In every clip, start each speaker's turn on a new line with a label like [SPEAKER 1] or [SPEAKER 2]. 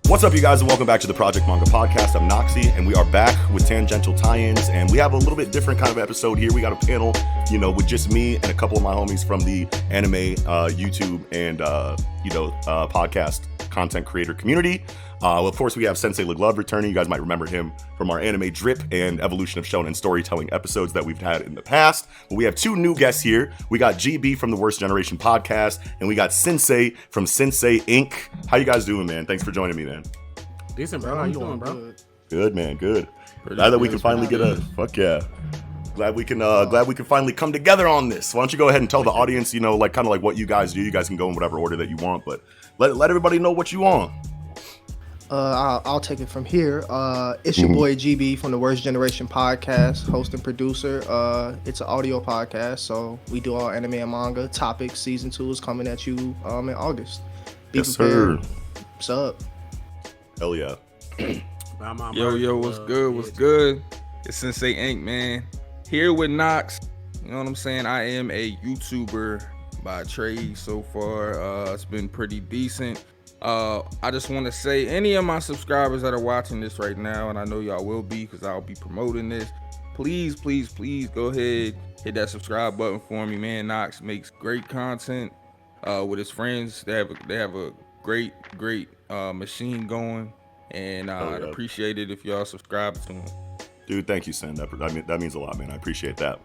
[SPEAKER 1] What's up, you guys, and welcome back to the Project Manga Podcast. I'm M.A.N.G.A, and we are back with Tangential tie-ins, and we have a little bit different kind of episode here. We got a panel, with just me and a couple of my homies from the anime, YouTube, and, podcast content creator community. Of course, we have Sensei Glove returning. You guys might remember him from our anime drip and evolution of shonen storytelling episodes that we've had in the past. But we have two new guests here. We got GB from the Worst Generation podcast, and we got Synsei from Synsei Inc. How you guys doing, man? Thanks for joining me, man.
[SPEAKER 2] Decent, bro. How you doing, bro?
[SPEAKER 1] Good, man. Good. Glad that we can finally get a fuck yeah. Glad we can finally come together on this. Why don't you go ahead and tell the audience, kind of like what you guys do. You guys can go in whatever order that you want, but let everybody know what you want.
[SPEAKER 3] I'll take it from here. It's your boy GB from the Worst Generation podcast, host and producer. It's an audio podcast, so we do all anime and manga topics. Season 2 is coming at you in August. Be prepared. Sir. What's up?
[SPEAKER 1] Hell yeah.
[SPEAKER 4] Yo, what's good? What's good? It's Sensei Inc, man. Here with Knox. You know what I'm saying? I am a YouTuber by trade so far. It's been pretty decent. I just want to say, any of my subscribers that are watching this right now, and I know y'all will be because I'll be promoting this, please go ahead, hit that subscribe button for me, man. Knox makes great content with his friends. They have a great machine going, and I'd appreciate it if y'all subscribe to him.
[SPEAKER 1] Dude, thank you, Sen. That means a lot, man. I appreciate that.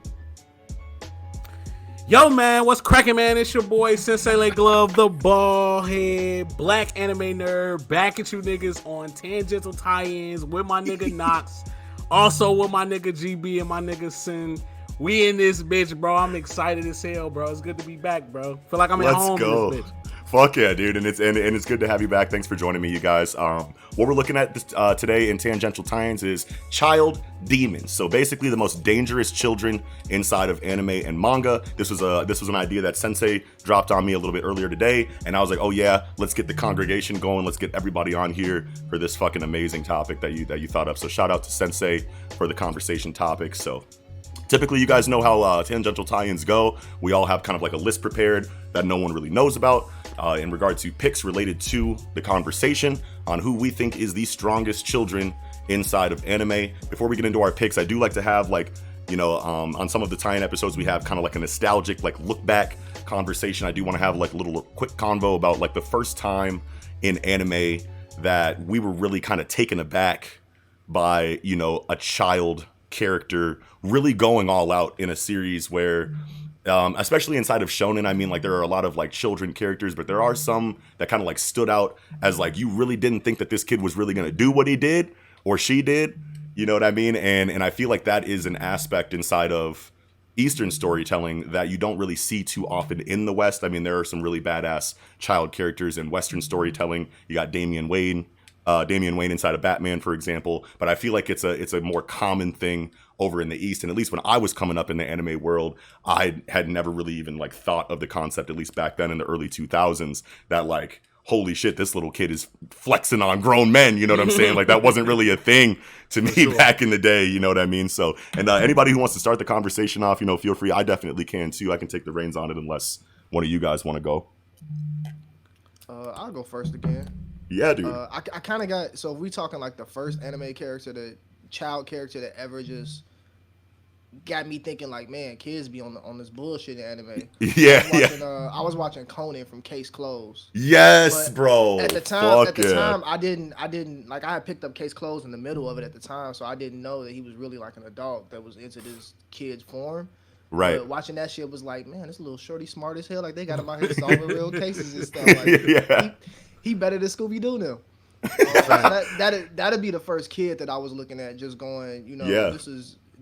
[SPEAKER 2] Yo, man, what's cracking, man? It's your boy, Sensei Glove, the bald head, black anime nerd, back at you niggas on Tangential tie-ins with my nigga Knox, also with my nigga GB and my nigga Sen. We in this bitch, bro. I'm excited as hell, bro. It's good to be back, bro. Feel like I'm at home in this bitch.
[SPEAKER 1] Fuck yeah, dude, and it's good to have you back. Thanks for joining me, you guys. What we're looking at today in Tangential tie-ins is child demons. So basically, the most dangerous children inside of anime and manga. This was an idea that Sensei dropped on me a little bit earlier today, and I was like, oh yeah, let's get the congregation going. Let's get everybody on here for this fucking amazing topic that you thought up. So shout out to Sensei for the conversation topic. So typically, you guys know how tangential tie-ins go. We all have kind of like a list prepared that no one really knows about in regard to picks related to the conversation on who we think is the strongest children inside of anime. Before we get into our picks, I do like to have on some of the tie-in episodes, we have kind of like a nostalgic, like look back conversation. I do want to have like a little quick convo about like the first time in anime that we were really kind of taken aback by, a child character really going all out in a series where especially inside of shonen, I mean, like there are a lot of like children characters, but there are some that kind of like stood out as like you really didn't think that this kid was really going to do what he did or she did, you know what I mean? And I feel like that is an aspect inside of Eastern storytelling that you don't really see too often in the West. I mean, there are some really badass child characters in Western storytelling. You got Damian Wayne inside of Batman, for example, but I feel like it's a more common thing over in the East. And at least when I was coming up in the anime world, I had never really even like thought of the concept, at least back then in the early 2000s, that like, holy shit, this little kid is flexing on grown men, you know what I'm saying? Like that wasn't really a thing to me back in the day, you know what I mean? So, and anybody who wants to start the conversation off, feel free. I definitely can too. I can take the reins on it unless one of you guys want to go.
[SPEAKER 3] I'll go first again.
[SPEAKER 1] Yeah, dude.
[SPEAKER 3] I kind of got, so if we talking like the first anime character, the child character that ever just got me thinking like, man, kids be on this bullshit in anime.
[SPEAKER 1] Yeah,
[SPEAKER 3] I was watching Conan from Case Closed.
[SPEAKER 1] Yes,
[SPEAKER 3] but
[SPEAKER 1] bro.
[SPEAKER 3] At the time, I didn't like, I had picked up Case Closed in the middle of it at the time, so I didn't know that he was really like an adult that was into this kid's form.
[SPEAKER 1] Right.
[SPEAKER 3] But watching that shit was like, man, this little shorty smart as hell. Like they got him out here solving real cases and stuff. Like, he better than Scooby Doo now. That'd be the first kid that I was looking at, just going,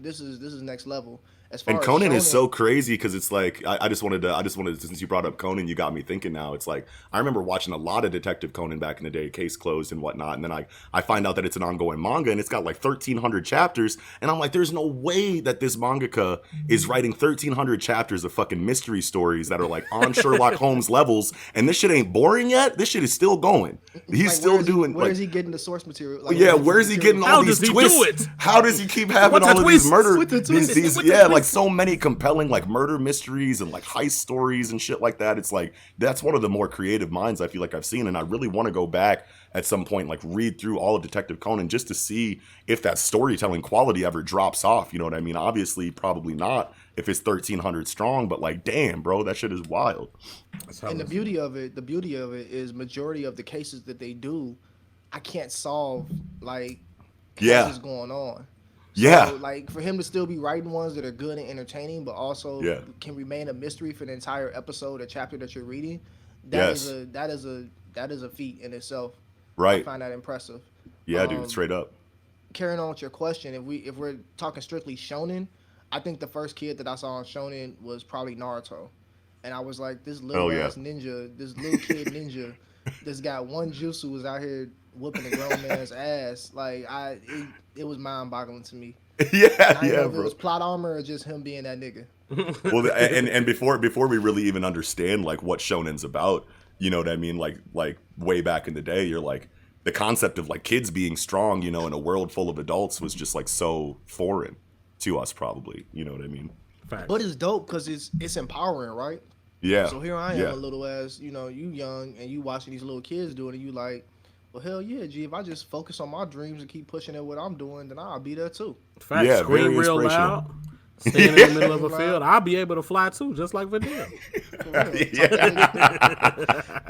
[SPEAKER 3] this is next level. As far
[SPEAKER 1] And
[SPEAKER 3] as
[SPEAKER 1] Conan is
[SPEAKER 3] shonen,
[SPEAKER 1] so crazy because it's like I just wanted to since you brought up Conan, you got me thinking now. It's like I remember watching a lot of Detective Conan back in the day, Case Closed and whatnot, and then I find out that it's an ongoing manga and it's got like 1,300 chapters, and I'm like, there's no way that this mangaka is writing 1,300 chapters of fucking mystery stories that are like on Sherlock Holmes levels, and this shit ain't boring yet. This shit is still going. He's
[SPEAKER 3] like,
[SPEAKER 1] still doing.
[SPEAKER 3] Where is he getting the source material? Like,
[SPEAKER 1] Yeah, where is he getting all these twists?
[SPEAKER 2] How does he do it?
[SPEAKER 1] How does he keep having
[SPEAKER 2] What's
[SPEAKER 1] all
[SPEAKER 2] the
[SPEAKER 1] of these
[SPEAKER 2] twist?
[SPEAKER 1] murder?
[SPEAKER 3] With the twist?
[SPEAKER 1] Like so many compelling like murder mysteries and like heist stories and shit like that. It's like that's one of the more creative minds I feel like I've seen, and I really want to go back at some point, like read through all of Detective Conan just to see if that storytelling quality ever drops off. You know what I mean? Obviously, probably not if it's 1,300 strong, but like, damn, bro, that shit is wild.
[SPEAKER 3] And the beauty of it is majority of the cases that they do, I can't solve like cases going on. So, like for him to still be writing ones that are good and entertaining, but also can remain a mystery for the entire episode or chapter that you're reading, that is a feat in itself.
[SPEAKER 1] Right.
[SPEAKER 3] I find that impressive.
[SPEAKER 1] Yeah, dude, straight up.
[SPEAKER 3] Carrying on with your question, if we're talking strictly shonen, I think the first kid that I saw on shonen was probably Naruto, and I was like, this little ass ninja, this little kid ninja, this got one jutsu was out here whooping a grown man's ass. Like it was mind boggling to me.
[SPEAKER 1] Yeah,
[SPEAKER 3] bro.
[SPEAKER 1] If
[SPEAKER 3] it was plot armor or just him being that nigga.
[SPEAKER 1] Well, and before we really even understand like what shonen's about, you know what I mean? Like way back in the day, you're like the concept of like kids being strong, you know, in a world full of adults was just like so foreign to us, probably. You know what I mean?
[SPEAKER 2] Facts.
[SPEAKER 3] But it's dope because it's empowering, right?
[SPEAKER 1] Yeah.
[SPEAKER 3] So here I am, a little ass, you know, you young and you watching these little kids doing it. You like, well, hell yeah, G. If I just focus on my dreams and keep pushing at what I'm doing, then I'll be there too.
[SPEAKER 2] Facts.
[SPEAKER 1] Yeah,
[SPEAKER 2] scream
[SPEAKER 1] very
[SPEAKER 2] real
[SPEAKER 1] inspirational.
[SPEAKER 2] loud. Stand in the middle of a field. I'll be able to fly too, just like Vidal.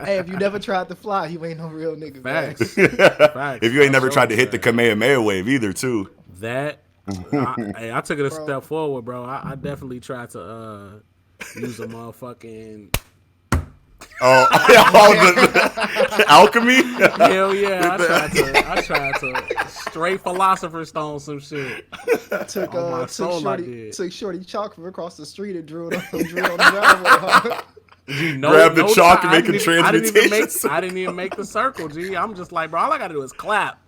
[SPEAKER 3] Hey, if you never tried to fly, you ain't no real nigga.
[SPEAKER 2] Facts. Facts.
[SPEAKER 1] If you ain't never tried to hit the Kamehameha wave either, too.
[SPEAKER 2] That. I took it a step forward, bro. I definitely tried to use a motherfucking.
[SPEAKER 1] The alchemy.
[SPEAKER 2] Hell yeah! I tried to straight philosopher stone some shit.
[SPEAKER 3] Took Shorty chalk from across the street and drew it on the driveway.
[SPEAKER 1] Grab the chalk and make a transmutation.
[SPEAKER 2] I didn't even make the circle, G. I'm just like, bro, all I gotta do is clap.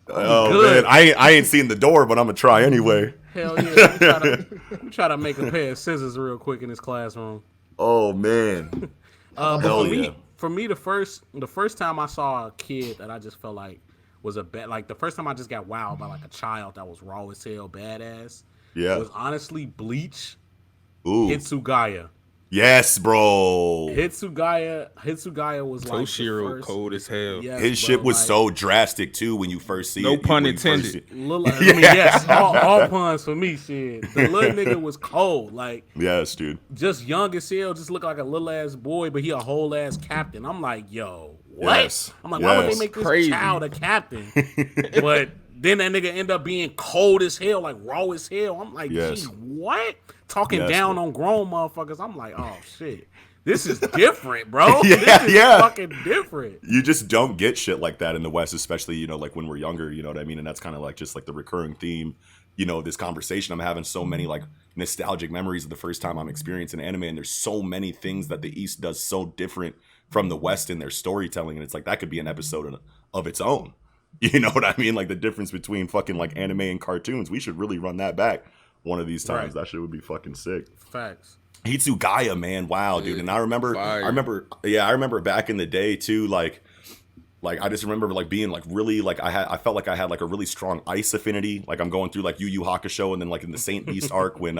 [SPEAKER 1] Man, I ain't seen the door, but I'm gonna try anyway.
[SPEAKER 2] Hell yeah! Let me try to make a pair of scissors real quick in this classroom.
[SPEAKER 1] Oh man.
[SPEAKER 2] For me, the first time I saw a kid that I just felt like was the first time I just got wowed by like a child that was raw as hell, badass.
[SPEAKER 1] Yeah.
[SPEAKER 2] Was honestly Bleach.
[SPEAKER 1] Ooh.
[SPEAKER 2] Hitsugaya.
[SPEAKER 1] Yes, bro.
[SPEAKER 2] Hitsugaya was like
[SPEAKER 4] Toshiro cold as hell.
[SPEAKER 2] Yes,
[SPEAKER 1] his shit was so drastic too when you first see it.
[SPEAKER 4] No pun intended.
[SPEAKER 2] Yes, all puns for me. Shit, the little nigga was cold. Like,
[SPEAKER 1] yes, dude.
[SPEAKER 2] Just young as hell, just looked like a little ass boy, but he a whole ass captain. I'm like, yo, what?
[SPEAKER 1] Yes.
[SPEAKER 2] I'm like, why would they make this child a captain? But then that nigga end up being cold as hell, like raw as hell. I'm like, gee, what? Talking down on grown motherfuckers. I'm like, oh shit. This is different, bro. This is fucking different.
[SPEAKER 1] You just don't get shit like that in the West, especially, you know, like when we're younger, you know what I mean? And that's kind of like just like the recurring theme, you know, this conversation. I'm having so many like nostalgic memories of the first time I'm experiencing anime, and there's so many things that the East does so different from the West in their storytelling, and it's like that could be an episode of its own. You know what I mean? Like the difference between fucking like anime and cartoons. We should really run that back one of these times. That shit would be fucking sick.
[SPEAKER 2] Facts.
[SPEAKER 1] Hitsugaya, man, wow, dude. And I remember back in the day too, like I just remember like being like really like I felt like I had like a really strong ice affinity. Like I'm going through like Yu Yu Hakusho, and then like in the Saint Beast arc when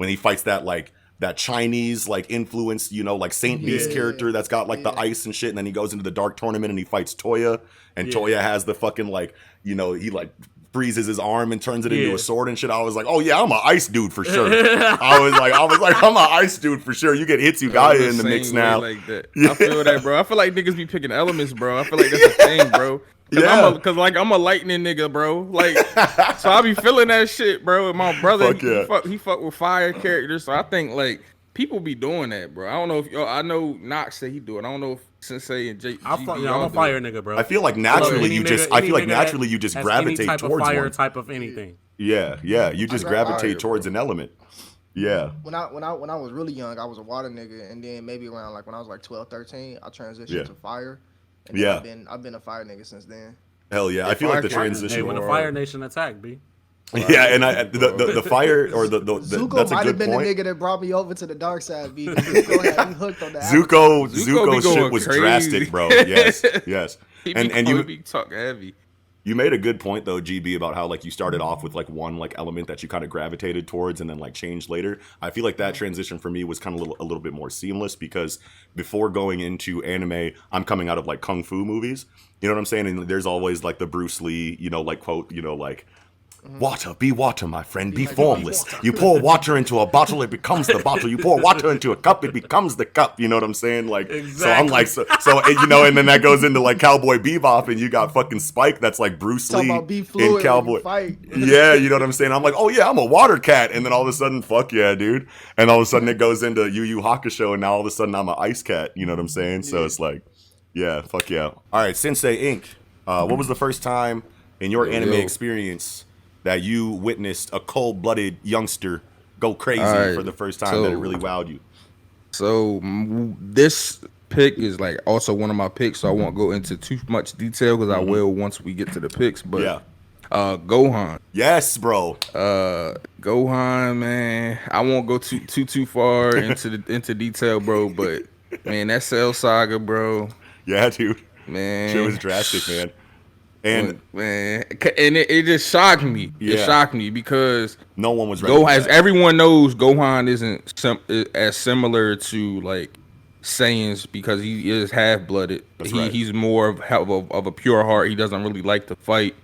[SPEAKER 1] he fights that Chinese like influenced, you know, like Saint Beast character that's got like the ice and shit, and then he goes into the dark tournament and he fights Toya, and Toya has the fucking like, you know, he like freezes his arm and turns it into a sword and shit. I was like, oh yeah, I'm an ice dude for sure. I was like, I'm an ice dude for sure. You get Hitsugaya in the mix now.
[SPEAKER 4] Like that. I feel that, bro. I feel like niggas be picking elements, bro. I feel like that's a thing, bro. Cause I'm a lightning nigga, bro. Like, so I be feeling that shit, bro. And my brother, he fuck with fire characters. So I think like people be doing that, bro. I don't know if I know Knox said he do it. I don't know if Sensei and
[SPEAKER 2] I'm a fire nigga, bro.
[SPEAKER 1] I feel like naturally you just gravitate
[SPEAKER 2] type
[SPEAKER 1] towards
[SPEAKER 2] of fire
[SPEAKER 1] one.
[SPEAKER 2] type of anything.
[SPEAKER 1] Yeah, you just gravitate towards an element. Yeah.
[SPEAKER 3] When I was really young, I was a water nigga, and then maybe around like when I was like 12, 13, I transitioned to fire, and then
[SPEAKER 1] Yeah.
[SPEAKER 3] I've been a fire nigga since then.
[SPEAKER 1] Hell yeah.
[SPEAKER 4] Yeah,
[SPEAKER 1] I feel like the
[SPEAKER 4] fire characters
[SPEAKER 2] Hey,
[SPEAKER 1] transition.
[SPEAKER 2] when the
[SPEAKER 4] go
[SPEAKER 2] Fire
[SPEAKER 4] hard.
[SPEAKER 2] Nation attacked, B.
[SPEAKER 1] Yeah, and the fire or the
[SPEAKER 3] Zuko
[SPEAKER 1] that's a
[SPEAKER 3] might have
[SPEAKER 1] good
[SPEAKER 3] been
[SPEAKER 1] point.
[SPEAKER 3] the nigga that brought me over to the dark side, B. Zuko had me hooked on the
[SPEAKER 1] Zuko
[SPEAKER 4] Zuko be
[SPEAKER 1] shit
[SPEAKER 4] going
[SPEAKER 1] was
[SPEAKER 4] crazy.
[SPEAKER 1] drastic, bro. Yes, yes.
[SPEAKER 4] He
[SPEAKER 1] And
[SPEAKER 4] be
[SPEAKER 1] you
[SPEAKER 4] talk heavy.
[SPEAKER 1] you made a good point though, GB, about how like you started off with like one like element that you kind of gravitated towards and then like changed later. I feel like that transition for me was kind of a little bit more seamless because before going into anime, I'm coming out of like kung fu movies. You know what I'm saying? And there's always like the Bruce Lee, like quote, like water, be water, my friend, be formless. You pour water into a bottle, it becomes the bottle. You pour water into a cup, it becomes the cup. You know what I'm saying? Like, so I'm like, so and then that goes into like Cowboy Bebop, and you got fucking Spike, that's like Bruce
[SPEAKER 3] Talking
[SPEAKER 1] Lee
[SPEAKER 3] about be fluid
[SPEAKER 1] in Cowboy.
[SPEAKER 3] when you fight.
[SPEAKER 1] Yeah, you know what I'm saying? I'm like, oh yeah, I'm a water cat, and then all of a sudden, fuck yeah, dude. And all of a sudden, it goes into Yu Yu Hakusho, and now all of a sudden, I'm an ice cat. You know what I'm saying? So it's like, yeah, fuck yeah. All right, Synsei Inc. What was the first time in your anime experience that you witnessed a cold-blooded youngster go crazy for the first time that it really wowed you?
[SPEAKER 4] So this pick is like also one of my picks, so I won't go into too much detail because I will once we get to the picks. But
[SPEAKER 1] Yeah.
[SPEAKER 4] Gohan.
[SPEAKER 1] Yes, bro.
[SPEAKER 4] Gohan, man. I won't go too far into detail, bro. But man, that Cell Saga, bro.
[SPEAKER 1] Yeah, dude.
[SPEAKER 4] Man,
[SPEAKER 1] Shit was drastic, man. And
[SPEAKER 4] it just shocked me.
[SPEAKER 1] Yeah.
[SPEAKER 4] It shocked me because
[SPEAKER 1] no one was ready
[SPEAKER 4] Gohan,
[SPEAKER 1] for
[SPEAKER 4] as
[SPEAKER 1] that.
[SPEAKER 4] everyone knows, Gohan isn't as similar to like Saiyans because he is half-blooded. He's more of a pure heart. He doesn't really like to fight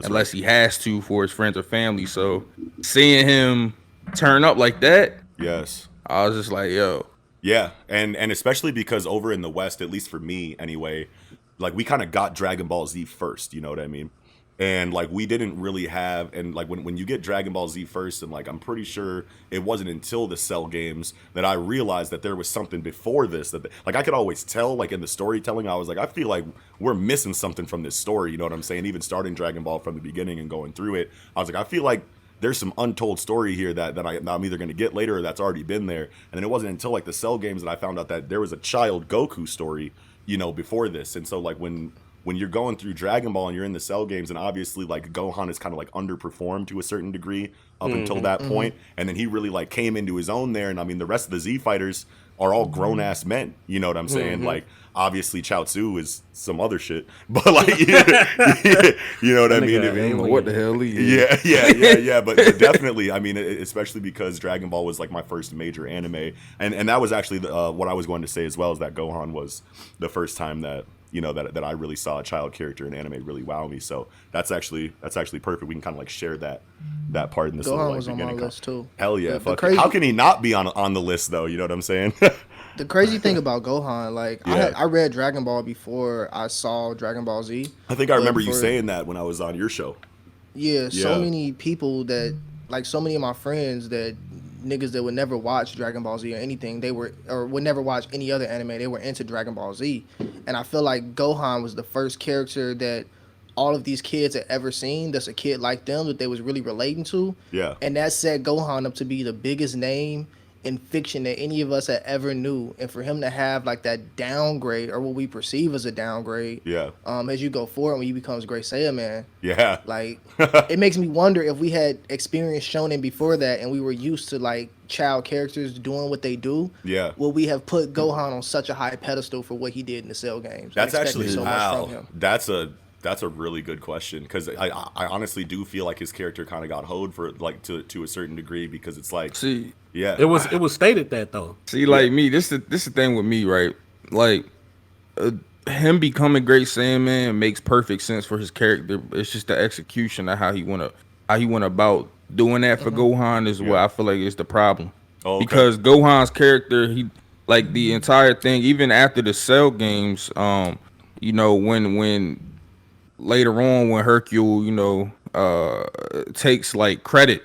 [SPEAKER 4] unless he has to for his friends or family. So seeing him turn up like that,
[SPEAKER 1] Yes.
[SPEAKER 4] I was just like, yo.
[SPEAKER 1] Yeah, and especially because over in the West, at least for me anyway, like we kind of got Dragon Ball Z first, you know what I mean? And like we didn't really have, and like when you get Dragon Ball Z first, and like I'm pretty sure it wasn't until the Cell games that I realized that there was something before this that like I could always tell, like in the storytelling, I was like, I feel like we're missing something from this story, you know what I'm saying? Even starting Dragon Ball from the beginning and going through it, I was like, I feel like there's some untold story here that I'm either going to get later or that's already been there. And then it wasn't until like the Cell games that I found out that there was a child Goku story, before this. And so like when you're going through Dragon Ball and you're in the Cell games, and obviously like Gohan is kind of like underperformed to a certain degree up until that point, and then he really like came into his own there. And I mean the rest of the Z fighters are all grown ass men, you know what I'm saying? Like obviously Chaozu is some other shit, but like you know what I mean?
[SPEAKER 4] What the hell he is.
[SPEAKER 1] Yeah, but definitely, I mean, especially because Dragon Ball was like my first major anime, and that was actually what I was going to say as well, is that Gohan was the first time that that I really saw a child character in anime really wow me. So that's actually perfect. We can kind of like share that part in this
[SPEAKER 3] Gohan
[SPEAKER 1] little like
[SPEAKER 3] was on my
[SPEAKER 1] beginning.
[SPEAKER 3] list too.
[SPEAKER 1] Hell yeah,
[SPEAKER 3] The
[SPEAKER 1] fuck.
[SPEAKER 3] crazy-
[SPEAKER 1] How can he not be on the list though? You know what I'm saying?
[SPEAKER 3] The crazy thing about Gohan, like I read Dragon Ball before I saw Dragon Ball Z.
[SPEAKER 1] I think I remember you saying that when I was on your show.
[SPEAKER 3] Yeah, so many people that, like so many of my friends that niggas that would never watch Dragon Ball Z or anything, would never watch any other anime, they were into Dragon Ball Z. And I feel like Gohan was the first character that all of these kids had ever seen that's a kid like them that they was really relating to.
[SPEAKER 1] Yeah.
[SPEAKER 3] And that set Gohan up to be the biggest name in fiction that any of us had ever knew. And for him to have like that downgrade, or what we perceive as a downgrade, as you go forward when he becomes Great Saiyaman, like it makes me wonder if we had experienced shonen before that and we were used to like child characters doing what they do, will we have put Gohan on such a high pedestal for what he did in the Cell games?
[SPEAKER 1] That's actually
[SPEAKER 3] so much from him.
[SPEAKER 1] That's a really good question, because I honestly do feel like his character kind of got hoed for like to a certain degree, because it's like
[SPEAKER 2] it was stated that though.
[SPEAKER 4] See, like me, this the thing with me, right? Like him becoming Great Saiyaman makes perfect sense for his character. It's just the execution of how he went about doing that for Gohan is what I feel like is the problem.
[SPEAKER 1] Oh, okay.
[SPEAKER 4] Because Gohan's character, he like the entire thing, even after the Cell games, when later on when Hercule, takes like credit,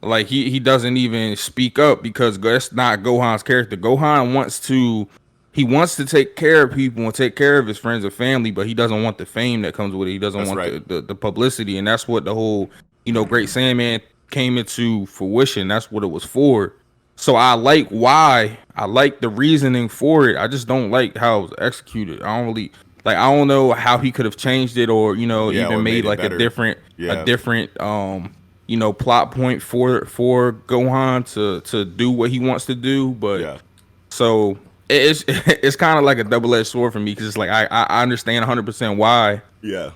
[SPEAKER 4] like he doesn't even speak up because that's not Gohan's character. Gohan wants to take care of people and take care of his friends and family, but he doesn't want the fame that comes with it. He doesn't want the publicity, and that's what the whole Great Saiyaman came into fruition. That's what it was for. So I like the reasoning for it. I just don't like how it was executed. I don't really like. I don't know how he could have changed it, or even
[SPEAKER 1] or
[SPEAKER 4] made
[SPEAKER 1] made it
[SPEAKER 4] like
[SPEAKER 1] better.
[SPEAKER 4] a different plot point for Gohan to do what he wants to do. But so it's kind of like a double-edged sword for me, because it's like I understand 100% why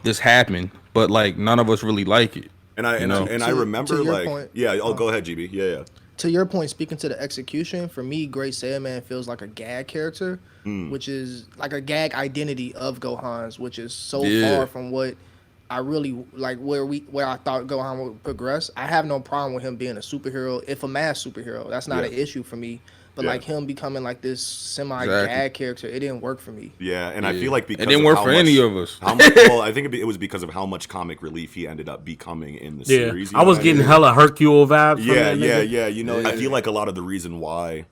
[SPEAKER 4] this happened, but like none of us really like it.
[SPEAKER 1] And I remember like point, go ahead, GB. Yeah.
[SPEAKER 3] To your point, speaking to the execution, for me, Great Saiyaman feels like a gag character, which is like a gag identity of Gohan's, which is so far from what I really like, where I thought Gohan would progress. I have no problem with him being a superhero, if a mass superhero. That's not an issue for me. But like him becoming like this semi-gag character, it didn't work for me.
[SPEAKER 1] Yeah, and I feel like because
[SPEAKER 4] it didn't work for any of us.
[SPEAKER 1] Well, I think it was because of how much comic relief he ended up becoming in the series.
[SPEAKER 2] I was getting hella Hercule vibes.
[SPEAKER 1] Yeah. You know, I feel like a lot of the reason why,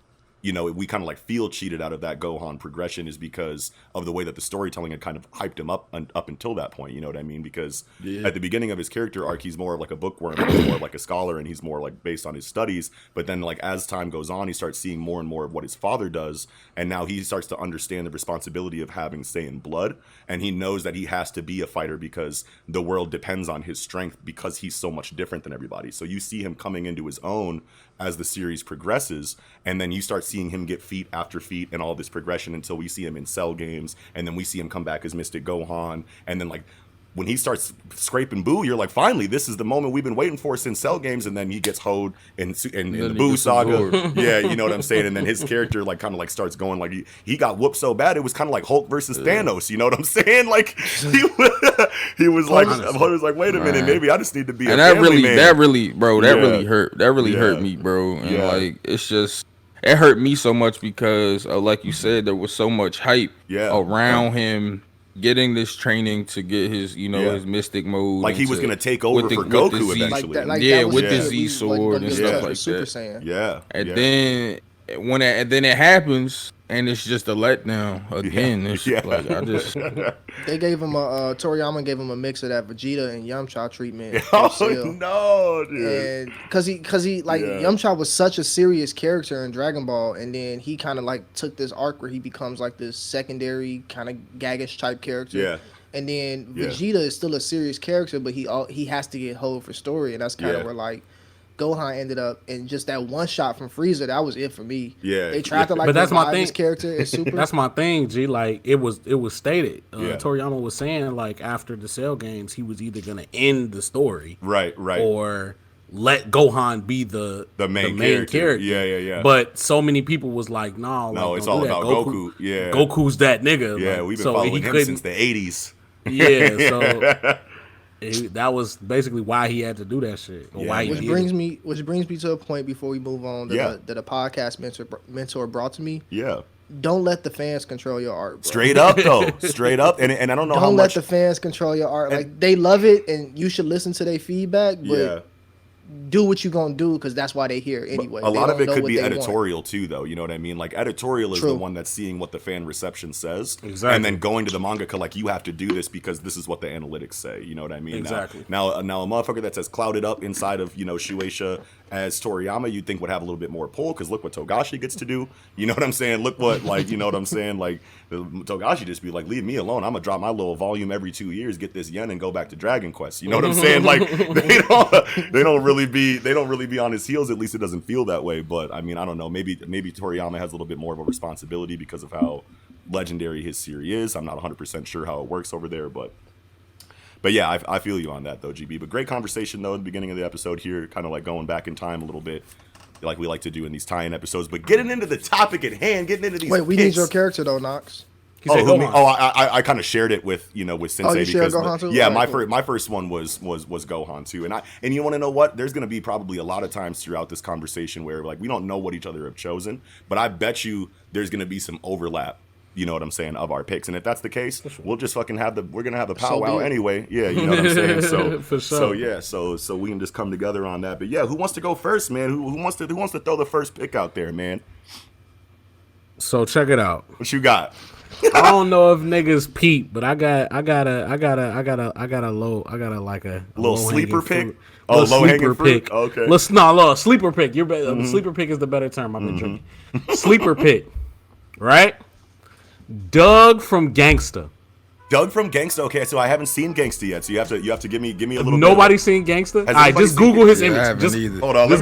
[SPEAKER 1] we kind of like feel cheated out of that Gohan progression is because of the way that the storytelling had kind of hyped him up until that point. You know what I mean? Because at the beginning of his character arc, he's more of like a bookworm, he's more like a scholar, and he's more like based on his studies. But then like as time goes on, he starts seeing more and more of what his father does, and now he starts to understand the responsibility of having Saiyan blood, and he knows that he has to be a fighter because the world depends on his strength because he's so much different than everybody. So you see him coming into his own as the series progresses, and then you start seeing him get feat after feat and all this progression until we see him in Cell games, and then we see him come back as Mystic Gohan, and then like when he starts scraping Boo, you're like, finally, this is the moment we've been waiting for since Cell games, and then he gets hoed in the Boo saga. Yeah, you know what I'm saying? And then his character like kind of like starts going like he got whooped so bad it was kind of like Hulk versus Thanos. You know what I'm saying? Like he was like, wait a minute, maybe I just need to be a family man.
[SPEAKER 4] That really hurt. That really hurt me, bro. And like it's just. It hurt me so much because, like you said, there was so much hype around him getting this training to get his, his mystic mode.
[SPEAKER 1] Like he was going to take over for Goku eventually.
[SPEAKER 4] With the Z sword and stuff like
[SPEAKER 3] Super
[SPEAKER 4] that.
[SPEAKER 3] Saiyan.
[SPEAKER 1] Yeah.
[SPEAKER 4] And then then it happens, and it's just a letdown again. It's like
[SPEAKER 3] they gave him Toriyama gave him a mix of that Vegeta and Yamcha treatment.
[SPEAKER 1] No, dude.
[SPEAKER 3] And because he Yamcha was such a serious character in Dragon Ball, and then he kind of like took this arc where he becomes like this secondary kind of gaggish type character.
[SPEAKER 1] Yeah.
[SPEAKER 3] And then Vegeta is still a serious character, but he has to get hold for story, and that's kind of where like Gohan ended up in just that one shot from Frieza. That was it for me.
[SPEAKER 1] Yeah,
[SPEAKER 3] they tried to like,
[SPEAKER 2] but that's my thing.
[SPEAKER 3] His character is super.
[SPEAKER 2] That's my thing, G. Like it was stated. Toriyama was saying like after the Cell games, he was either gonna end the story,
[SPEAKER 1] right,
[SPEAKER 2] or let Gohan be the main character. Yeah. But so many people was like, no,
[SPEAKER 1] it's all about Goku. Yeah,
[SPEAKER 2] Goku's that nigga.
[SPEAKER 1] Yeah,
[SPEAKER 2] like,
[SPEAKER 1] we've been following him since the '80s.
[SPEAKER 2] Yeah, so. That was basically why he had to do that shit.
[SPEAKER 3] Which brings me to a point before we move on that a podcast mentor brought to me.
[SPEAKER 1] Yeah.
[SPEAKER 3] Don't let the fans control your art, bro.
[SPEAKER 1] Straight up though. Straight up. And I don't know how much.
[SPEAKER 3] Don't let the fans control your art. Like they love it and you should listen to their feedback, but do what you gonna do because that's why they here anyway.
[SPEAKER 1] A lot of it could be editorial too, though. You know what I mean? Like editorial is the one that's seeing what the fan reception says, and then going to the mangaka like you have to do this because this is what the analytics say. You know what I mean?
[SPEAKER 2] Exactly.
[SPEAKER 1] Now a motherfucker that's as clouded up inside of Shueisha as Toriyama, you'd think would have a little bit more pull because look what Togashi gets to do. You know what I'm saying? Look what you know what I'm saying? Like Togashi just be like, leave me alone. I'm gonna drop my little volume every 2 years, get this yen, and go back to Dragon Quest. You know what I'm saying? Like they don't really be on his heels. At least it doesn't feel that way. But I mean, I don't know. Maybe Toriyama has a little bit more of a responsibility because of how legendary his series is. I'm not 100% sure how it works over there, but yeah, I feel you on that though, GB. But great conversation though at the beginning of the episode here, kind of like going back in time a little bit, like we like to do in these tie-in episodes. But getting into the topic at hand, getting into these.
[SPEAKER 3] Wait, we need your character though, Knox.
[SPEAKER 1] I kind of shared it with Sensei.
[SPEAKER 3] Oh, you shared Gohan too?
[SPEAKER 1] Yeah, my first one was Gohan too, and you want to know what? There's gonna be probably a lot of times throughout this conversation where like we don't know what each other have chosen, but I bet you there's gonna be some overlap. You know what I'm saying, of our picks, and if that's the case, we'll just fucking we're gonna have a powwow anyway. Yeah, you know what I'm saying. So
[SPEAKER 2] for sure.
[SPEAKER 1] So we can just come together on that. But yeah, who wants to go first, man? Who wants to throw the first pick out there, man?
[SPEAKER 2] So check it out.
[SPEAKER 1] What you got?
[SPEAKER 2] I don't know if niggas peep, but I got a little
[SPEAKER 1] sleeper pick. Oh, low hanging fruit.
[SPEAKER 2] Pick.
[SPEAKER 1] Okay.
[SPEAKER 2] Sleeper pick. You're better. Sleeper pick is the better term. I've been drinking. Sleeper pick, right? Doug from Gangsta.
[SPEAKER 1] Doug from Gangsta. Okay, so I haven't seen Gangsta yet, so you have to give me a little.
[SPEAKER 2] Nobody's seen Gangsta. All right, just Google his image. Just
[SPEAKER 1] hold on. Let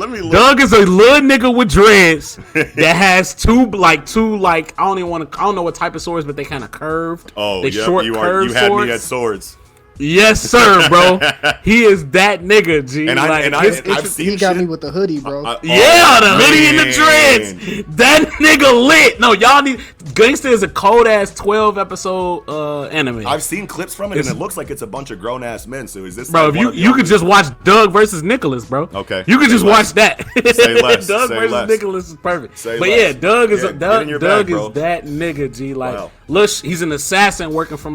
[SPEAKER 1] me look.
[SPEAKER 2] Doug is a little nigga with dreads that has two I don't know what type of swords, but they kind of curved.
[SPEAKER 1] Oh,
[SPEAKER 2] they
[SPEAKER 1] yep,
[SPEAKER 2] short
[SPEAKER 1] you
[SPEAKER 2] curved
[SPEAKER 1] had
[SPEAKER 2] swords.
[SPEAKER 1] me at swords.
[SPEAKER 2] Yes, sir, bro. He is that nigga, G.
[SPEAKER 1] I've seen
[SPEAKER 3] he got
[SPEAKER 1] shit.
[SPEAKER 3] me with the hoodie, bro.
[SPEAKER 2] The hoodie and the dreads. That nigga lit. No, y'all need. Gangsta is a cold ass 12 episode anime.
[SPEAKER 1] I've seen clips from it, and it looks like it's a bunch of grown ass men. So is this,
[SPEAKER 2] bro? If you could just watch Doug versus Nicholas, bro.
[SPEAKER 1] Okay,
[SPEAKER 2] you could just watch that.
[SPEAKER 1] Say less.
[SPEAKER 2] Doug
[SPEAKER 1] Say
[SPEAKER 2] versus
[SPEAKER 1] less.
[SPEAKER 2] Nicholas is perfect.
[SPEAKER 1] Say
[SPEAKER 2] but
[SPEAKER 1] less.
[SPEAKER 2] yeah, Doug is Doug is
[SPEAKER 1] bag,
[SPEAKER 2] that nigga, G. Like,
[SPEAKER 1] wow.
[SPEAKER 2] look, he's an assassin working for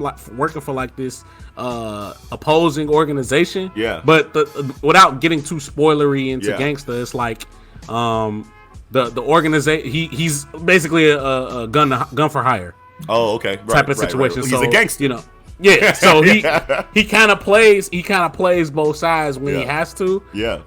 [SPEAKER 2] this opposing organization.
[SPEAKER 1] Yeah.
[SPEAKER 2] But without getting too spoilery into Gangsta, it's like the organization. He's basically a gun for hire.
[SPEAKER 1] Oh, okay.
[SPEAKER 2] Type of situation.
[SPEAKER 1] Right.
[SPEAKER 2] So,
[SPEAKER 1] he's a gangster.
[SPEAKER 2] You know. Yeah, so he kind of plays both sides when he has to.
[SPEAKER 1] Yeah.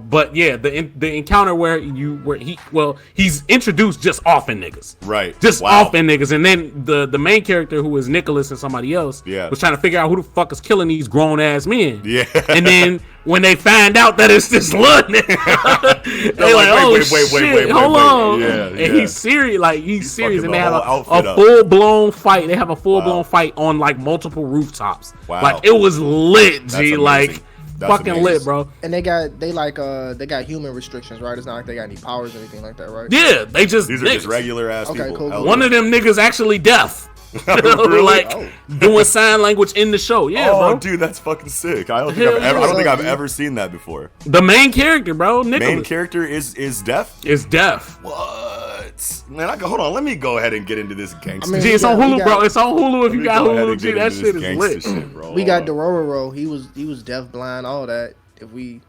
[SPEAKER 2] But yeah, the encounter where he's introduced just offing niggas.
[SPEAKER 1] Right.
[SPEAKER 2] Just offing niggas, and then the main character, who is Nicholas and somebody else, was trying to figure out who the fuck is killing these grown ass men.
[SPEAKER 1] Yeah.
[SPEAKER 2] And then when they find out that it's this little nigga, they're like, "Oh shit, hold on!"
[SPEAKER 1] Yeah,
[SPEAKER 2] and he's serious, he's serious, and they have a
[SPEAKER 1] full
[SPEAKER 2] full blown fight. They have a full blown fight on like multiple rooftops.
[SPEAKER 1] Wow.
[SPEAKER 2] Like, it was lit, G. Like,
[SPEAKER 1] That's
[SPEAKER 2] fucking
[SPEAKER 1] amazing.
[SPEAKER 2] lit, bro.
[SPEAKER 3] And they got human restrictions, right? It's not like they got any powers or anything like that, right?
[SPEAKER 2] Yeah, they just
[SPEAKER 1] These are just regular ass people.
[SPEAKER 3] Cool.
[SPEAKER 2] One of them niggas actually deaf.
[SPEAKER 1] Really?
[SPEAKER 2] Like, doing sign language in the show. Yeah, bro.
[SPEAKER 1] Dude, that's fucking sick. I don't think I've ever seen that before.
[SPEAKER 2] The main character, bro, Nicholas.
[SPEAKER 1] Main character is deaf?
[SPEAKER 2] Is deaf.
[SPEAKER 1] What? Man, hold on. Let me go ahead and get into this gangster.
[SPEAKER 2] G, it's on Hulu, bro. It's on Hulu if you got Hulu. G, that
[SPEAKER 1] shit
[SPEAKER 2] is lit.
[SPEAKER 1] Shit, bro.
[SPEAKER 3] We got Dororo. He was deaf, blind, all that. If we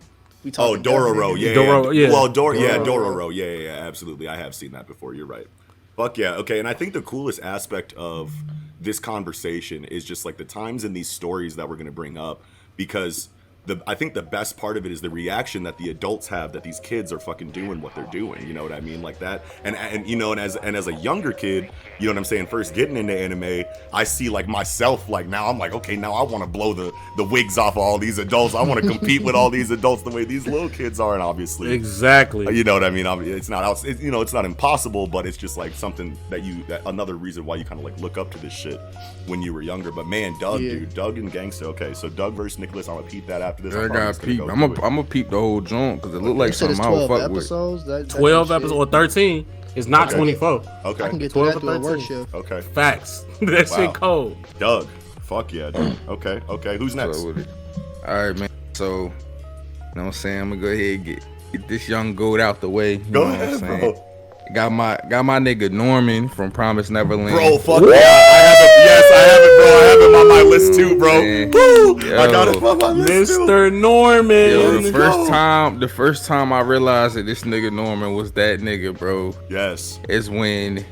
[SPEAKER 3] talk.
[SPEAKER 1] Dororo. Yeah. Well, Dororo. Yeah. Absolutely. I have seen that before. You're right. Fuck yeah. Okay. And I think the coolest aspect of this conversation is just like the times in these stories that we're going to bring up, because I think the best part of it is the reaction that the adults have that these kids are fucking doing what they're doing. You know what I mean? Like that. And you know, and as a younger kid, you know what I'm saying? First getting into anime, I see like myself, like now I'm like, okay, now I want to blow the wigs off of all these adults. I want to compete with all these adults the way these little kids are. And obviously,
[SPEAKER 2] exactly.
[SPEAKER 1] You know what I mean? It's not, it's not impossible, but it's just like something that another reason why you kind of like look up to this shit when you were younger. But man, dude, Doug and Gangsta. Okay, so Doug versus Nicholas. I'm gonna peep that after this.
[SPEAKER 4] I got peep. I'm gonna peep the whole joint because it looked like something I would fuck with.
[SPEAKER 2] 12 episodes or 13. It's not 24.
[SPEAKER 1] Okay.
[SPEAKER 3] I can get
[SPEAKER 2] 12
[SPEAKER 3] to
[SPEAKER 2] or
[SPEAKER 3] a work
[SPEAKER 2] 13.
[SPEAKER 3] shift.
[SPEAKER 1] Okay.
[SPEAKER 2] Facts. That shit cold.
[SPEAKER 1] Doug. Fuck yeah, dude. Okay. Who's next?
[SPEAKER 4] All right, man. So, you know what I'm saying? I'm gonna go ahead and get this young goat out the way.
[SPEAKER 1] Go ahead, bro.
[SPEAKER 4] Got my nigga Norman from Promised Neverland.
[SPEAKER 1] Bro, fuck yeah. I have it, bro. I have him on my list too, bro. Woo! I got it on my list too.
[SPEAKER 2] Mr. Norman.
[SPEAKER 4] Yo, the first time I realized that this nigga Norman was that nigga, bro.
[SPEAKER 1] Yes.
[SPEAKER 4] Is when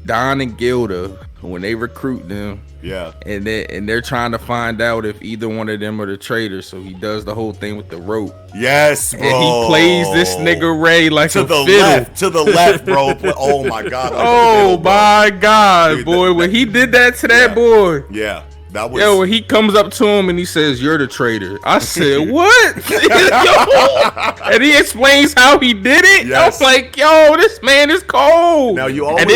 [SPEAKER 4] Don and Gilda, when they recruit them.
[SPEAKER 1] Yeah.
[SPEAKER 4] And they're trying to find out if either one of them are the traitors. So he does the whole thing with the rope.
[SPEAKER 1] Yes, bro.
[SPEAKER 4] And he plays this nigga Ray like
[SPEAKER 1] to
[SPEAKER 4] a
[SPEAKER 1] the
[SPEAKER 4] fiddle.
[SPEAKER 1] left, to the left, bro. Oh my god.
[SPEAKER 4] Oh my god,
[SPEAKER 1] dude,
[SPEAKER 4] boy. When he did that to that boy.
[SPEAKER 1] Yeah. That was.
[SPEAKER 4] Yo, when he comes up to him and he says, "You're the traitor," I said, "What?" And he explains how he did it.
[SPEAKER 1] Yes.
[SPEAKER 4] I was like, "Yo, this man is cold."
[SPEAKER 1] Now you always.
[SPEAKER 4] And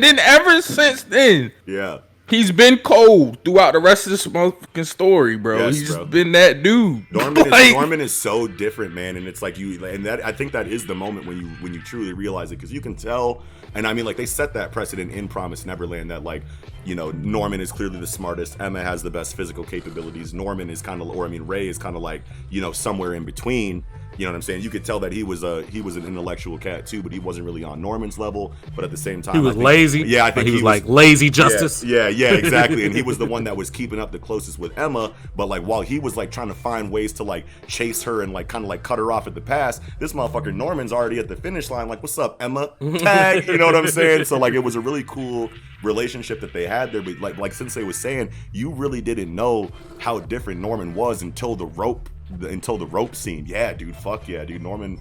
[SPEAKER 4] then ever since then,
[SPEAKER 1] yeah,
[SPEAKER 4] he's been cold throughout the rest of the smoking story, bro.
[SPEAKER 1] Yes,
[SPEAKER 4] He's
[SPEAKER 1] bro.
[SPEAKER 4] just been that dude.
[SPEAKER 1] Norman is so different, man, and it's like I think that is the moment when you truly realize it, because you can tell. And I mean, like, they set that precedent in Promised Neverland that, like, you know, Norman is clearly the smartest. Emma has the best physical capabilities. Ray is kind of like, you know, somewhere in between. You know what I'm saying? You could tell that he was an intellectual cat too, but he wasn't really on Norman's level. But at the same time,
[SPEAKER 2] he was lazy.
[SPEAKER 1] Yeah, I think
[SPEAKER 2] he was like lazy justice.
[SPEAKER 1] Yeah, exactly. And he was the one that was keeping up the closest with Emma. But like while he was like trying to find ways to like chase her and like kind of like cut her off at the pass, this motherfucker Norman's already at the finish line. Like, what's up, Emma? Tag. You know what I'm saying? So like it was a really cool relationship that they had there. But like Sensei was saying, you really didn't know how different Norman was until the rope scene. Yeah, dude. Fuck yeah, dude. Norman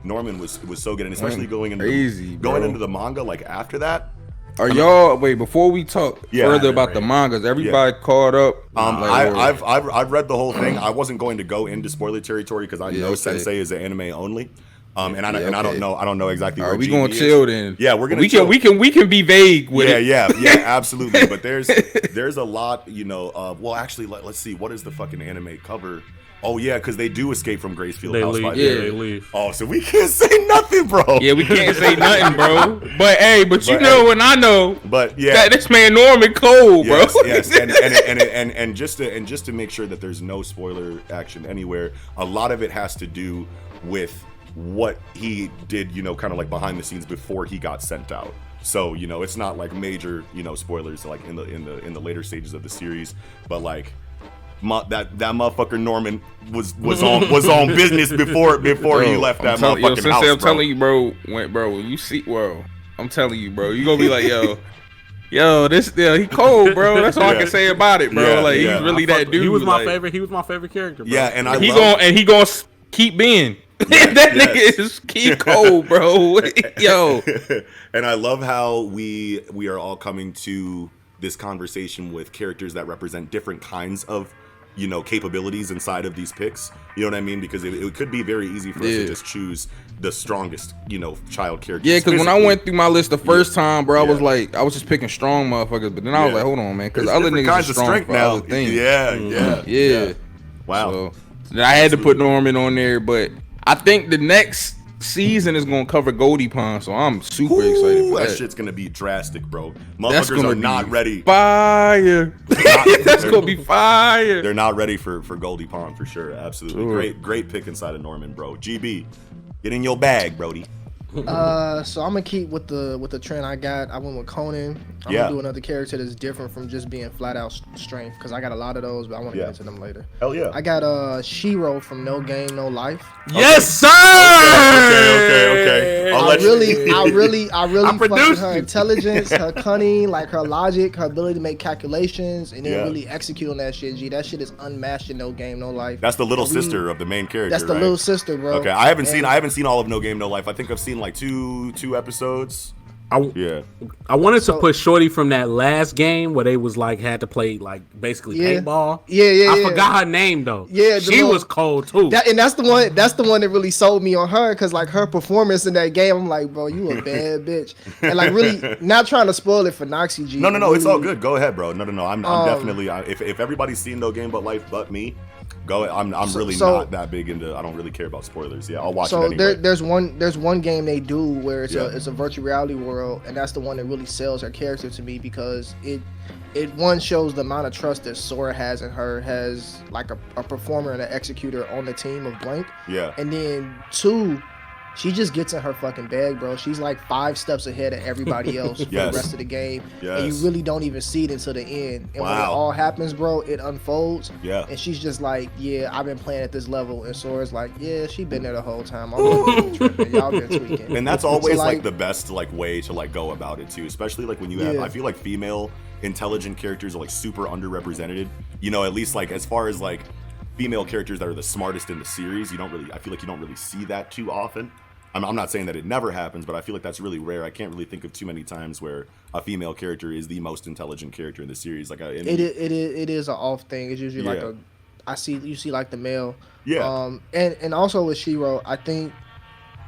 [SPEAKER 1] was so good, and especially going into the manga like after that.
[SPEAKER 4] Before we talk further about the mangas, everybody caught up.
[SPEAKER 1] I've read the whole thing. I wasn't going to go into spoiler territory because I know Sensei is an anime only. And I don't know exactly.
[SPEAKER 4] Are we gonna chill then?
[SPEAKER 1] Yeah, we're gonna.
[SPEAKER 4] We can be vague with it.
[SPEAKER 1] Yeah, absolutely. But there's a lot, well, actually, let's see. What is the fucking anime cover? Oh yeah, because they do escape from Gracefield House.
[SPEAKER 2] They leave.
[SPEAKER 1] Oh, so we can't say nothing, bro.
[SPEAKER 4] Yeah, we can't say nothing, bro. But hey, you know, and I know.
[SPEAKER 1] But yeah,
[SPEAKER 4] that this man Norman cold, bro.
[SPEAKER 1] Yes, and just to make sure that there's no spoiler action anywhere. A lot of it has to do with what he did, kind of like behind the scenes before he got sent out. So it's not like major spoilers like in the later stages of the series, but like. That motherfucker Norman was on business before he left that motherfucking house.
[SPEAKER 4] I'm telling you, bro. When you see, I'm telling you, bro. You gonna be like, he cold, bro. That's all I can say about it, bro. He's really that dude.
[SPEAKER 2] He was my favorite. He was my favorite character, bro.
[SPEAKER 1] Yeah, and
[SPEAKER 4] he gonna keep being. That nigga is keep cold, bro. Yo.
[SPEAKER 1] And I love how we are all coming to this conversation with characters that represent different kinds of capabilities inside of these picks. You know what I mean? Because it could be very easy for us to just choose the strongest, child characters.
[SPEAKER 4] Yeah, because when I went through my list the first time, bro, I was just picking strong motherfuckers. But then I was like, hold on, man, because other niggas
[SPEAKER 1] kinds
[SPEAKER 4] are strong
[SPEAKER 1] of strength now.
[SPEAKER 4] Other things.
[SPEAKER 1] Yeah. Wow.
[SPEAKER 4] So I had to put Norman on there, but I think the next season is gonna cover Goldie Pond, so I'm super excited for that.
[SPEAKER 1] That shit's gonna be drastic, bro. Motherfuckers are not ready.
[SPEAKER 4] Fire. That's gonna be fire.
[SPEAKER 1] They're not ready for Goldie Pond for sure. Absolutely. Sure. Great pick inside of Norman, bro. GB, get in your bag, Brody.
[SPEAKER 3] So I'm gonna keep with the trend I got. I went with Conan. I'm gonna do another character that's different from just being flat out strength, because I got a lot of those, but I want to get into them later.
[SPEAKER 1] Hell yeah.
[SPEAKER 3] I got Shiro from No Game No Life.
[SPEAKER 2] Yes, sir.
[SPEAKER 1] Okay.
[SPEAKER 3] I really fuck with her intelligence, her cunning, like her logic, her ability to make calculations, and then really execute on that shit. G, that shit is unmatched in No Game No Life.
[SPEAKER 1] That's the little sister of the main character.
[SPEAKER 3] That's the little sister, bro.
[SPEAKER 1] Okay, I haven't seen all of No Game No Life. I think I've seen like two episodes.
[SPEAKER 2] I wanted to put Shorty from that last game where they was like had to play like basically paintball. I forgot her name though. Yeah, she was cold too.
[SPEAKER 3] That's the one that really sold me on her, because like her performance in that game, I'm like, bro, you a bad bitch. And like really not trying to spoil it for Noxy G.
[SPEAKER 1] No, really, it's all good. Go ahead, bro. No. I'm definitely if everybody's seen No Game But Life but me. Go. I'm really not that big into. I don't really care about spoilers. Yeah, I'll watch it anyway.
[SPEAKER 3] There's one game they do where it's a virtual reality world, and that's the one that really sells her character to me, because it one shows the amount of trust that Sora has in her, has like a performer and an executor on the team of Blank.
[SPEAKER 1] Yeah.
[SPEAKER 3] And then two, she just gets in her fucking bag, bro. She's like 5 steps ahead of everybody else for the rest of the game.
[SPEAKER 1] Yes.
[SPEAKER 3] And you really don't even see it until the end. And when it all happens, bro, it unfolds.
[SPEAKER 1] Yeah.
[SPEAKER 3] And she's just like, yeah, I've been playing at this level. And Sora's like, yeah, she been there the whole time. Y'all been tweaking.
[SPEAKER 1] And that's always like the best like way to like go about it too. Especially like when you have, I feel like female intelligent characters are like super underrepresented. At least like as far as like female characters that are the smartest in the series, I feel like you don't really see that too often. I'm not saying that it never happens, but I feel like that's really rare. I can't really think of too many times where a female character is the most intelligent character in the series. Like it
[SPEAKER 3] is an off thing. It's usually like you see like the male.
[SPEAKER 1] Yeah.
[SPEAKER 3] And also with Shiro, I think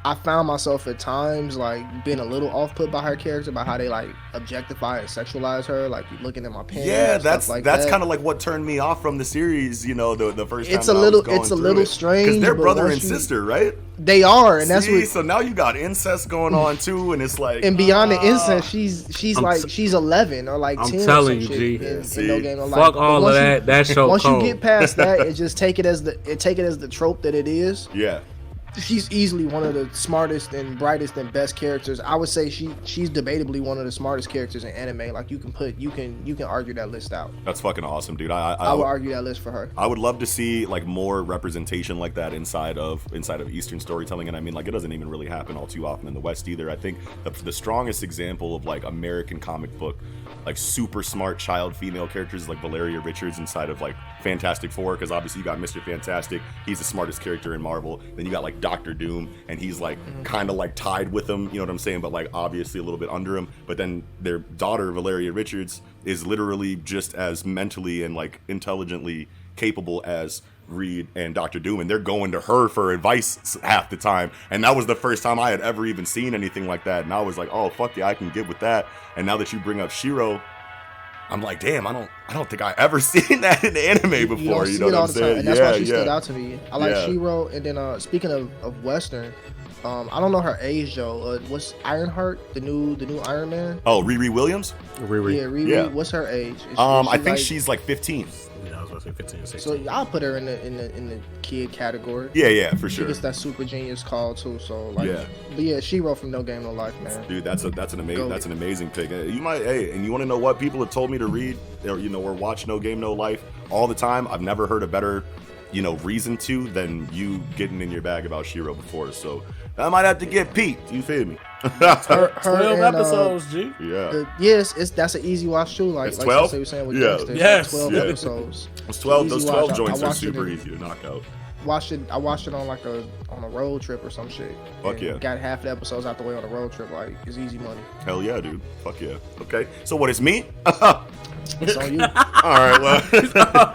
[SPEAKER 3] I found myself at times like being a little off put by her character, by how they like objectify and sexualize her, like looking at my pants.
[SPEAKER 1] Yeah, that's kind of like what turned me off from the series. The first time
[SPEAKER 3] it's a little strange
[SPEAKER 1] because they're brother and sister, right?
[SPEAKER 3] They are, and that's what.
[SPEAKER 1] So now you got incest going on too, and it's like.
[SPEAKER 3] And beyond the incest, she's 11 or like 10.
[SPEAKER 2] I'm telling you, G.
[SPEAKER 3] In No Game No Life.
[SPEAKER 2] Fuck all of that. That show.
[SPEAKER 3] Once you get past that, it just take it as the trope that it is.
[SPEAKER 1] Yeah.
[SPEAKER 3] she's easily one of the smartest and brightest and best characters. I would say she's debatably one of the smartest characters in anime. Like you can argue that list out.
[SPEAKER 1] That's fucking awesome, dude.
[SPEAKER 3] I would argue that list for her.
[SPEAKER 1] I would love to see like more representation like that inside of Eastern storytelling, and I mean like it doesn't even really happen all too often in the West either. I think the strongest example of like American comic book like super smart child female characters is like Valeria Richards inside of like Fantastic Four, because obviously you got Mr. Fantastic, he's the smartest character in Marvel. Then you got like Doctor Doom, and he's like kind of like tied with him, you know what I'm saying, but like obviously a little bit under him. But then their daughter Valeria Richards is literally just as mentally and like intelligently capable as Reed and Doctor Doom, and they're going to her for advice half the time. And that was the first time I had ever even seen anything like that, and I was like, oh fuck yeah, I can get with that. And now that you bring up Shiro, I'm like, damn, I don't think I ever seen that in the anime before. You know what I'm saying?
[SPEAKER 3] And that's why she stood out to me. I like Shiro. And then speaking of Western, I don't know her age though. What's Ironheart, the new Iron Man?
[SPEAKER 1] Oh, Riri Williams.
[SPEAKER 3] Riri. Yeah, Riri. Yeah. What's her age?
[SPEAKER 1] I think she's like 15.
[SPEAKER 2] Yeah, I was about to say 15, 16.
[SPEAKER 3] So I'll put her in the kid category.
[SPEAKER 1] Yeah, for sure.
[SPEAKER 3] She gets that super genius call too. So like, but yeah, Shiro from No Game No Life, man.
[SPEAKER 1] Dude, that's an amazing pick. You might, and you want to know what people have told me to read, or watch No Game No Life all the time. I've never heard a better, reason to than you getting in your bag about Shiro before. So I might have to get Pete. You feel me?
[SPEAKER 2] 12 episodes, G.
[SPEAKER 1] Yeah.
[SPEAKER 3] Yes, that's an easy watch too. Like,
[SPEAKER 1] it's 12.
[SPEAKER 3] Like saying with
[SPEAKER 1] Gangsters,
[SPEAKER 2] yes.
[SPEAKER 3] 12 episodes.
[SPEAKER 1] It's 12. Those 12 joints are super easy to knock out.
[SPEAKER 3] I watched it on a road trip or some shit.
[SPEAKER 1] Fuck yeah.
[SPEAKER 3] Got half the episodes out the way on a road trip. Like, it's easy money.
[SPEAKER 1] Hell yeah, dude. Fuck yeah. Okay. So what is me?
[SPEAKER 3] It's on you.
[SPEAKER 1] All right. Well,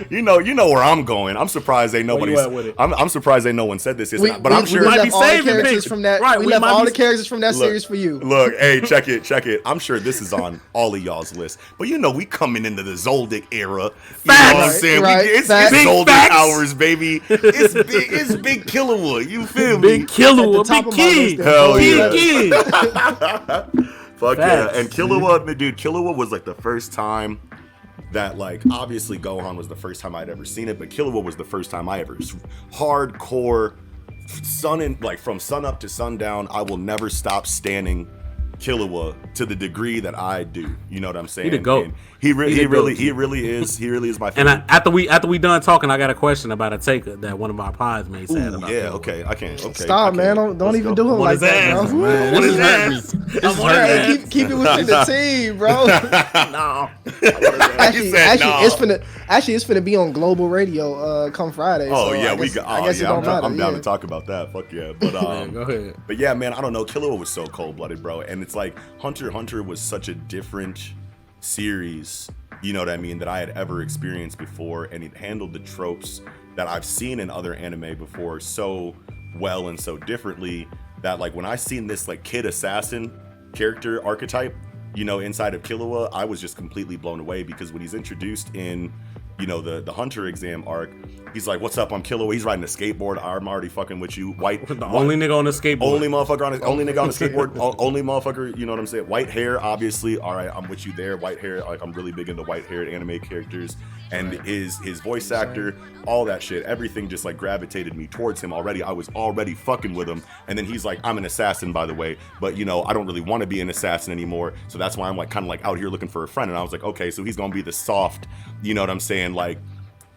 [SPEAKER 1] you know where I'm going. I'm surprised ain't nobody. I'm surprised ain't no one said this. But I'm sure
[SPEAKER 2] we might be saving
[SPEAKER 3] characters from that. Right, we left all the characters from that series for you.
[SPEAKER 1] Look, hey, check it. I'm sure this is on all of y'all's list. But we coming into the Zoldyck era.
[SPEAKER 2] Facts.
[SPEAKER 1] You know what I'm saying?
[SPEAKER 3] Right,
[SPEAKER 1] it's Zoldyck hours, baby. It's big Killua. You feel me?
[SPEAKER 2] Big Killua, big key.
[SPEAKER 1] Hell yeah.
[SPEAKER 2] Key.
[SPEAKER 1] Fuck yeah. And Killua was like the first time that, like, obviously Gohan was the first time I'd ever seen it, but Killua was the first time I ever hardcore from sun up to sundown. I will never stop standing Killua to the degree that I do. You know what I'm saying?
[SPEAKER 2] He the GOAT.
[SPEAKER 1] He really is my favorite.
[SPEAKER 2] And after we done talking, I got a question about a take that one of our pods mates had about
[SPEAKER 1] Killua.
[SPEAKER 2] Okay,
[SPEAKER 1] I can't. Okay,
[SPEAKER 3] stop, man. Don't even do it like that, bro.
[SPEAKER 2] What is that?
[SPEAKER 3] Keep it within the team, bro.
[SPEAKER 2] No.
[SPEAKER 3] Actually, it's finna be on global radio come Friday.
[SPEAKER 1] Oh
[SPEAKER 3] so
[SPEAKER 1] yeah,
[SPEAKER 3] I guess it don't matter.
[SPEAKER 1] I'm down to talk about that. Fuck yeah. But
[SPEAKER 2] go ahead.
[SPEAKER 1] But yeah, man, I don't know. Killua was so cold-blooded, bro, and it's like Hunter x Hunter was such a different series, you know what I mean, that I had ever experienced before, and it handled the tropes that I've seen in other anime before so well and so differently that, like, when I seen this like kid assassin character archetype, inside of Killua, I was just completely blown away, because when he's introduced in the Hunter exam arc, he's like, what's up, I'm Killua. He's riding a skateboard. I'm already fucking with you.
[SPEAKER 2] Only nigga on the skateboard.
[SPEAKER 1] Only nigga on the skateboard. Only motherfucker, you know what I'm saying? White hair, obviously. All right, I'm with you there. White hair, like, I'm really big into white-haired anime characters. And his voice actor, all that shit, everything just like gravitated me towards him already. I was already fucking with him. And then he's like, I'm an assassin, by the way, but I don't really want to be an assassin anymore. So that's why I'm like kind of like out here looking for a friend. And I was like, okay, so he's gonna be the soft, you know what I'm saying? Like,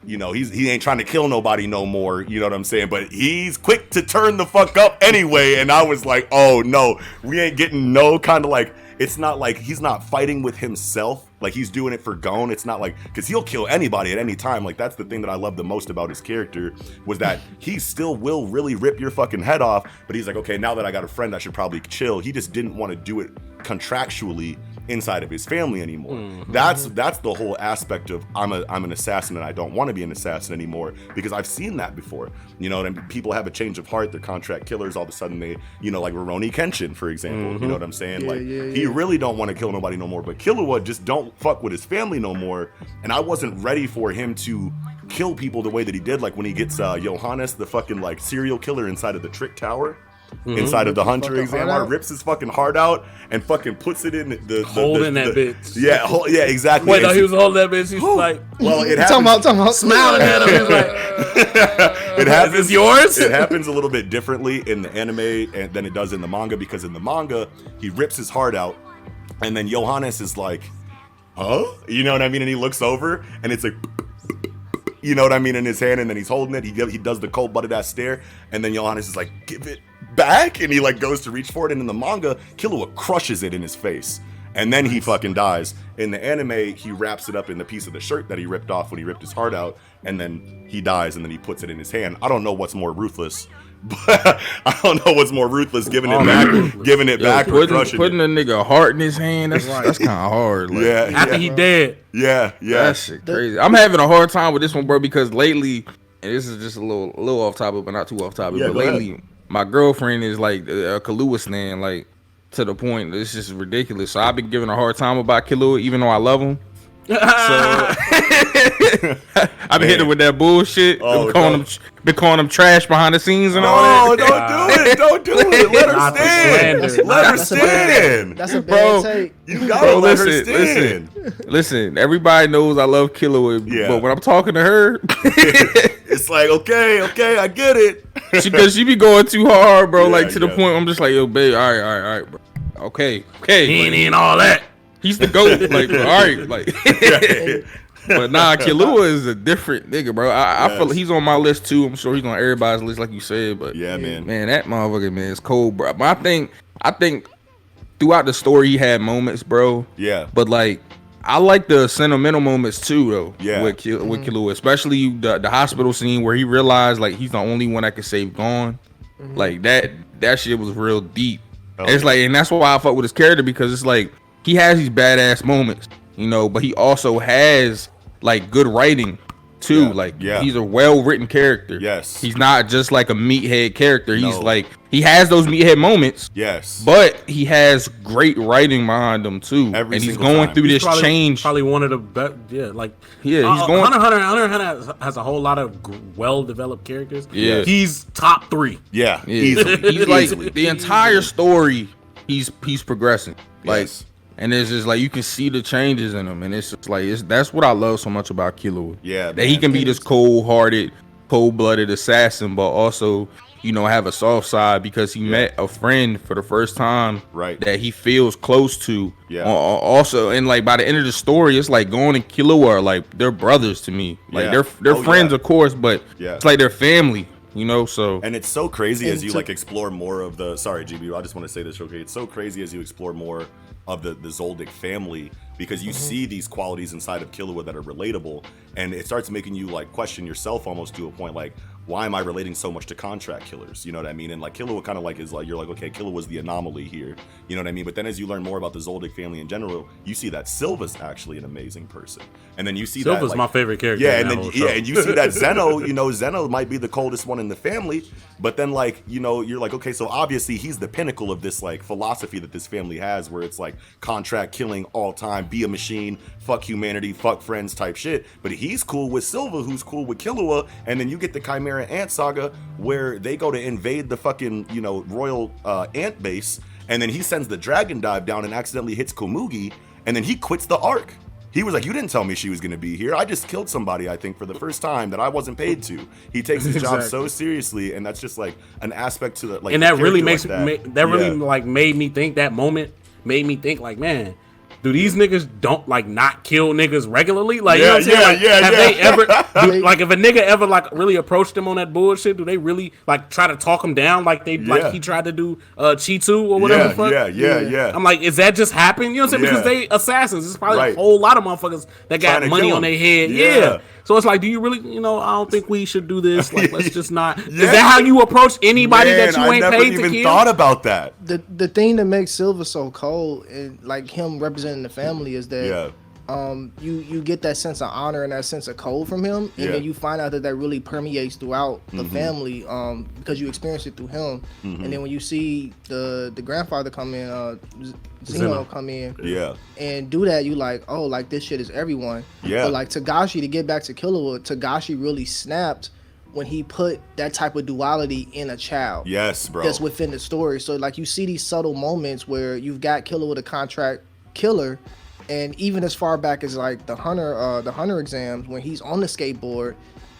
[SPEAKER 1] he ain't trying to kill nobody no more, you know what I'm saying? But he's quick to turn the fuck up anyway. And I was like, oh no, we ain't getting no kind of like, it's not like he's not fighting with himself. Like, he's doing it for Gon. It's not like, because he'll kill anybody at any time. Like, that's the thing that I love the most about his character, was that he still will really rip your fucking head off. But he's like, okay, now that I got a friend, I should probably chill. He just didn't want to do it contractually inside of his family anymore. Mm-hmm. That's the whole aspect of I'm an assassin and I don't want to be an assassin anymore, because I've seen that before. And people have a change of heart, they're contract killers, all of a sudden they, like Rurouni Kenshin, for example. Mm-hmm. You know what I'm saying? He really don't want to kill nobody no more, but Killua just don't fuck with his family no more. And I wasn't ready for him to kill people the way that he did, like when he gets Johannes, the fucking like serial killer inside of the Trick Tower. inside of the hunter
[SPEAKER 3] fucking
[SPEAKER 1] exam
[SPEAKER 3] heart
[SPEAKER 1] art,
[SPEAKER 3] out?
[SPEAKER 1] rips his fucking heart out and fucking puts it in the
[SPEAKER 2] Holding that bitch.
[SPEAKER 1] Yeah, exactly.
[SPEAKER 2] Wait, no, he was holding that bitch. He's like,
[SPEAKER 1] well, it
[SPEAKER 3] Talking
[SPEAKER 1] happens.
[SPEAKER 3] about
[SPEAKER 2] smiling at him. He's like,
[SPEAKER 1] It happens.
[SPEAKER 2] is this yours?
[SPEAKER 1] It happens a little bit differently in the anime than it does in the manga, because in the manga he rips his heart out, and then Johannes is like, huh? You know what I mean? And he looks over, and it's like, you know what I mean, in his hand, and then he's holding it. He does the cold-blooded ass stare, and then Johannes is like, give it back, and he like goes to reach for it, and in the manga, Killua crushes it in his face, and then he fucking dies. In the anime, he wraps it up in the piece of the shirt that he ripped off when he ripped his heart out, and then he dies, and then he puts it in his hand. I don't know what's more ruthless. But I don't know what's more ruthless, giving it back or crushing
[SPEAKER 4] putting
[SPEAKER 1] it.
[SPEAKER 4] a nigga heart in his hand, that's kind of hard. Like,
[SPEAKER 2] after he dead.
[SPEAKER 1] Yeah.
[SPEAKER 4] That shit crazy. I'm having a hard time with this one, bro, because lately, and this is just a little off topic, but not too off topic, but lately, my girlfriend is like a Killua stan, like, to the point that it's just ridiculous. So I've been giving her a hard time about Killua, even though I love him. So I've been hitting with that bullshit. Been calling him trash behind the scenes and all that.
[SPEAKER 1] Don't do it. Let her stand. Let her stand.
[SPEAKER 3] That's a bad take.
[SPEAKER 1] You gotta let her stand.
[SPEAKER 4] Listen. Everybody knows I love Killua, but when I'm talking to her,
[SPEAKER 1] it's like, okay, I get it.
[SPEAKER 4] Because she be going too hard, bro.
[SPEAKER 1] Yeah,
[SPEAKER 4] like to the point I'm just like, yo, babe, all right, bro. Okay.
[SPEAKER 2] He ain't in all that.
[SPEAKER 4] He's the GOAT. Like, all right, like. But nah, Killua is a different nigga, bro. I feel like he's on my list too. I'm sure he's on everybody's list, like you said. But
[SPEAKER 1] yeah, man,
[SPEAKER 4] that motherfucker, man, is cold, bro. But I think throughout the story he had moments, bro.
[SPEAKER 1] Yeah.
[SPEAKER 4] But like, I like the sentimental moments too, though.
[SPEAKER 1] Yeah.
[SPEAKER 4] With Killua, especially the hospital scene where he realized like he's the only one that can save Gon. Like that shit was real deep. It's like, and that's why I fuck with his character, because it's like he has these badass moments, you know, but he also has like good writing too. He's a well-written character.
[SPEAKER 1] Yes.
[SPEAKER 4] He's not just like a meathead character. He's like, he has those meathead moments.
[SPEAKER 1] Yes.
[SPEAKER 4] But he has great writing behind him too. And he's going through this change.
[SPEAKER 2] Probably one of the best. Yeah, like
[SPEAKER 4] he's going.
[SPEAKER 2] Hunter has a whole lot of well-developed characters.
[SPEAKER 4] Yeah.
[SPEAKER 2] He's top 3.
[SPEAKER 1] Yeah.
[SPEAKER 4] Easily. He's like the entire story. He's progressing. Like.
[SPEAKER 1] Yes.
[SPEAKER 4] And it's just like you can see the changes in him, and it's just like that's what I love so much about Killua.
[SPEAKER 1] Yeah,
[SPEAKER 4] that he can be this cold-hearted, cold-blooded assassin, but also, you know, have a soft side because he met a friend for the first time,
[SPEAKER 1] right? That
[SPEAKER 4] he feels close to.
[SPEAKER 1] Yeah.
[SPEAKER 4] Also, and like by the end of the story, it's like Gon and Killua are like they're brothers to me. Like they're friends, of course, but it's like they're family. You know, so
[SPEAKER 1] and it's so crazy as you like explore more of the. Sorry, GB, I just want to say this real quick. It's so crazy as you explore more of the Zoldyck family, because you see these qualities inside of Killua that are relatable, and it starts making you like question yourself almost to a point like, why am I relating so much to contract killers? You know what I mean? And like Killua kind of like is like, you're like, okay, Killua was the anomaly here. You know what I mean? But then as you learn more about the Zoldyck family in general, you see that Silva's actually an amazing person. And then you see
[SPEAKER 2] Silva's
[SPEAKER 1] that like,
[SPEAKER 2] my favorite character.
[SPEAKER 1] Yeah, and then and you see that Zeno, you know, Zeno might be the coldest one in the family, but then like, you know, you're like, okay, so obviously he's the pinnacle of this like philosophy that this family has, where it's like contract killing all time, be a machine, fuck humanity, fuck friends type shit. But he's cool with Silva, who's cool with Killua, and then you get the Chimera Ant saga where they go to invade the fucking, you know, royal ant base, and then he sends the dragon dive down and accidentally hits Komugi, and then he quits the arc. He was like, you didn't tell me she was going to be here. I just killed somebody, I think, for the first time that I wasn't paid to. He takes his job so seriously, and that's just like an aspect to the like.
[SPEAKER 2] And that really makes
[SPEAKER 1] like
[SPEAKER 2] like made me think, that moment made me think like, man, do these niggas don't like not kill niggas regularly? Like, you know what I'm saying? Like, have they ever, like, if a nigga ever like really approached them on that bullshit, do they really like try to talk him down like they like he tried to do Chitu or whatever the fuck?
[SPEAKER 1] Yeah.
[SPEAKER 2] I'm like, is that just happen? You know what I'm saying? Because they assassins. There's probably a whole lot of motherfuckers that got money on their head. Yeah. So it's like, do you really, you know, I don't think we should do this. Like, let's just not. Is that how you approach anybody that you ain't paid to kill? I never even
[SPEAKER 1] thought about that.
[SPEAKER 3] The thing that makes Silva so cold, and like him representing the family, is that you get that sense of honor and that sense of code from him, and then you find out that really permeates throughout the family, because you experience it through him. And then when you see the grandfather come in, Zeno come in, and do that, you like, oh, like this shit is everyone. But like Togashi, to get back to Killua, Togashi really snapped when he put that type of duality in a child.
[SPEAKER 1] Yes, bro.
[SPEAKER 3] That's within the story. So like you see these subtle moments where you've got Killer with a contract killer, and even as far back as like the hunter exams when he's on the skateboard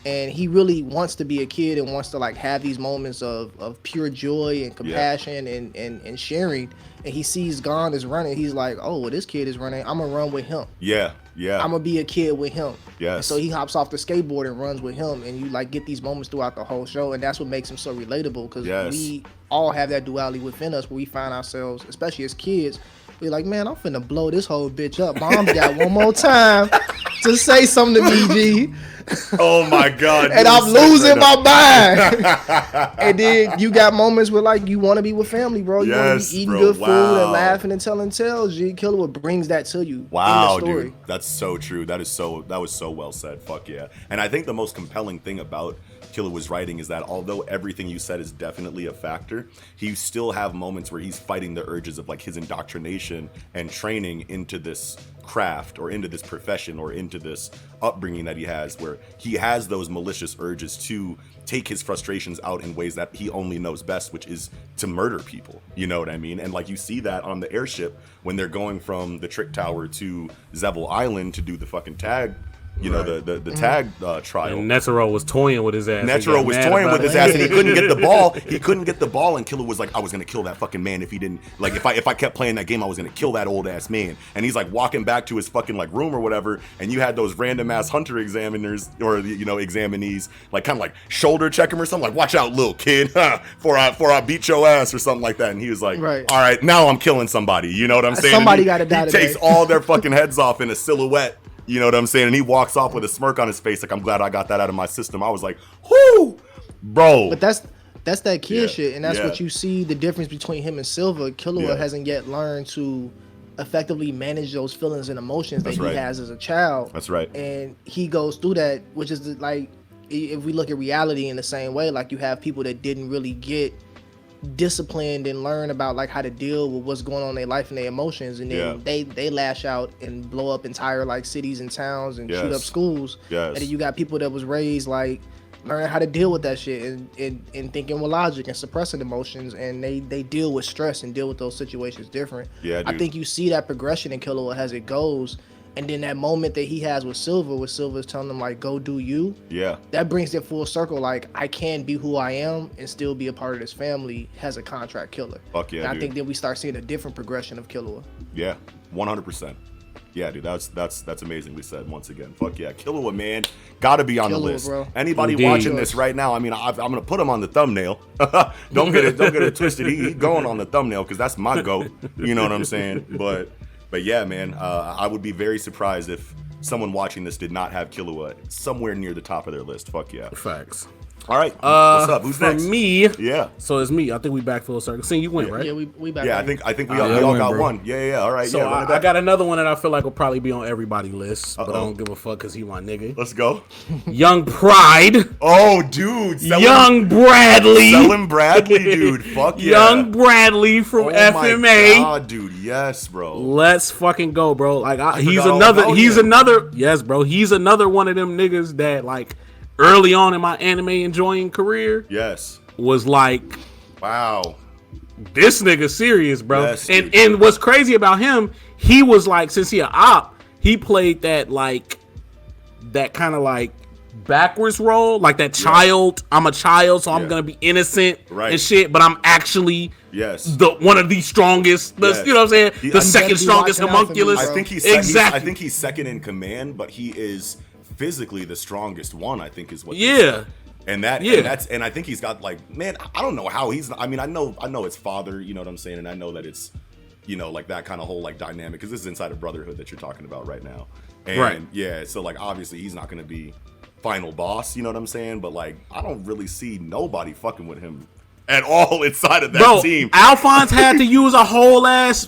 [SPEAKER 3] and he really wants to be a kid and wants to like have these moments of pure joy and compassion and sharing, and he sees Gon is running, he's like, oh, well, this kid is running, I'm gonna run with him. I'm gonna be a kid with him. And so he hops off the skateboard and runs with him, and you like get these moments throughout the whole show, and that's what makes him so relatable, because we all have that duality within us where we find ourselves, especially as kids, we're like, man, I'm finna blow this whole bitch up. Mom got one more time to say something to me, G.
[SPEAKER 1] Oh my God.
[SPEAKER 3] And I'm losing my mind. And then you got moments where like you want to be with family, bro. You want to be eating good food and laughing and telling tales. G. Killer brings that to you.
[SPEAKER 1] Wow,
[SPEAKER 3] in the story.
[SPEAKER 1] dude. That's so true. That was so well said. Fuck yeah. And I think the most compelling thing about Killer was writing is that although everything you said is definitely a factor, he still have moments where he's fighting the urges of like his indoctrination and training into this craft or into this profession or into this upbringing that he has, where he has those malicious urges to take his frustrations out in ways that he only knows best, which is to murder people. You know what I mean? And like you see that on the airship when they're going from the Trick Tower to Zevel Island to do the fucking tag. You know, the tag trial.
[SPEAKER 2] And Netero was toying with his ass.
[SPEAKER 1] Netero was toying with his ass, and he couldn't get the ball. He couldn't get the ball, and Killer was like, I was going to kill that fucking man if he didn't. Like, if I kept playing that game, I was going to kill that old-ass man. And he's, like, walking back to his fucking, like, room or whatever, and you had those random-ass hunter examiners, or, you know, examinees, like, kind of, like, shoulder check him or something. Like, watch out, little kid, before I beat your ass or something like that. And he was like, all right, now I'm killing somebody. You know what I'm saying?
[SPEAKER 3] Somebody got to die today.
[SPEAKER 1] He takes all their fucking heads off in a silhouette. You know what I'm saying? And he walks off with a smirk on his face, like, I'm glad I got that out of my system. I was like, whoo, bro.
[SPEAKER 3] But that's that kid shit, and that's what you see the difference between him and Silver. Killua hasn't yet learned to effectively manage those feelings and emotions that he has as a child.
[SPEAKER 1] That's right.
[SPEAKER 3] And he goes through that, which is like, if we look at reality in the same way, like you have people that didn't really get disciplined and learn about like how to deal with what's going on in their life and their emotions, and then they lash out and blow up entire like cities and towns and shoot up schools. And then you got people that was raised like learning how to deal with that shit and thinking with logic and suppressing emotions, and they deal with stress and deal with those situations different. I think you see that progression in Killua as it goes. And then that moment that he has with Silver's telling him like, go do you. That brings it full circle. Like, I can be who I am and still be a part of this family as a contract killer.
[SPEAKER 1] Fuck yeah,
[SPEAKER 3] and I
[SPEAKER 1] dude.
[SPEAKER 3] think then we start seeing a different progression of Killua.
[SPEAKER 1] Yeah, 100%. Yeah, dude, that's amazingly said once again. Fuck yeah, Killua, man, gotta be on the list.
[SPEAKER 3] Bro.
[SPEAKER 1] Anybody watching this right now, I mean, I'm gonna put him on the thumbnail. Don't get it twisted. He going on the thumbnail because that's my goat. You know what I'm saying? But yeah, man, I would be very surprised if someone watching this did not have Killua somewhere near the top of their list. Fuck yeah.
[SPEAKER 2] Facts.
[SPEAKER 1] All right. What's up? Who's next?
[SPEAKER 2] For me,
[SPEAKER 1] yeah.
[SPEAKER 2] So it's me. I think we back full circle. See, you went, right?
[SPEAKER 3] Yeah, we back.
[SPEAKER 1] Yeah, I think we all got one. Yeah. All right.
[SPEAKER 2] So
[SPEAKER 1] yeah.
[SPEAKER 2] I got another one that I feel like will probably be on everybody's list, but I don't give a fuck because he my nigga.
[SPEAKER 1] Let's go.
[SPEAKER 2] Young Pride.
[SPEAKER 1] Oh, dude.
[SPEAKER 2] Young Bradley.
[SPEAKER 1] Selling Bradley, dude. Fuck yeah.
[SPEAKER 2] Young Bradley from FMA.
[SPEAKER 1] Oh my God, dude. Yes, bro.
[SPEAKER 2] Let's fucking go, bro. Like he's another. Yes, bro. He's another one of them niggas that like. Early on in my anime enjoying career, was like, wow, this nigga serious, bro. Yes, and what's crazy about him, he was like, since he an op, he played that like, that kind of like backwards role, like that child. I'm a child, so I'm gonna be innocent and shit, but I'm actually one of the strongest. You know what I'm saying? The second strongest homunculus.
[SPEAKER 1] I think he's I think he's second in command, but he is physically the strongest one, I think is what and I think he's got like, man, I don't know how he's I mean I know it's father, you know what I'm saying, and I know that it's, you know, like that kind of whole like dynamic, because this is inside of Brotherhood that you're talking about right now, and so like obviously he's not going to be final boss, you know what I'm saying, but like I don't really see nobody fucking with him at all inside of that team.
[SPEAKER 2] Alphonse had to use a whole ass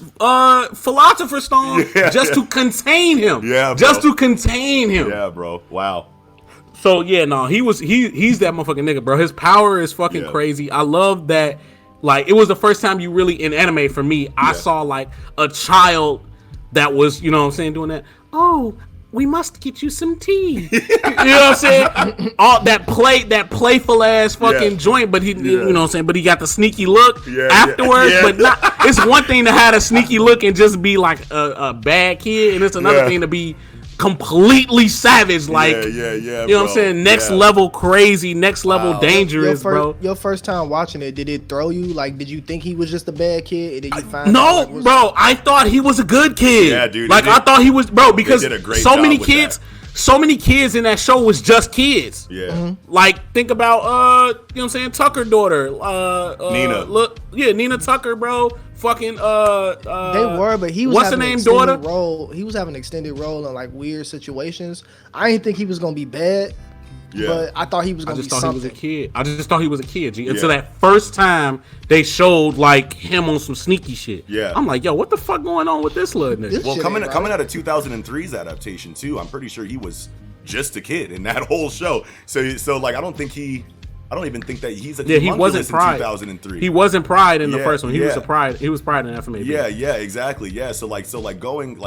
[SPEAKER 2] philosopher's stone just to contain him. Just to contain him.
[SPEAKER 1] Yeah, bro. Wow.
[SPEAKER 2] So yeah, no, he's that motherfucking nigga, bro. His power is fucking crazy. I love that. Like, it was the first time you really in anime for me. I saw like a child that was, you know what I'm saying, doing that. Oh, we must get you some tea. You know what I'm saying? All that playful ass fucking joint, but he, you know what I'm saying? But he got the sneaky look afterwards. But not. It's one thing to have a sneaky look and just be like a bad kid, and it's another thing to be completely savage, like you know what I'm saying, next level crazy, next level dangerous, bro.
[SPEAKER 3] Your first time watching it, did it throw you? Like, did you think he was just a bad kid? Did you find
[SPEAKER 2] no, bro, I thought he was a good kid.
[SPEAKER 1] Yeah, dude.
[SPEAKER 2] Like, I thought he was, bro, because so many kids in that show was just kids.
[SPEAKER 1] Yeah.
[SPEAKER 2] Like, think about you know what I'm saying, Tucker daughter,
[SPEAKER 1] Nina.
[SPEAKER 2] Nina Tucker, bro. Fucking
[SPEAKER 3] they were, but he was
[SPEAKER 2] what's the name daughter
[SPEAKER 3] role. He was having an extended role in like weird situations. I didn't think he was gonna be bad, but I thought he was gonna be something.
[SPEAKER 2] He was a kid. I just thought he was a kid, G. Until that first time they showed like him on some sneaky shit.
[SPEAKER 1] Yeah.
[SPEAKER 2] I'm like, yo, what the fuck going on with this little nigga?
[SPEAKER 1] Well, coming out of 2003's adaptation too, I'm pretty sure he was just a kid in that whole show. So like, I don't even think that he's a
[SPEAKER 2] he wasn't Pride.
[SPEAKER 1] 2003.
[SPEAKER 2] He wasn't Pride in the first one. He was a Pride. He was Pride in FMAB.
[SPEAKER 1] Yeah, exactly. Yeah, so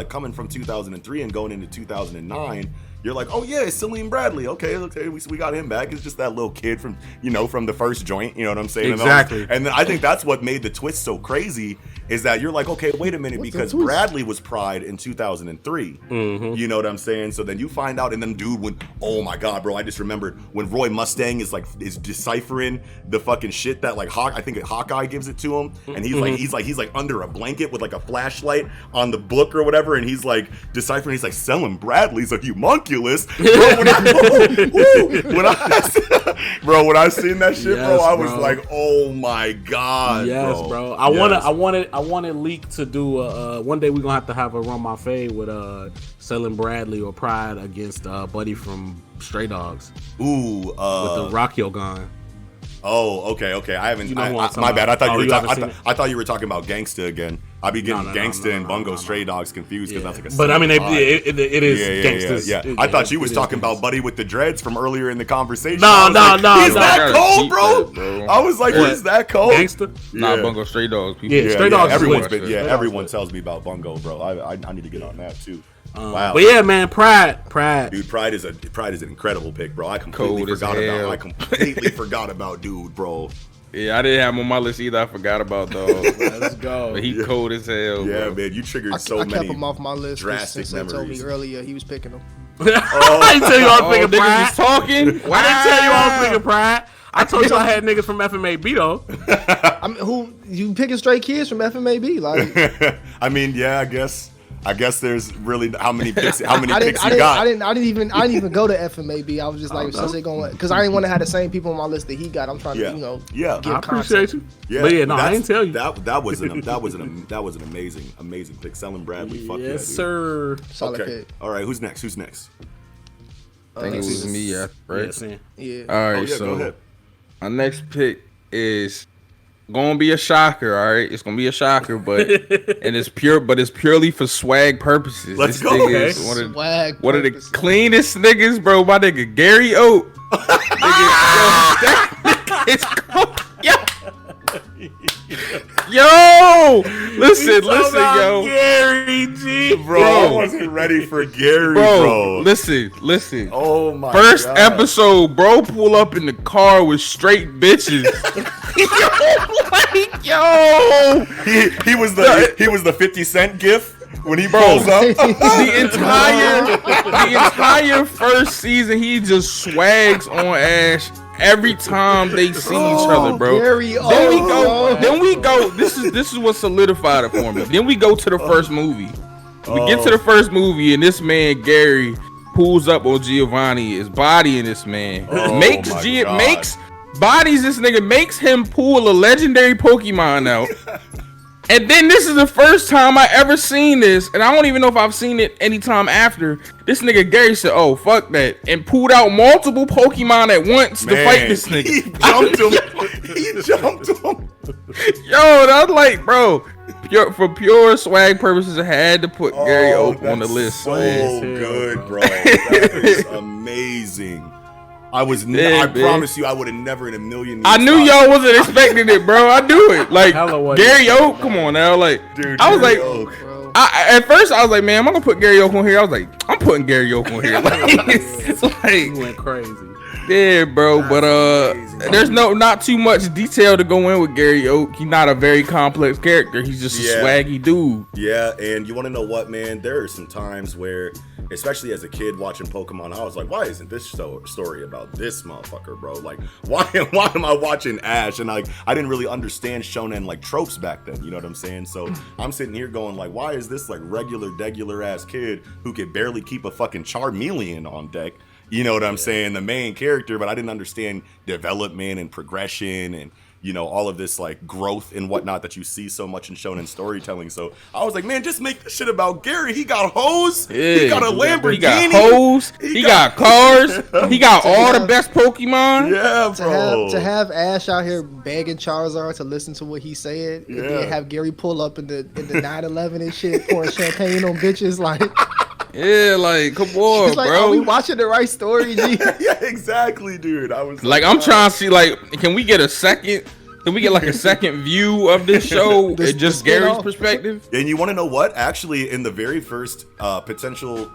[SPEAKER 1] coming from 2003 and going into 2009, you're like, oh yeah, it's Celine Bradley. Okay, we got him back. It's just that little kid from the first joint. You know what I'm saying?
[SPEAKER 2] Exactly.
[SPEAKER 1] And then I think that's what made the twist so crazy, is that you're like, okay, wait a minute, because Bradley was Pride in 2003. You know what I'm saying? So then you find out, and then oh my god, bro, I just remembered when Roy Mustang is deciphering the fucking shit that like I think Hawkeye gives it to him, and he's like under a blanket with like a flashlight on the book or whatever, and he's like deciphering. He's like, selling Bradley's a homunculus. Bro, when I seen that shit, bro, I was like, oh my god.
[SPEAKER 2] Yes, bro. I wanted Leak to do one day we're gonna have to have a Run My Fade with Selling Bradley or Pride against Buddy from Stray Dogs.
[SPEAKER 1] Ooh,
[SPEAKER 2] with the Rockyo gun.
[SPEAKER 1] Oh, okay. I haven't.
[SPEAKER 2] My
[SPEAKER 1] bad. I thought you were talking about Gangsta again. I be getting Gangsta and Bungo Stray Dogs confused because that's like a.
[SPEAKER 2] But I mean, it is Gangsta.
[SPEAKER 1] Yeah. I thought you was talking about Buddy with the dreads from earlier in the conversation.
[SPEAKER 2] No.
[SPEAKER 1] He's that cold, bro. I was like, he's that cold.
[SPEAKER 2] Gangsta?
[SPEAKER 4] Nah, Bungo Stray Dogs.
[SPEAKER 2] Stray Dogs.
[SPEAKER 1] Everyone tells me about Bungo, bro. I need to get on that too. Wow.
[SPEAKER 2] But yeah, man, Pride.
[SPEAKER 1] Dude, Pride is an incredible pick, bro. I completely forgot about dude, bro.
[SPEAKER 4] Yeah, I didn't have him on my list either. I forgot about those.
[SPEAKER 2] Let's go.
[SPEAKER 4] But he cold as hell.
[SPEAKER 1] Yeah,
[SPEAKER 4] bro.
[SPEAKER 1] man, you triggered
[SPEAKER 3] I kept him off my list.
[SPEAKER 1] Drastic
[SPEAKER 3] Sensei told me
[SPEAKER 1] memories.
[SPEAKER 3] earlier he was picking them.
[SPEAKER 2] I didn't tell you I was picking Pride.
[SPEAKER 4] Niggas was talking.
[SPEAKER 2] Wow. I didn't tell you I was picking Pride. I told you I had niggas from FMAB though.
[SPEAKER 3] I mean, who you picking straight kids from FMAB? Like,
[SPEAKER 1] I mean, yeah, I guess there's really how many picks you got.
[SPEAKER 3] I didn't even go to FMAB. I was just like, Sensei going, because I didn't want to have the same people on my list that he got. I'm trying to,
[SPEAKER 1] give
[SPEAKER 2] I appreciate you.
[SPEAKER 1] Yeah,
[SPEAKER 2] but yeah, no, I didn't tell you.
[SPEAKER 1] That was an amazing pick. Selling Bradley, fuck yeah, dude.
[SPEAKER 2] Sir.
[SPEAKER 3] Solid pick.
[SPEAKER 1] All right, who's next?
[SPEAKER 4] I think it was me, yeah, right?
[SPEAKER 3] Yeah.
[SPEAKER 4] All right,
[SPEAKER 1] go ahead.
[SPEAKER 4] Our next pick is gonna be a shocker. All right, it's gonna be a shocker, but it's purely for swag purposes.
[SPEAKER 1] Let's
[SPEAKER 4] this
[SPEAKER 1] go.
[SPEAKER 4] Nigga is one of the cleanest niggas, bro. My nigga Gary Oat. Yo, listen, yo.
[SPEAKER 2] Gary G.
[SPEAKER 1] Bro, I wasn't ready for Gary, bro.
[SPEAKER 4] Listen.
[SPEAKER 1] Oh my
[SPEAKER 4] First
[SPEAKER 1] God.
[SPEAKER 4] episode, bro, pull up in the car with straight bitches. Yo.
[SPEAKER 1] He was the 50 Cent gif when he pulls up.
[SPEAKER 4] The entire first season, he just swags on Ash every time they see each other, bro. Then we go. This is what solidified it for me. Then we go to the first movie. We get to the first movie, and this man Gary pulls up on Giovanni, is bodying this man. Makes bodies this nigga, makes him pull a legendary Pokemon out. And then this is the first time I ever seen this, and I don't even know if I've seen it anytime after. This nigga Gary said, "Oh fuck that," and pulled out multiple Pokemon at once to fight this nigga.
[SPEAKER 1] He jumped him.
[SPEAKER 4] Yo, that's like, bro, for pure swag purposes, I had to put Gary Oak on the list.
[SPEAKER 1] So good, bro. That is amazing. I was. I promise you, I would have never in a million years.
[SPEAKER 4] I knew y'all wasn't expecting it, bro. I knew it. Like Gary Oak, come on now, like
[SPEAKER 1] dude.
[SPEAKER 4] I was
[SPEAKER 1] Gary
[SPEAKER 4] like,
[SPEAKER 1] Oak.
[SPEAKER 4] at first I was like, man, I'm gonna put Gary Oak on here. I was like, I'm putting Gary Oak on here. Like, it's like
[SPEAKER 2] He went crazy.
[SPEAKER 4] Yeah, bro. That's but crazy, there's not too much detail to go in with Gary Oak. He's not a very complex character. He's just a swaggy dude.
[SPEAKER 1] Yeah, and you want to know what, man? There are some times where, especially as a kid watching Pokemon, I was like, why isn't this story about this motherfucker, bro? Like, why am I watching Ash? And like, I didn't really understand shonen like tropes back then, you know what I'm saying? So I'm sitting here going like, why is this like regular ass kid who could barely keep a fucking Charmeleon on deck? You know what I'm saying? The main character, but I didn't understand development and progression and, you know, all of this like growth and whatnot that you see so much in shonen storytelling. So I was like, man, just make the shit about Gary. He got hoes.
[SPEAKER 4] Yeah,
[SPEAKER 1] he got a Lamborghini.
[SPEAKER 4] He got hoes. He got cars. He got all the best Pokemon.
[SPEAKER 1] Yeah, bro.
[SPEAKER 3] To have Ash out here begging Charizard to listen to what he said, and then have Gary pull up in the 911 and shit, pouring champagne on bitches, like.
[SPEAKER 4] Yeah, like, come on,
[SPEAKER 3] like,
[SPEAKER 4] bro.
[SPEAKER 3] Are we watching the right story, G?
[SPEAKER 1] Yeah, exactly, dude. I was
[SPEAKER 4] like, I'm trying to see, like, can we get a second? Can we get like a second view of this show? Just Gary's perspective.
[SPEAKER 1] And you want to know what? Actually, in the very first potential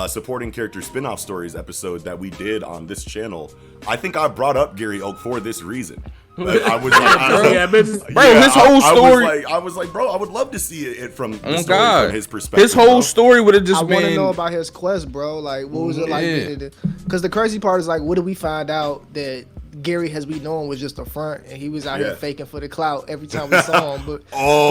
[SPEAKER 1] supporting character spin-off stories episode that we did on this channel, I think I brought up Gary Oak for this reason. Like, I was like,
[SPEAKER 4] bro, his whole story.
[SPEAKER 1] I was like, bro, I would love to see it from, from his perspective.
[SPEAKER 4] His whole story would have just been.
[SPEAKER 3] I want to know about his quest, bro. Like, what was it like? Because the crazy part is like, what did we find out that Gary has been knowing was just a front, and he was out here faking for the clout every time we saw him. But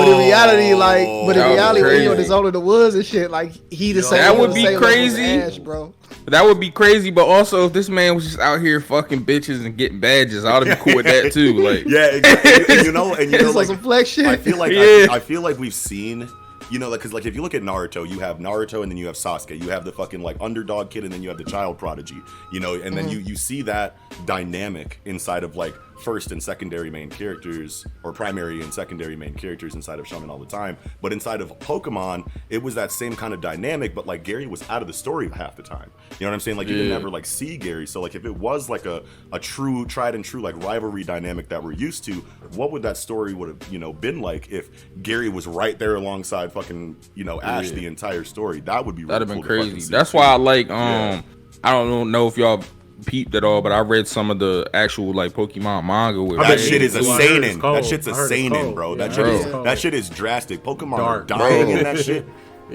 [SPEAKER 3] in reality, like, when he on his own in the woods and shit, like he the same.
[SPEAKER 4] That would be crazy,
[SPEAKER 3] Ash, bro.
[SPEAKER 4] That would be crazy, but also if this man was just out here fucking bitches and getting badges, I ought to be cool with that too. Like,
[SPEAKER 1] yeah, exactly. and you know, like
[SPEAKER 3] some flex shit.
[SPEAKER 1] I feel like I feel like we've seen. You know, like, because like if you look at Naruto, you have Naruto and then you have Sasuke. You have the fucking like underdog kid and then you have the child prodigy. You know, and then you see that dynamic inside of like first and secondary main characters, or primary and secondary main characters inside of shonen all the time. But inside of Pokemon, it was that same kind of dynamic, but like Gary was out of the story half the time. You know what I'm saying? Like you could never like see Gary. So like if it was like a true tried and true like rivalry dynamic that we're used to, what would that story would have, you know, been like if Gary was right there alongside fucking, you know, Ash the entire story? That would be really
[SPEAKER 4] that'd have
[SPEAKER 1] cool
[SPEAKER 4] been crazy. That's why I like I don't know if y'all peeped at all, but I read some of the actual like Pokemon manga with
[SPEAKER 1] that shit is a seinen. That shit's a seinen, bro. That shit is drastic. Pokemon are dying in that shit.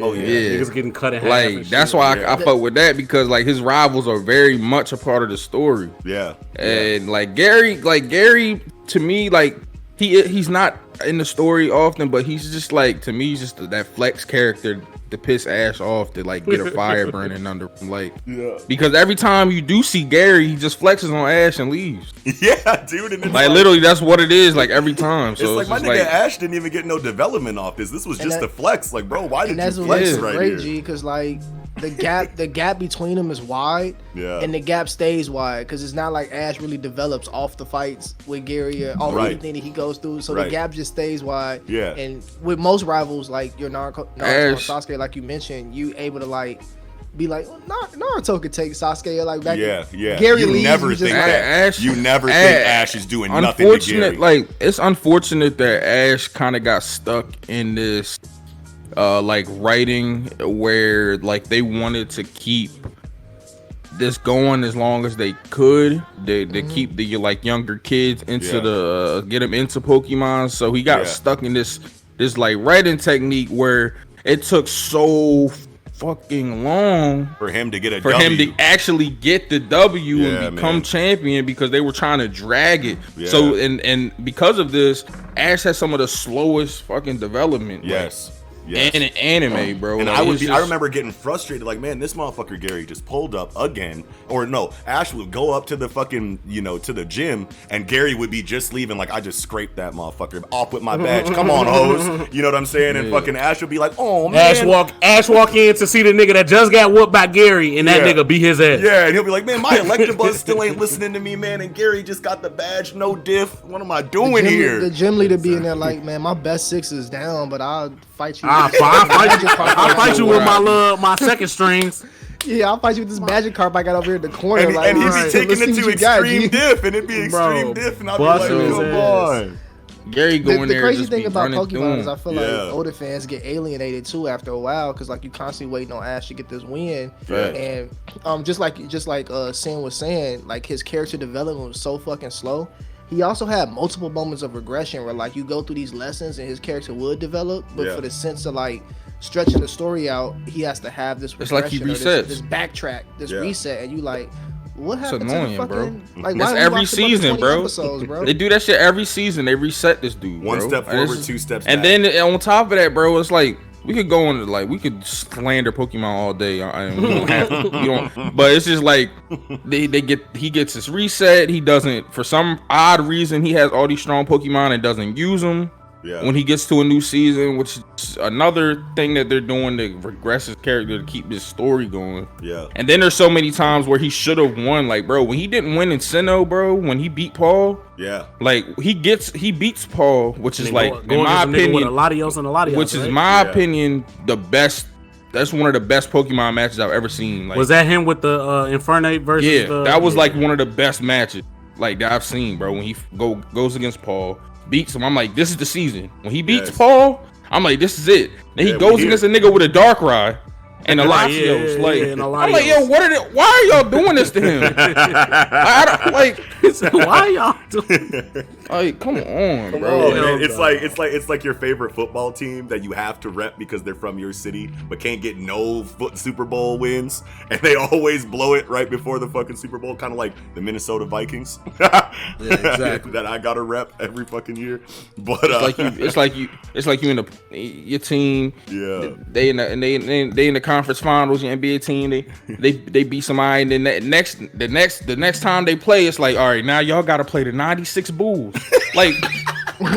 [SPEAKER 1] Oh yeah,
[SPEAKER 2] niggas getting cut in half.
[SPEAKER 4] Like that's why I fuck with that, because like his rivals are very much a part of the story.
[SPEAKER 1] Yeah,
[SPEAKER 4] and like Gary to me, like he's not in the story often, but he's just like, to me, he's just that flex character to piss Ash off, to like get a fire burning under him, like, because every time you do see Gary, he just flexes on Ash and leaves.
[SPEAKER 1] Yeah, dude, and
[SPEAKER 4] like literally that's what it is, like every time. So
[SPEAKER 1] it's like my nigga Ash didn't even get no development off this. This was just a flex. Like, bro, why did you flex right here?
[SPEAKER 3] G, because like the gap between them is wide, and the gap stays wide, because it's not like Ash really develops off the fights with Gary or anything that he goes through. So the gap just stays wide. Yeah, and with most rivals, like your Naruto and Sasuke, like you mentioned, you able to like be like, Naruto could take Sasuke, or like back. Gary
[SPEAKER 1] you
[SPEAKER 3] leaves,
[SPEAKER 1] never think that. You never think Ash is doing nothing to Gary.
[SPEAKER 4] Like, it's unfortunate that Ash kind of got stuck in this like writing where like they wanted to keep this going as long as they could. They keep the like younger kids into the get them into Pokemon. So he got stuck in this like writing technique where it took so fucking long
[SPEAKER 1] for him to get a
[SPEAKER 4] for
[SPEAKER 1] W.
[SPEAKER 4] him to actually get the W and become champion, because they were trying to drag it. So and because of this, Ash has some of the slowest fucking development. And an anime, bro.
[SPEAKER 1] And
[SPEAKER 4] like,
[SPEAKER 1] I remember getting frustrated, like, man, this motherfucker Gary just pulled up again. Or no, Ash would go up to the fucking, you know, to the gym, and Gary would be just leaving, like, I just scraped that motherfucker off with my badge. Come on, hoes. You know what I'm saying? And fucking Ash would be like, oh man.
[SPEAKER 2] Ash walk in to see the nigga that just got whooped by Gary, and that nigga beat his ass.
[SPEAKER 1] Yeah, and he'll be like, man, my Electabuzz still ain't listening to me, man, and Gary just got the badge, no diff. What am I doing here?
[SPEAKER 3] The gym leader be in there like, man, my best six is down, but I'll fight you.
[SPEAKER 2] I'll fight you with my second strings.
[SPEAKER 3] Yeah, I'll fight you with this magic carp I got over here in the corner.
[SPEAKER 1] And,
[SPEAKER 3] like,
[SPEAKER 1] and he'd be
[SPEAKER 3] right.
[SPEAKER 1] taking it to extreme diff, and it'd be
[SPEAKER 2] Bro,
[SPEAKER 1] extreme diff, and I'd be like,
[SPEAKER 2] busting his
[SPEAKER 1] come
[SPEAKER 2] ass.
[SPEAKER 1] on.
[SPEAKER 4] Gary going
[SPEAKER 3] The
[SPEAKER 4] there.
[SPEAKER 3] crazy
[SPEAKER 4] just
[SPEAKER 3] thing
[SPEAKER 4] be
[SPEAKER 3] about
[SPEAKER 4] running
[SPEAKER 3] Pokemon is
[SPEAKER 4] through
[SPEAKER 3] I feel like older fans get alienated too after a while because like you constantly waiting on Ash to get this win,
[SPEAKER 1] Right.
[SPEAKER 3] and just like Sin was saying, like his character development was so fucking slow. He also had multiple moments of regression where like you go through these lessons and his character would develop, but for the sense of like stretching the story out, he has to have this regression,
[SPEAKER 4] it's like he resets.
[SPEAKER 3] this backtrack, this reset, and you like. What happened
[SPEAKER 4] annoying,
[SPEAKER 3] to the fucking,
[SPEAKER 4] bro.
[SPEAKER 3] Like,
[SPEAKER 4] That's
[SPEAKER 3] why
[SPEAKER 4] every season, bro.
[SPEAKER 3] Episodes, bro.
[SPEAKER 4] They do that shit every season. They reset this dude.
[SPEAKER 1] One
[SPEAKER 4] bro.
[SPEAKER 1] step forward, 2 steps back.
[SPEAKER 4] And then on top of that, bro, it's like we could go on like we could slander Pokemon all day. We don't have to, but it's just like he gets his reset. He doesn't, for some odd reason, he has all these strong Pokemon and doesn't use them.
[SPEAKER 1] Yeah.
[SPEAKER 4] When he gets to a new season, which is another thing that they're doing to regress his character to keep this story going.
[SPEAKER 1] Yeah.
[SPEAKER 4] And then there's so many times where he should have won. Like, bro, when he didn't win in Sinnoh, bro, when he beat Paul, like he beats Paul, which is like, in my opinion, which is my opinion, the best. That's one of the best Pokemon matches I've ever seen. Like,
[SPEAKER 2] was that him with the Infernape versus?
[SPEAKER 4] Yeah, that was like one of the best matches like that I've seen, bro. When he goes against Paul. Beats him, I'm like, this is the season. When he beats Paul, I'm like, this is it. Then he goes against a nigga with a Darkrai and Elachios. I'm like, yo, why are y'all doing this to him? I don't, like,
[SPEAKER 2] why are y'all doing?
[SPEAKER 4] Like, come on, bro.
[SPEAKER 1] Oh, man. It's like your favorite football team that you have to rep because they're from your city, but can't get no Super Bowl wins, and they always blow it right before the fucking Super Bowl, kind of like the Minnesota Vikings.
[SPEAKER 2] Exactly.
[SPEAKER 1] That I gotta rep every fucking year. But
[SPEAKER 4] it's like you in your team.
[SPEAKER 1] Yeah.
[SPEAKER 4] They in the conference finals. Your NBA team. They beat somebody, and then the next time they play, it's like, all right, now y'all gotta play the '96 Bulls. Like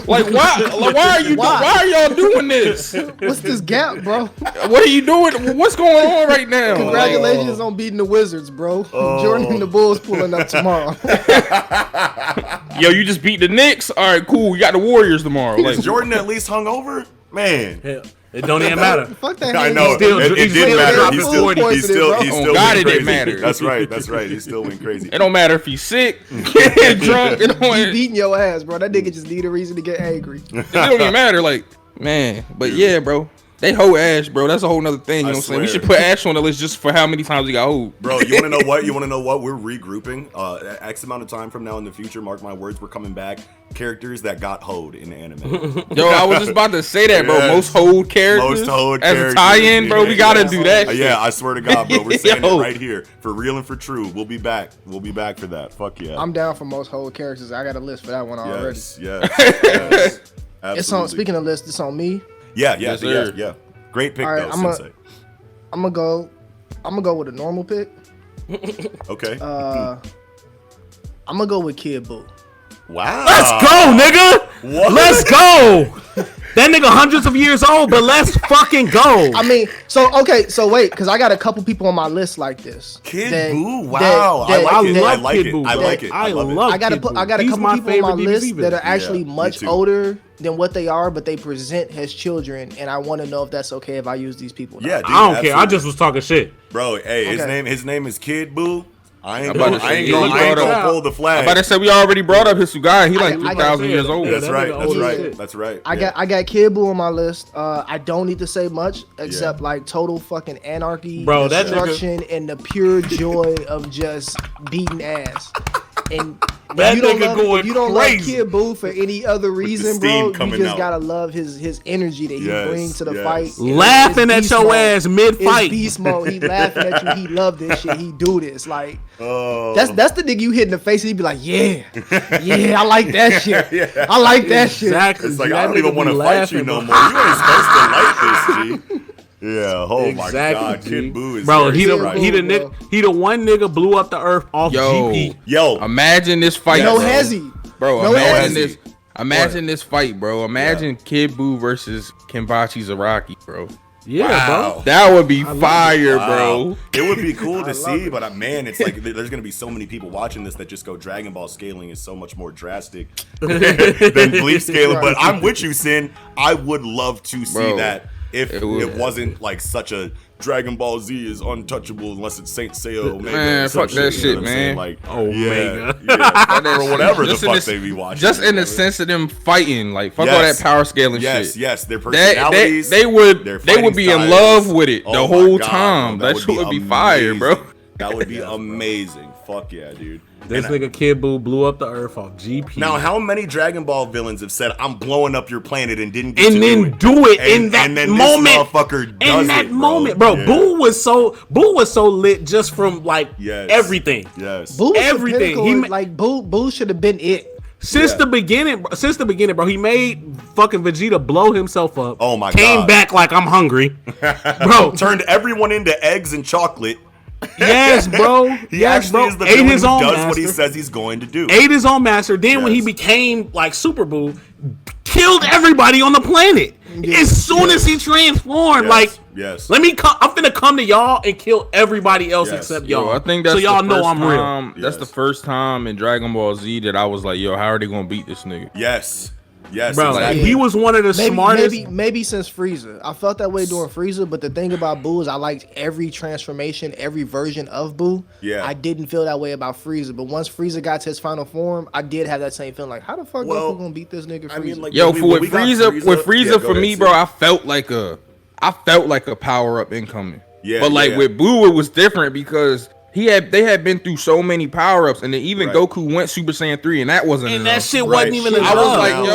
[SPEAKER 4] why are y'all doing this?
[SPEAKER 3] What's this gap, bro?
[SPEAKER 4] What are you doing? What's going on right now?
[SPEAKER 3] Congratulations on beating the Wizards, bro. Jordan and the Bulls pulling up tomorrow.
[SPEAKER 4] Yo, you just beat the Knicks? All right, cool. We got the Warriors tomorrow.
[SPEAKER 1] Is Jordan at least hungover? Man.
[SPEAKER 2] Hell, it don't even matter.
[SPEAKER 3] Fuck that.
[SPEAKER 1] I know. It didn't matter. He's still
[SPEAKER 4] God,
[SPEAKER 1] went
[SPEAKER 4] it didn't
[SPEAKER 1] crazy.
[SPEAKER 4] matter.
[SPEAKER 1] That's right. He still went crazy.
[SPEAKER 4] It don't matter if he's sick, drunk.
[SPEAKER 3] He beating your ass, bro. That nigga just need a reason to get angry.
[SPEAKER 4] It don't even matter. Like, man. But yeah, bro. They hoe Ash, bro. That's a whole nother thing. You know what I'm saying? We should put Ash on the list just for how many times he got hoed.
[SPEAKER 1] Bro, you want to know what? We're regrouping. X amount of time from now in the future, mark my words, we're coming back. Characters that got hoed in the anime.
[SPEAKER 4] Yo, I was just about to say that, bro. Most hoed characters. As a tie-in, bro. We got to do that.
[SPEAKER 1] Yeah, I swear to God, bro. We're saying it right here. For real and for true. We'll be back. We'll be back for that. Fuck yeah.
[SPEAKER 3] I'm down for most hoed characters. I got a list for that one already.
[SPEAKER 1] Yes. Absolutely.
[SPEAKER 3] It's on. Speaking of lists, it's on me.
[SPEAKER 1] Yeah. Great pick,
[SPEAKER 3] right,
[SPEAKER 1] though, Sensei.
[SPEAKER 3] I'm gonna go with a normal pick.
[SPEAKER 1] Okay.
[SPEAKER 3] I'm gonna go with Kid Buu.
[SPEAKER 1] Wow.
[SPEAKER 2] Let's go, nigga.
[SPEAKER 1] What?
[SPEAKER 2] Let's go. That nigga hundreds of years old, but let's fucking go.
[SPEAKER 3] I mean, so wait, because I got a couple people on my list like this.
[SPEAKER 1] Kid Buu, wow. I like it. I like it.
[SPEAKER 2] I love
[SPEAKER 3] I got a couple people on my list that are actually much older than what they are, but they present as children, and I want to know if that's okay if I use these people.
[SPEAKER 1] Yeah, dude,
[SPEAKER 2] I don't care. I just was talking shit.
[SPEAKER 1] Bro, hey, his name is Kid Buu. I ain't
[SPEAKER 4] gonna
[SPEAKER 1] pull the flag.
[SPEAKER 4] I'm about to say we already brought up his guy. He like 3,000 years old.
[SPEAKER 1] That's right.
[SPEAKER 3] I got Kid Buu on my list. I don't need to say much except like total fucking anarchy,
[SPEAKER 2] bro,
[SPEAKER 3] destruction, and the pure joy of just beating ass. And
[SPEAKER 2] that
[SPEAKER 3] if you don't love Kid Buu for any other reason, bro, you just gotta love his energy that he brings to the fight.
[SPEAKER 2] Laughing at your ass mid-fight.
[SPEAKER 3] Beast mode. He laughing at you. He love this shit. He do this. Like, that's the nigga you hit in the face and he be like, yeah, I like that shit. I like that shit.
[SPEAKER 2] Exactly.
[SPEAKER 1] It's like, I don't even want to fight you no more. You ain't supposed to like this, G. Yeah, my God, Kid Buu is
[SPEAKER 2] he the one nigga blew up the earth off GP.
[SPEAKER 1] Yo,
[SPEAKER 4] imagine this fight.
[SPEAKER 3] No hezzy.
[SPEAKER 4] Bro, imagine this fight, bro. Imagine Kid Buu versus Kenpachi Zaraki, bro.
[SPEAKER 2] Yeah, bro.
[SPEAKER 4] That would be fire, bro.
[SPEAKER 1] It would be cool to see, but man, it's like there's gonna be so many people watching this that just go Dragon Ball scaling is so much more drastic than Bleach scaling. But I'm with you, Sin. I would love to see that. if it wasn't like such a Dragon Ball Z is untouchable unless it's Saint Seiya Omega.
[SPEAKER 4] Man, fuck that shit, man.
[SPEAKER 1] Like
[SPEAKER 2] Omega.
[SPEAKER 1] Or whatever the fuck they be watching.
[SPEAKER 4] Just in the sense of them fighting, like fuck all that power scale and shit.
[SPEAKER 1] Yes, their personalities.
[SPEAKER 4] They would be in love with it the whole time. That shit would be fire, bro.
[SPEAKER 1] That would be amazing. Fuck yeah, dude.
[SPEAKER 2] This nigga Kid Buu blew up the Earth off GP.
[SPEAKER 1] Now, how many Dragon Ball villains have said, "I'm blowing up your planet" and didn't get
[SPEAKER 2] and
[SPEAKER 1] to
[SPEAKER 2] then
[SPEAKER 1] do it
[SPEAKER 2] in that
[SPEAKER 1] and then
[SPEAKER 2] moment?
[SPEAKER 1] This motherfucker does
[SPEAKER 2] in that
[SPEAKER 1] it,
[SPEAKER 2] moment, bro.
[SPEAKER 1] Yeah.
[SPEAKER 2] Buu was so lit just from like everything.
[SPEAKER 1] Yes,
[SPEAKER 3] Buu was
[SPEAKER 2] everything.
[SPEAKER 3] Buu should have been it.
[SPEAKER 2] Since the beginning, bro, he made fucking Vegeta blow himself up.
[SPEAKER 1] Oh my god!
[SPEAKER 2] Came back like I'm hungry, bro.
[SPEAKER 1] Turned everyone into eggs and chocolate.
[SPEAKER 2] Yes, bro.
[SPEAKER 1] He actually is the villain who does what he says he's going to do.
[SPEAKER 2] Ate his own master. Then when he became like Super Buu, killed everybody on the planet. As soon as he transformed, let me come. I'm finna come to y'all and kill everybody else except y'all.
[SPEAKER 4] I think that's
[SPEAKER 2] so y'all know I'm real.
[SPEAKER 4] That's the first time in Dragon Ball Z that I was like, yo, how are they gonna beat this nigga?
[SPEAKER 1] Yes,
[SPEAKER 2] bro.
[SPEAKER 1] exactly.
[SPEAKER 2] He was one of the smartest.
[SPEAKER 3] Maybe since Frieza, I felt that way during Frieza. But the thing about Buu is, I liked every transformation, every version of Buu.
[SPEAKER 1] Yeah,
[SPEAKER 3] I didn't feel that way about Frieza. But once Frieza got to his final form, I did have that same feeling. Like, how the fuck Goku gonna beat this nigga? Frieza?
[SPEAKER 1] I mean, like,
[SPEAKER 4] with Frieza for me, bro, I felt like a power up incoming. Yeah, but with Buu, it was different because they had been through so many power ups, and then even Goku went Super Saiyan 3, and that wasn't enough.
[SPEAKER 2] That shit wasn't even enough.
[SPEAKER 4] I was like,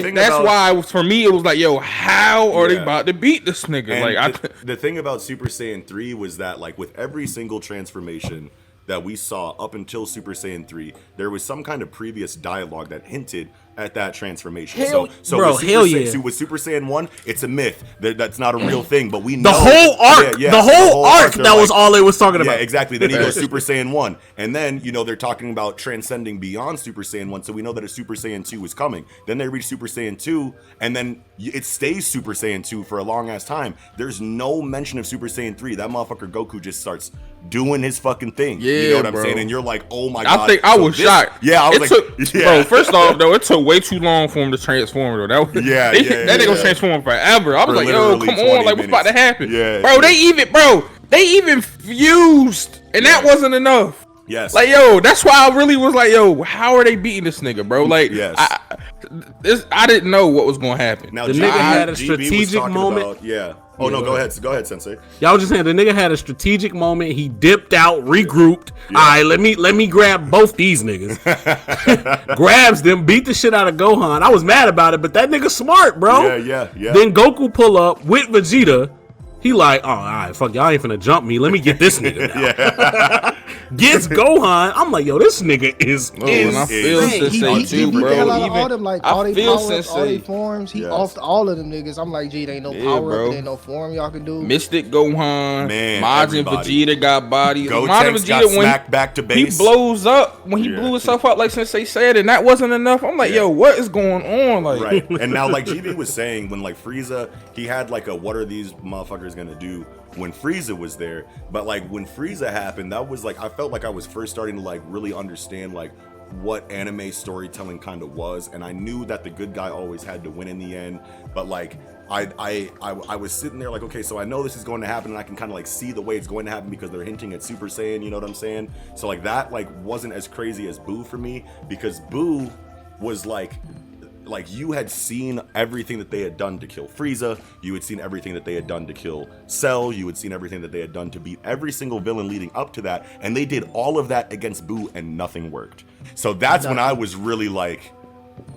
[SPEAKER 4] yo, that's why for me it was like, yo, how are they about to beat this nigga?
[SPEAKER 1] And the thing about Super Saiyan 3 was that, like, with every single transformation that we saw up until Super Saiyan 3, there was some kind of previous dialogue that hinted at that transformation.
[SPEAKER 2] Hell
[SPEAKER 1] with Super Saiyan 1, it's a myth. That's not a real thing, but we know
[SPEAKER 2] the whole arc that was all they was talking about.
[SPEAKER 1] Yeah, exactly. Then he goes Super Saiyan 1. And then, they're talking about transcending beyond Super Saiyan 1, so we know that a Super Saiyan 2 is coming. Then they reach Super Saiyan 2, and then it stays Super Saiyan 2 for a long ass time. There's no mention of Super Saiyan 3. That motherfucker Goku just starts doing his fucking thing.
[SPEAKER 4] Yeah,
[SPEAKER 1] you know what I'm
[SPEAKER 4] bro.
[SPEAKER 1] saying? And you're like, oh my god.
[SPEAKER 4] I think I was shocked.
[SPEAKER 1] Yeah, I was
[SPEAKER 4] bro, first off, though, it took way too long for him to transform, though. That nigga was transforming forever. I was like, yo, come on, like, what's about to happen?
[SPEAKER 1] Yeah,
[SPEAKER 4] bro, they even fused, and that wasn't enough.
[SPEAKER 1] Yes.
[SPEAKER 4] Like, yo, that's why I really was like, yo, how are they beating this nigga, bro? Like, I didn't know what was going to happen.
[SPEAKER 1] Now,
[SPEAKER 2] the nigga had a strategic moment.
[SPEAKER 1] Oh, no, go ahead, Sensei.
[SPEAKER 2] Y'all was just saying, the nigga had a strategic moment. He dipped out, regrouped. All right, let me grab both these niggas. Grabs them, beat the shit out of Gohan. I was mad about it, but that nigga smart, bro.
[SPEAKER 1] Yeah.
[SPEAKER 2] Then Goku pull up with Vegeta. He like, oh, all right, fuck, y'all ain't finna jump me. Let me get this nigga now. Gets Gohan. I'm like, yo, this nigga is
[SPEAKER 4] I feel Sensei too, bro.
[SPEAKER 3] He beat all them, like, all they powers, all they
[SPEAKER 4] Sensei.
[SPEAKER 3] Forms. He offed all of them niggas. I'm like, gee, there ain't no power up, there ain't no form y'all can do.
[SPEAKER 4] Mystic Gohan,
[SPEAKER 1] Man,
[SPEAKER 4] Majin Vegeta got body.
[SPEAKER 1] Majin Vegeta got smacked back to base.
[SPEAKER 4] He blows up when he blew himself up, like Sensei said, and that wasn't enough. I'm like, yo, what is going on? Like,
[SPEAKER 1] right. And now, like GB was saying, when like Frieza, he had like a what are these motherfuckers gonna do when Frieza was there. But like when Frieza happened, that was like, I felt like I was first starting to like really understand like what anime storytelling kind of was, and I knew that the good guy always had to win in the end. But like I was sitting there like, okay, so I know this is going to happen, and I can kind of like see the way it's going to happen because they're hinting at Super Saiyan, you know what I'm saying? So like that like wasn't as crazy as Buu for me, because Buu was like you had seen everything that they had done to kill Frieza, you had seen everything that they had done to kill Cell, you had seen everything that they had done to beat every single villain leading up to that, and they did all of that against Buu and nothing worked. So that's when I was really like,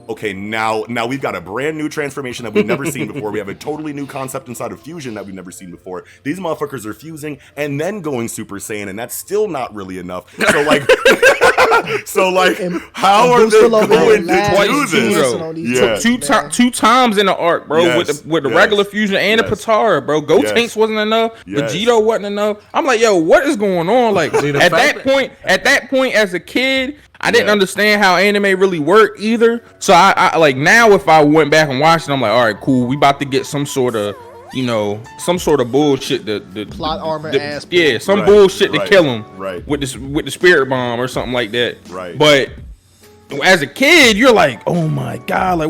[SPEAKER 1] okay, now we've got a brand new transformation that we've never seen before. We have a totally new concept inside of fusion that we've never seen before. These motherfuckers are fusing and then going Super Saiyan, and that's still not really enough. So like, how are they going to do this?
[SPEAKER 4] Yeah. Two times in the arc, bro, with the regular fusion and the Patara, bro. Gotenks wasn't enough. Vegito wasn't enough. I'm like, yo, what is going on? Like at that point, as a kid, I didn't understand how anime really worked either. So I like now if I went back and watched it, I'm like, all right, cool. We about to get some sort of bullshit. The
[SPEAKER 3] plot armor ass.
[SPEAKER 4] Yeah, some bullshit to kill him.
[SPEAKER 1] Right.
[SPEAKER 4] With the spirit bomb or something like that.
[SPEAKER 1] Right.
[SPEAKER 4] But as a kid, you're like, oh my god, like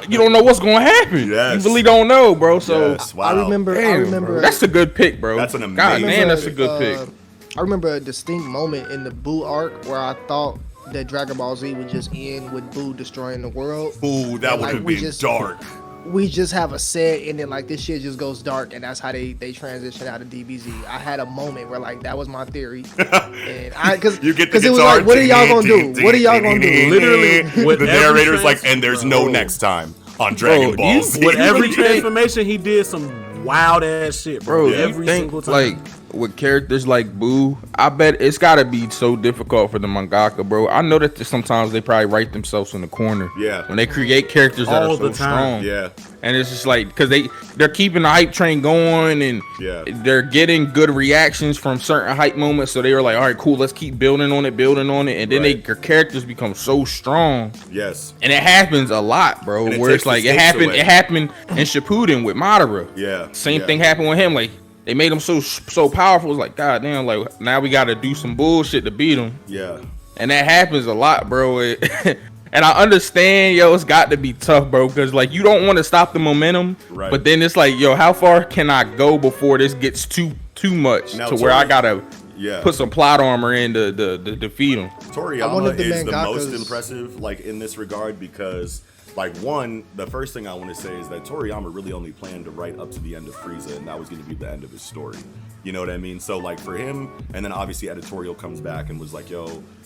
[SPEAKER 4] you don't know what's going to happen.
[SPEAKER 1] Yes.
[SPEAKER 4] You really don't know, bro. So
[SPEAKER 1] yes. Wow.
[SPEAKER 3] I remember.
[SPEAKER 4] Bro. That's a good pick, bro.
[SPEAKER 1] That's an amazing.
[SPEAKER 4] God, man, that's a good pick.
[SPEAKER 3] I remember a distinct moment in the Boo arc where I thought that Dragon Ball Z would just end with Boo destroying the world.
[SPEAKER 1] Ooh, that would have been dark.
[SPEAKER 3] We just have a set, and then like this shit just goes dark, and that's how they transition out of DBZ. I had a moment where like that was my theory, and because it was like, what are y'all gonna do? What are y'all gonna do?
[SPEAKER 2] Literally,
[SPEAKER 1] the narrator's like, and there's no next time on Dragon Ball Z.
[SPEAKER 2] With every transformation, he did some wild ass shit, bro. Every single time.
[SPEAKER 4] Like with characters like Boo, I bet it's gotta be so difficult for the mangaka, bro. I know that sometimes they probably write themselves in the corner.
[SPEAKER 1] Yeah.
[SPEAKER 4] When they create characters that are so strong.
[SPEAKER 1] Yeah.
[SPEAKER 4] And it's just like, because they're keeping the hype train going, and they're getting good reactions from certain hype moments. So they were like, all right, cool, let's keep building on it. And then their characters become so strong.
[SPEAKER 1] Yes.
[SPEAKER 4] And it happens a lot, bro. Where it's like it happened in Shippuden with Madara.
[SPEAKER 1] Yeah.
[SPEAKER 4] Same thing happened with him. Like they made him so powerful. It's like, god damn, like now we gotta do some bullshit to beat him.
[SPEAKER 1] Yeah.
[SPEAKER 4] And that happens a lot, bro. And I understand, it's got to be tough, bro, because like you don't want to stop the momentum,
[SPEAKER 1] right? But
[SPEAKER 4] then it's like, how far can I go before this gets too much now, where I gotta put some plot armor in to defeat him.
[SPEAKER 1] Toriyama is the most impressive, like in this regard, because like the first thing I want to say is that Toriyama really only planned to write up to the end of Frieza, and that was going to be the end of his story. You know what I mean? So like for him, and then obviously editorial comes back and was like,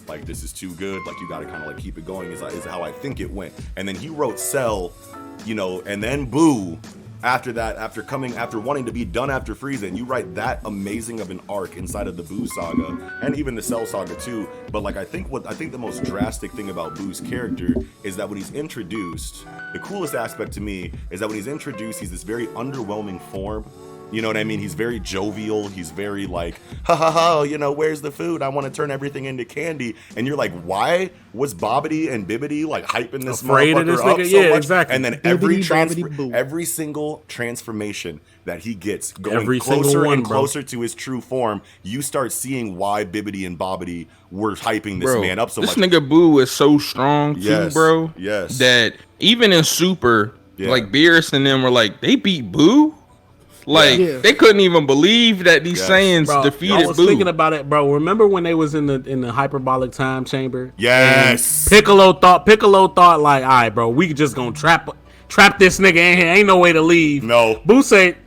[SPEAKER 1] like this is too good, like you got to kind of like keep it going, is how I think it went. And then he wrote Cell, and then Boo after that, after wanting to be done after Frieza, and you write that amazing of an arc inside of the Boo saga and even the Cell saga too. But like I think the most drastic thing about Boo's character is that when he's introduced, the coolest aspect to me is that when he's introduced, he's this very underwhelming form. You know what I mean? He's very jovial. He's very like, ha ha ha, where's the food? I want to turn everything into candy. And you're like, why was Bobbity and Bibbity like hyping this motherfucker up so much?
[SPEAKER 2] Exactly.
[SPEAKER 1] And then every single transformation that he gets going closer and closer to his true form, you start seeing why Bibbity and Bobbity were hyping this man up so much.
[SPEAKER 4] This nigga Boo is so strong too, bro.
[SPEAKER 1] Yes.
[SPEAKER 4] That even in Super, like Beerus and them were like, they beat Boo? Like they couldn't even believe that these Saiyans defeated Boo.
[SPEAKER 2] I was thinking about it, bro. Remember when they was in the hyperbolic time chamber?
[SPEAKER 1] Yes.
[SPEAKER 2] Piccolo thought like, all right, bro, we just gonna trap this nigga in here. Ain't no way to leave.
[SPEAKER 1] No.
[SPEAKER 2] Boo said,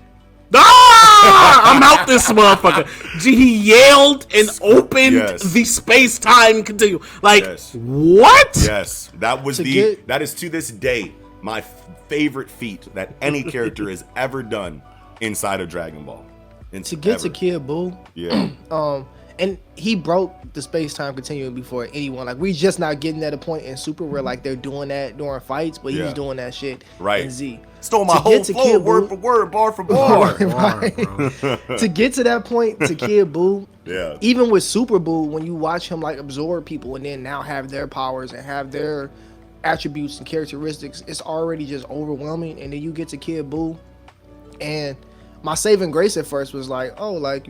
[SPEAKER 2] I'm out this motherfucker. He yelled and opened the space-time continuum. Like, what?
[SPEAKER 1] Yes. That is to this day my favorite feat that any character has ever done inside of Dragon Ball.
[SPEAKER 3] To get to Kid Boo.
[SPEAKER 1] Yeah.
[SPEAKER 3] And he broke the space-time continuum before anyone. Like, we just not getting at a point in Super where like they're doing that during fights, but he's doing that shit in Z.
[SPEAKER 1] Stole my whole flow, word for word, bar for bar.
[SPEAKER 3] To get to that point, to Kid Boo, even with Super Boo, when you watch him like absorb people and then now have their powers and have their attributes and characteristics, it's already just overwhelming. And then you get to Kid Boo, and my saving grace at first was like, well, at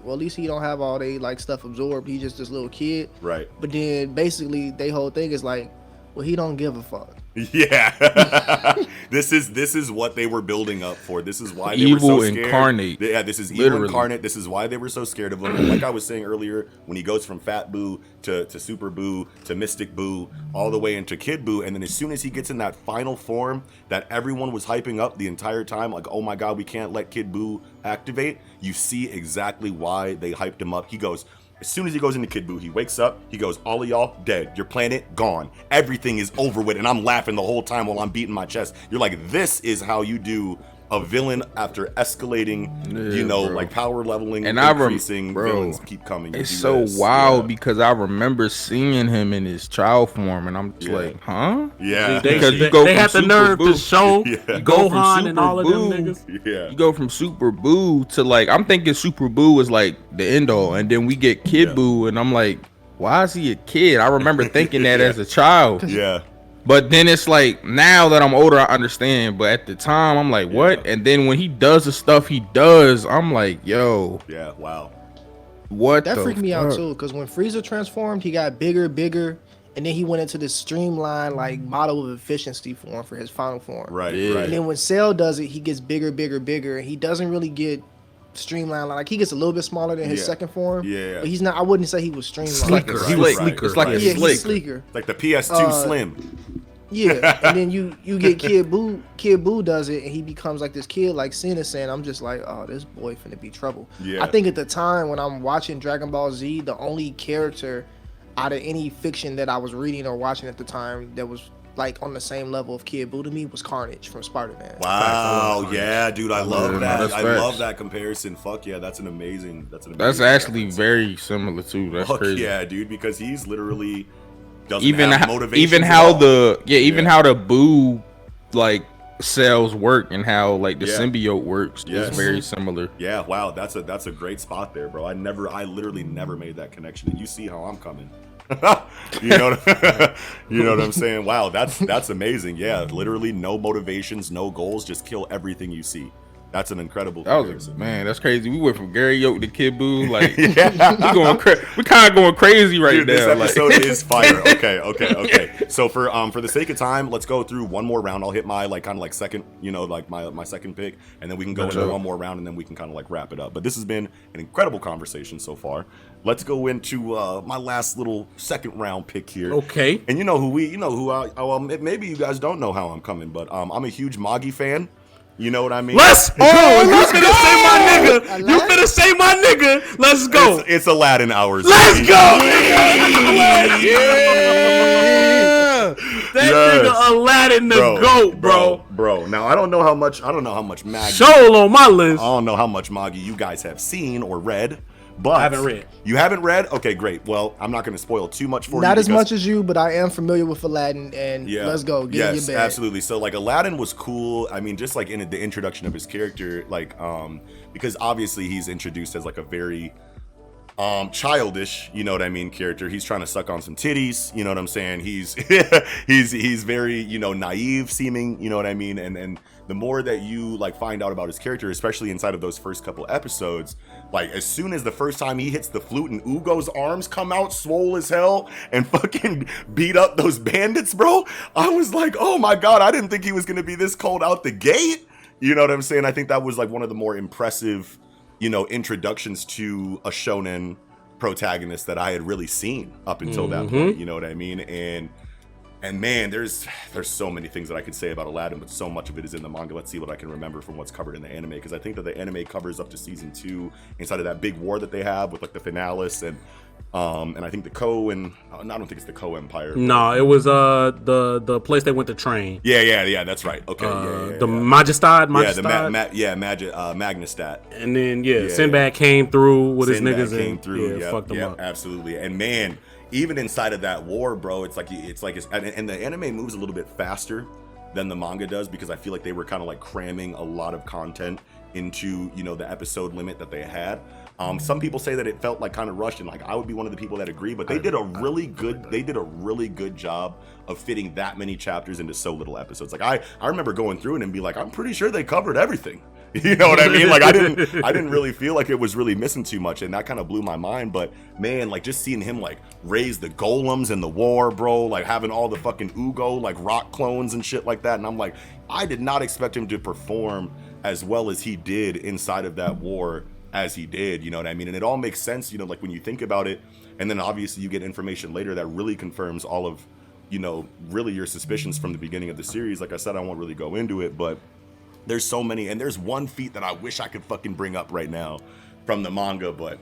[SPEAKER 3] least he don't have all they like stuff absorbed. He's just this little kid.
[SPEAKER 1] Right.
[SPEAKER 3] But then basically their whole thing is like, well, he don't give a fuck.
[SPEAKER 1] Yeah. This is what they were building up for. This is why they were so scared.
[SPEAKER 4] Incarnate.
[SPEAKER 1] Yeah, this is evil incarnate. This is why they were so scared of him. And like I was saying earlier, when he goes from Fat Boo to Super Boo to Mystic Boo all the way into Kid Boo, and then as soon as he gets in that final form that everyone was hyping up the entire time, like, oh my god, we can't let Kid Boo activate, you see exactly why they hyped him up. He goes, as soon as he goes into Kid Buu, he wakes up, he goes, all of y'all dead. Your planet gone. Everything is over with. And I'm laughing the whole time while I'm beating my chest. You're like, this is how you do a villain after escalating, like power leveling, and increasing, villains keep coming.
[SPEAKER 4] It's so wild because I remember seeing him in his child form, and I'm just like, huh?
[SPEAKER 1] Yeah.
[SPEAKER 2] Because they had the nerve to show Gohan and all of them niggas.
[SPEAKER 1] Yeah.
[SPEAKER 4] You go from Super Boo to like, I'm thinking Super Boo was like the end all, and then we get Kid Boo, and I'm like, why is he a kid? I remember thinking that as a child.
[SPEAKER 1] Yeah.
[SPEAKER 4] But then it's like, now that I'm older, I understand. But at the time, I'm like, what? And then when he does the stuff he does, I'm like, yo.
[SPEAKER 1] Yeah, wow.
[SPEAKER 4] What
[SPEAKER 3] that freaked me out too, because when Frieza transformed, he got bigger, and then he went into this streamlined like model of efficiency form for his final form.
[SPEAKER 1] Right.
[SPEAKER 3] And then when Cell does it, he gets bigger, and he doesn't really get streamlined. Like he gets a little bit smaller than his second form.
[SPEAKER 1] Yeah.
[SPEAKER 3] But he's not. I wouldn't say he was streamlined.
[SPEAKER 2] Sleeker. He was sleeker.
[SPEAKER 4] It's like
[SPEAKER 3] He's sleeker.
[SPEAKER 1] Like the PS2 Slim.
[SPEAKER 3] Yeah, and then you get Kid Buu. Kid Buu does it, and he becomes like this kid, like Synsei. And I'm just like, oh, this boy finna be trouble.
[SPEAKER 1] Yeah.
[SPEAKER 3] I think at the time when I'm watching Dragon Ball Z, the only character out of any fiction that I was reading or watching at the time that was like on the same level of Kid Buu to me was Carnage from Spider-Man.
[SPEAKER 1] Wow, yeah, dude, I love that. I
[SPEAKER 4] facts.
[SPEAKER 1] love that comparison. Fuck yeah, that's amazing.
[SPEAKER 4] That's actually very similar too. That's
[SPEAKER 1] Fuck
[SPEAKER 4] crazy.
[SPEAKER 1] yeah, dude, because he's literally doesn't
[SPEAKER 4] Even
[SPEAKER 1] have
[SPEAKER 4] how,
[SPEAKER 1] motivation.
[SPEAKER 4] even how the how the Buu like cells work and how like the symbiote works is very similar.
[SPEAKER 1] Yeah, wow, that's a great spot there, bro. I literally never made that connection, and you see how I'm coming. you know what I'm saying? Wow, that's amazing. Yeah, literally no motivations, no goals, just kill everything you see. That's an incredible comparison.
[SPEAKER 4] Man, that's crazy. We went from Gary Yoke to Kid Buu. Like, we're kind of going crazy right
[SPEAKER 1] Dude,
[SPEAKER 4] now.
[SPEAKER 1] This episode is fire. Okay. So for the sake of time, let's go through one more round. I'll hit my second, my second pick, and then we can go into one more round, and then we can kind of like wrap it up. But this has been an incredible conversation so far. Let's go into my last little second round pick here.
[SPEAKER 2] Okay.
[SPEAKER 1] And maybe you guys don't know how I'm coming, but I'm a huge M.A.N.G.A fan. You know what I mean?
[SPEAKER 2] Let's go! You finna say my nigga. Let's go.
[SPEAKER 1] It's Aladdin hours.
[SPEAKER 2] Let's go! That nigga Aladdin the GOAT, bro.
[SPEAKER 1] Bro. Now I don't know how much M.A.N.G.A.
[SPEAKER 2] Show on my list.
[SPEAKER 1] I don't know how much M.A.N.G.A. you guys have seen or read. But
[SPEAKER 2] I haven't read.
[SPEAKER 1] You haven't read? Okay, great. Well, I'm not going to spoil too much for you.
[SPEAKER 3] Not as much as you, but I am familiar with Aladdin, and let's go. Get in your bag.
[SPEAKER 1] Absolutely. So, like, Aladdin was cool. I mean, just like in the introduction of his character, like, because obviously he's introduced as like a very childish, you know what I mean, character. He's trying to suck on some titties, you know what I'm saying? He's he's very, naive seeming, you know what I mean? And the more that you like find out about his character, especially inside of those first couple episodes, like as soon as the first time he hits the flute and Ugo's arms come out swole as hell and fucking beat up those bandits, bro, I was like, oh my God, I didn't think he was gonna be this cold out the gate. You know what I'm saying? I think that was like one of the more impressive, introductions to a shonen protagonist that I had really seen up until that point. You know what I mean? And man, there's so many things that I could say about Aladdin, but so much of it is in the manga. Let's see what I can remember from what's covered in the anime, because I think that the anime covers up to season 2 inside of that big war that they have with like the Finalis and I think the Ko and I don't think it's the Ko Empire.
[SPEAKER 2] No, it was the place they went to train.
[SPEAKER 1] Yeah, that's right. Okay,
[SPEAKER 2] the Magistad.
[SPEAKER 1] Magnestat.
[SPEAKER 2] And then Sinbad came through with his niggas
[SPEAKER 1] came through.
[SPEAKER 2] Fucked them up.
[SPEAKER 1] Absolutely. And man, even inside of that war, bro, it's and the anime moves a little bit faster than the manga does, because I feel like they were kind of like cramming a lot of content into the episode limit that they had. Some people say that it felt like kind of rushed, and like I would be one of the people that agree, but they did a really good job of fitting that many chapters into so little episodes. Like I remember going through it and be like, I'm pretty sure they covered everything. You know what I mean? Like I didn't really feel like it was really missing too much, and that kind of blew my mind. But man, like just seeing him like raise the golems in the war, bro, like having all the fucking Ugo like rock clones and shit like that, and I'm like, I did not expect him to perform as well as he did inside of that war as he did, you know what I mean? And it all makes sense, like when you think about it, and then obviously you get information later that really confirms all of, really your suspicions from the beginning of the series. Like I said, I won't really go into it, but there's so many, and there's one feat that I wish I could fucking bring up right now from the manga, but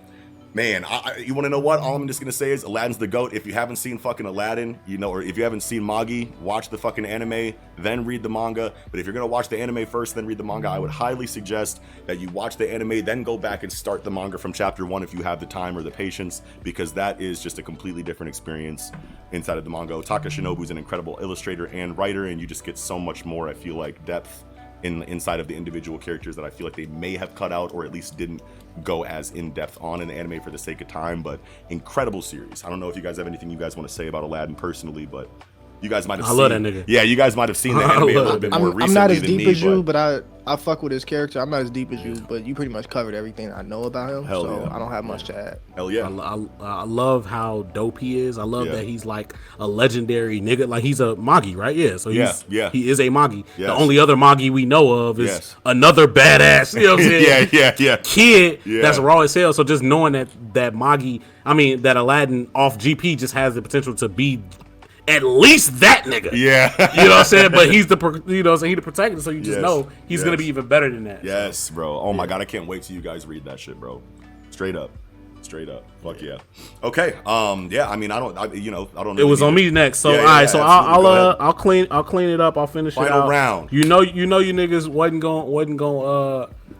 [SPEAKER 1] man, you want to know what? All I'm just going to say is Aladdin's the GOAT. If you haven't seen fucking Aladdin, or if you haven't seen M.A.N.G.A, watch the fucking anime, then read the manga. But if you're going to watch the anime first, then read the manga, I would highly suggest that you watch the anime, then go back and start the manga from chapter 1 if you have the time or the patience, because that is just a completely different experience inside of the manga. Otaka Shinobu's an incredible illustrator and writer, and you just get so much more, I feel like, depth inside of the individual characters that I feel like they may have cut out, or at least didn't go as in-depth on in the anime for the sake of time. But incredible series. I don't know if you guys have anything you guys want to say about Aladdin personally, but You guys might have
[SPEAKER 2] I
[SPEAKER 1] seen.
[SPEAKER 2] love that nigga.
[SPEAKER 1] Yeah, you guys might have seen the anime a little bit more recently
[SPEAKER 3] I'm not as
[SPEAKER 1] than
[SPEAKER 3] deep
[SPEAKER 1] me,
[SPEAKER 3] as you,
[SPEAKER 1] but
[SPEAKER 3] but I fuck with his character. I'm not as deep as you, but you pretty much covered everything I know about him.
[SPEAKER 1] Hell
[SPEAKER 3] so
[SPEAKER 1] yeah.
[SPEAKER 3] I don't have much to add.
[SPEAKER 1] hell yeah.
[SPEAKER 2] I love how dope he is. I love
[SPEAKER 1] Yeah.
[SPEAKER 2] that he's like a legendary nigga. Like he's a M.A.N.G.A, right? Yeah. So he is a M.A.N.G.A.
[SPEAKER 1] Yes.
[SPEAKER 2] The only other M.A.N.G.A we know of is
[SPEAKER 1] Yes.
[SPEAKER 2] another badass. You know what I'm saying?
[SPEAKER 1] yeah.
[SPEAKER 2] Kid
[SPEAKER 1] Yeah.
[SPEAKER 2] that's raw as hell. So just knowing that M.A.N.G.A, I mean that Aladdin off GP just has the potential to be at least that nigga.
[SPEAKER 1] Yeah.
[SPEAKER 2] You know what I'm saying? But he's the he the protector, so you just
[SPEAKER 1] Yes.
[SPEAKER 2] know he's gonna be even better than that.
[SPEAKER 1] Yes, bro. Oh my god, I can't wait till you guys read that shit, bro. Straight up. Fuck yeah. Okay. Yeah. I mean, I don't know.
[SPEAKER 2] It was on me next. So
[SPEAKER 1] Yeah,
[SPEAKER 2] all right.
[SPEAKER 1] yeah,
[SPEAKER 2] So
[SPEAKER 1] absolutely. Go ahead.
[SPEAKER 2] I'll clean it up. I'll finish it
[SPEAKER 1] Final
[SPEAKER 2] out.
[SPEAKER 1] round.
[SPEAKER 2] You niggas wasn't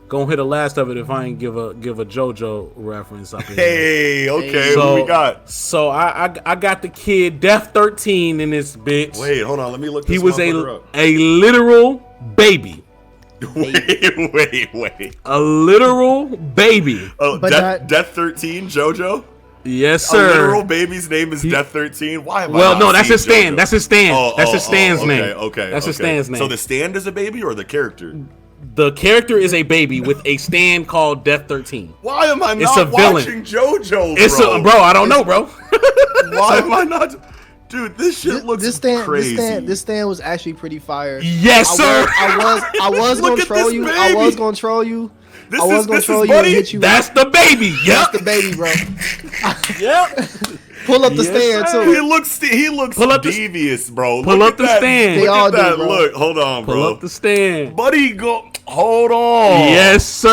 [SPEAKER 2] gonna hit the last of it if I ain't give a JoJo reference up in here.
[SPEAKER 1] Hey. Okay.
[SPEAKER 2] So,
[SPEAKER 1] what we got?
[SPEAKER 2] So I got the kid Death 13 in this bitch.
[SPEAKER 1] Wait. Hold on. Let me look. This
[SPEAKER 2] He was
[SPEAKER 1] motherfucker up.
[SPEAKER 2] a literal baby.
[SPEAKER 1] Wait.
[SPEAKER 2] A literal baby.
[SPEAKER 1] Oh,
[SPEAKER 3] But
[SPEAKER 1] Death 13, JoJo.
[SPEAKER 2] Yes,
[SPEAKER 1] A
[SPEAKER 2] sir.
[SPEAKER 1] literal baby's name is Death 13. Why am I
[SPEAKER 2] Well,
[SPEAKER 1] not
[SPEAKER 2] no, that's
[SPEAKER 1] seeing
[SPEAKER 2] his stand.
[SPEAKER 1] JoJo?
[SPEAKER 2] That's his stand. That's his stand's
[SPEAKER 1] okay,
[SPEAKER 2] name.
[SPEAKER 1] Okay.
[SPEAKER 2] That's his stand's name.
[SPEAKER 1] So the stand is a baby or the character?
[SPEAKER 2] The character is a baby with a stand called Death 13.
[SPEAKER 1] Why am I
[SPEAKER 2] It's
[SPEAKER 1] not
[SPEAKER 2] a villain.
[SPEAKER 1] watching JoJo, bro?
[SPEAKER 2] Bro, I don't know, bro.
[SPEAKER 1] Why am I not? Dude, this shit looks crazy.
[SPEAKER 3] This stand was actually pretty fire.
[SPEAKER 2] Yes, sir.
[SPEAKER 3] I was
[SPEAKER 1] Look
[SPEAKER 3] gonna
[SPEAKER 1] at
[SPEAKER 3] troll
[SPEAKER 1] this
[SPEAKER 3] you.
[SPEAKER 1] baby.
[SPEAKER 3] I was gonna troll you.
[SPEAKER 1] This
[SPEAKER 3] I was
[SPEAKER 1] is-
[SPEAKER 3] gonna
[SPEAKER 1] this
[SPEAKER 3] troll
[SPEAKER 1] is
[SPEAKER 3] you and
[SPEAKER 1] Buddy?
[SPEAKER 3] hit you.
[SPEAKER 2] That's the baby.
[SPEAKER 3] That's
[SPEAKER 2] Yep.
[SPEAKER 3] the baby, bro.
[SPEAKER 2] Yep.
[SPEAKER 3] Pull up the
[SPEAKER 2] Yes,
[SPEAKER 3] stand
[SPEAKER 2] sir.
[SPEAKER 3] too.
[SPEAKER 1] He looks
[SPEAKER 2] Pull up the-
[SPEAKER 1] devious, bro.
[SPEAKER 2] pull
[SPEAKER 1] Look
[SPEAKER 2] up
[SPEAKER 1] at
[SPEAKER 2] the
[SPEAKER 1] that.
[SPEAKER 2] stand.
[SPEAKER 1] Look
[SPEAKER 3] They all
[SPEAKER 1] at
[SPEAKER 3] do,
[SPEAKER 1] that.
[SPEAKER 3] bro.
[SPEAKER 1] Look, hold on, bro.
[SPEAKER 2] Pull up the stand.
[SPEAKER 1] Buddy, go. Hold on.
[SPEAKER 2] Yes, sir.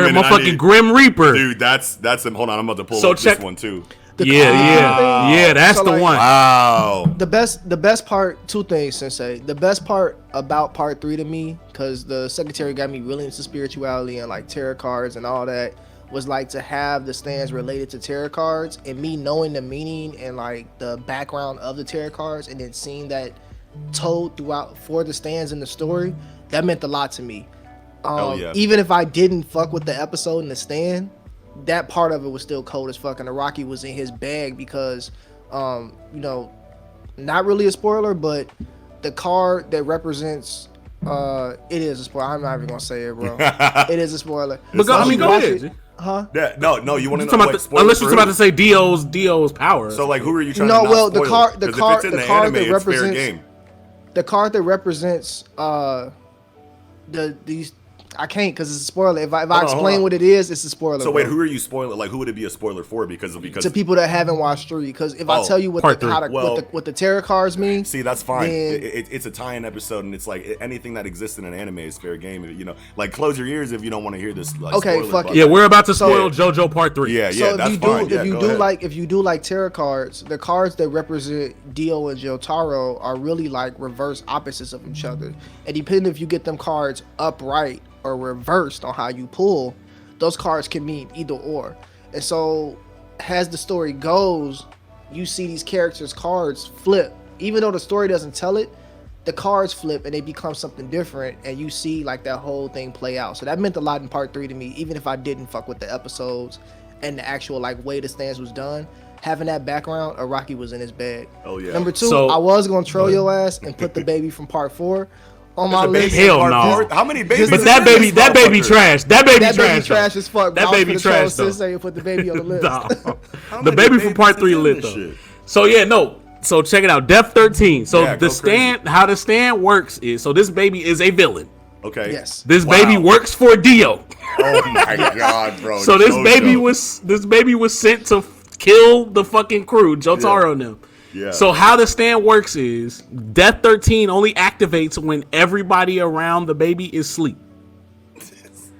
[SPEAKER 1] Wait a minute, I
[SPEAKER 2] Motherfucking
[SPEAKER 1] need-
[SPEAKER 2] Grim Reaper.
[SPEAKER 1] Dude, that's him. Hold on, I'm about to pull
[SPEAKER 2] So
[SPEAKER 1] up
[SPEAKER 2] check-
[SPEAKER 1] this one too.
[SPEAKER 2] Yeah. That's
[SPEAKER 3] So,
[SPEAKER 2] the
[SPEAKER 3] like,
[SPEAKER 2] one.
[SPEAKER 1] Wow.
[SPEAKER 3] The best part, two things, Sensei. The best part about part 3 to me, because the secretary got me really into spirituality and like tarot cards and all that, was like to have the stands related to tarot cards and me knowing the meaning and like the background of the tarot cards and then seeing that told throughout for the stands in the story. That meant a lot to me.
[SPEAKER 1] Hell yeah.
[SPEAKER 3] Even if I didn't fuck with the episode in the stand, that part of it was still cold as fuck, and Araki was in his bag because, not really a spoiler, but the card that represents, it is a spoiler. I'm not even gonna say it, bro. It is a spoiler.
[SPEAKER 2] But go
[SPEAKER 3] Once you
[SPEAKER 2] ahead.
[SPEAKER 3] watch
[SPEAKER 2] G.
[SPEAKER 3] it- Huh?
[SPEAKER 1] Yeah, no, you want to know
[SPEAKER 2] Talking about
[SPEAKER 1] what
[SPEAKER 2] the-
[SPEAKER 1] spoiler
[SPEAKER 2] unless
[SPEAKER 1] for
[SPEAKER 2] you're
[SPEAKER 1] who?
[SPEAKER 2] about to say Dio's power.
[SPEAKER 1] So like, who are you trying
[SPEAKER 3] No,
[SPEAKER 1] to not
[SPEAKER 3] well, the
[SPEAKER 1] spoil?
[SPEAKER 3] card- the
[SPEAKER 1] 'Cause if
[SPEAKER 3] card-
[SPEAKER 1] it's in
[SPEAKER 3] the
[SPEAKER 1] the
[SPEAKER 3] card
[SPEAKER 1] anime,
[SPEAKER 3] that
[SPEAKER 1] it's fair
[SPEAKER 3] represents-
[SPEAKER 1] game.
[SPEAKER 3] The card that represents these. I can't because it's a spoiler. If I
[SPEAKER 1] hold
[SPEAKER 3] explain
[SPEAKER 1] on.
[SPEAKER 3] what it is, it's a spoiler.
[SPEAKER 1] So wait,
[SPEAKER 3] bro.
[SPEAKER 1] who are you spoiling? Like, who would it be a spoiler for? Because
[SPEAKER 3] To people that haven't watched 3, because if I
[SPEAKER 1] Oh,
[SPEAKER 3] tell you what
[SPEAKER 2] part
[SPEAKER 3] the,
[SPEAKER 2] three.
[SPEAKER 3] how the,
[SPEAKER 1] Well-
[SPEAKER 3] what the tarot cards mean,
[SPEAKER 1] see, that's fine.
[SPEAKER 3] Then-
[SPEAKER 1] It's a tie-in episode, and it's like anything that exists in an anime is fair game. You know, like close your ears if you don't want to hear this. Like,
[SPEAKER 3] Okay,
[SPEAKER 1] spoiler,
[SPEAKER 3] fuck
[SPEAKER 1] but-
[SPEAKER 2] yeah, we're about to
[SPEAKER 3] So-
[SPEAKER 2] spoil JoJo Part 3.
[SPEAKER 1] Yeah,
[SPEAKER 3] so
[SPEAKER 1] that's
[SPEAKER 3] if you
[SPEAKER 1] fine.
[SPEAKER 3] do
[SPEAKER 1] Yeah, go ahead.
[SPEAKER 3] if you do like tarot cards, the cards that represent Dio and Jotaro are really like reverse opposites of each other. And depending if you get them cards upright or reversed on how you pull, those cards can mean either or. And so as the story goes, you see these characters' cards flip. Even though the story doesn't tell it, the cards flip and they become something different, and you see like that whole thing play out. So that meant a lot in part 3 to me, even if I didn't fuck with the episodes and the actual like way the stands was done. Having that background, Araki was in his bag.
[SPEAKER 1] Oh yeah.
[SPEAKER 3] Number 2,
[SPEAKER 2] So-
[SPEAKER 3] I was gonna troll your ass and put the baby from part 4 on my
[SPEAKER 1] There's a
[SPEAKER 3] list.
[SPEAKER 1] baby in
[SPEAKER 2] Hell
[SPEAKER 1] part
[SPEAKER 2] no.
[SPEAKER 1] 4? How many babies?
[SPEAKER 2] But
[SPEAKER 1] is
[SPEAKER 2] that
[SPEAKER 1] in
[SPEAKER 2] baby
[SPEAKER 1] this motherfucker?
[SPEAKER 2] trash. That baby
[SPEAKER 3] That baby
[SPEAKER 2] trash.
[SPEAKER 3] trash as fuck.
[SPEAKER 2] That baby trash, though.
[SPEAKER 3] Sensei and put the baby on the list.
[SPEAKER 2] Nah.
[SPEAKER 1] How
[SPEAKER 2] The
[SPEAKER 1] many
[SPEAKER 2] baby from
[SPEAKER 1] babies
[SPEAKER 2] Part
[SPEAKER 1] is
[SPEAKER 2] 3
[SPEAKER 1] in
[SPEAKER 2] lit
[SPEAKER 1] this
[SPEAKER 2] though.
[SPEAKER 1] shit?
[SPEAKER 2] So yeah, no. So check it out. Death 13. So
[SPEAKER 1] Yeah,
[SPEAKER 2] the
[SPEAKER 1] go
[SPEAKER 2] stand, how the stand works is, so this baby is a villain.
[SPEAKER 1] Okay.
[SPEAKER 3] Yes.
[SPEAKER 2] This
[SPEAKER 1] Wow.
[SPEAKER 2] baby works for Dio.
[SPEAKER 1] Oh my god, bro.
[SPEAKER 2] So this
[SPEAKER 1] JoJo.
[SPEAKER 2] baby was sent to kill the fucking crew, Jotaro and them.
[SPEAKER 1] Yeah.
[SPEAKER 2] So how the stand works is Death 13 only activates when everybody around the baby is asleep.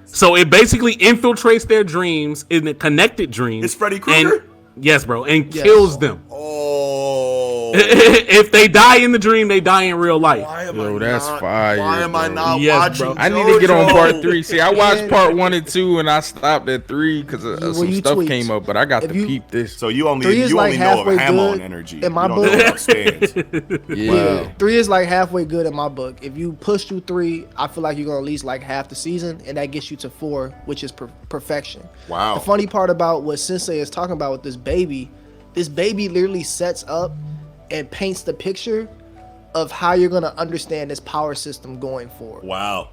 [SPEAKER 2] So it basically infiltrates their dreams in the connected dreams.
[SPEAKER 1] It's Freddy Krueger?
[SPEAKER 2] Yes, bro, and
[SPEAKER 3] Yes.
[SPEAKER 2] kills them.
[SPEAKER 1] Oh.
[SPEAKER 2] If they die in the dream, they die in real life.
[SPEAKER 1] Why am
[SPEAKER 4] Yo,
[SPEAKER 1] I
[SPEAKER 4] that's
[SPEAKER 1] not,
[SPEAKER 4] fire,
[SPEAKER 1] Why am I
[SPEAKER 4] bro.
[SPEAKER 1] not
[SPEAKER 2] Yes,
[SPEAKER 1] watching
[SPEAKER 2] bro.
[SPEAKER 4] I need to get on
[SPEAKER 1] JoJo?
[SPEAKER 4] part 3. See, I watched
[SPEAKER 3] Yeah.
[SPEAKER 4] part 1 and 2, and I stopped at 3 because
[SPEAKER 3] Well,
[SPEAKER 4] some
[SPEAKER 3] you
[SPEAKER 4] stuff
[SPEAKER 3] tweaked.
[SPEAKER 4] came up. But I got
[SPEAKER 3] If
[SPEAKER 4] to
[SPEAKER 3] you-
[SPEAKER 4] peep this.
[SPEAKER 1] So you only
[SPEAKER 3] 3 is like
[SPEAKER 1] know of
[SPEAKER 3] halfway
[SPEAKER 1] Hamon
[SPEAKER 3] good
[SPEAKER 1] energy.
[SPEAKER 3] in my
[SPEAKER 1] you don't
[SPEAKER 3] book.
[SPEAKER 1] know about stands.
[SPEAKER 4] Yeah.
[SPEAKER 3] 3 is like halfway good in my book. If you push through 3, I feel like you're gonna at least like half the season, and that gets you to 4, which is perfection.
[SPEAKER 1] Wow.
[SPEAKER 3] The funny part about what Sensei is talking about with this baby literally sets up and paints the picture of how you're gonna understand this power system going forward.
[SPEAKER 1] Wow.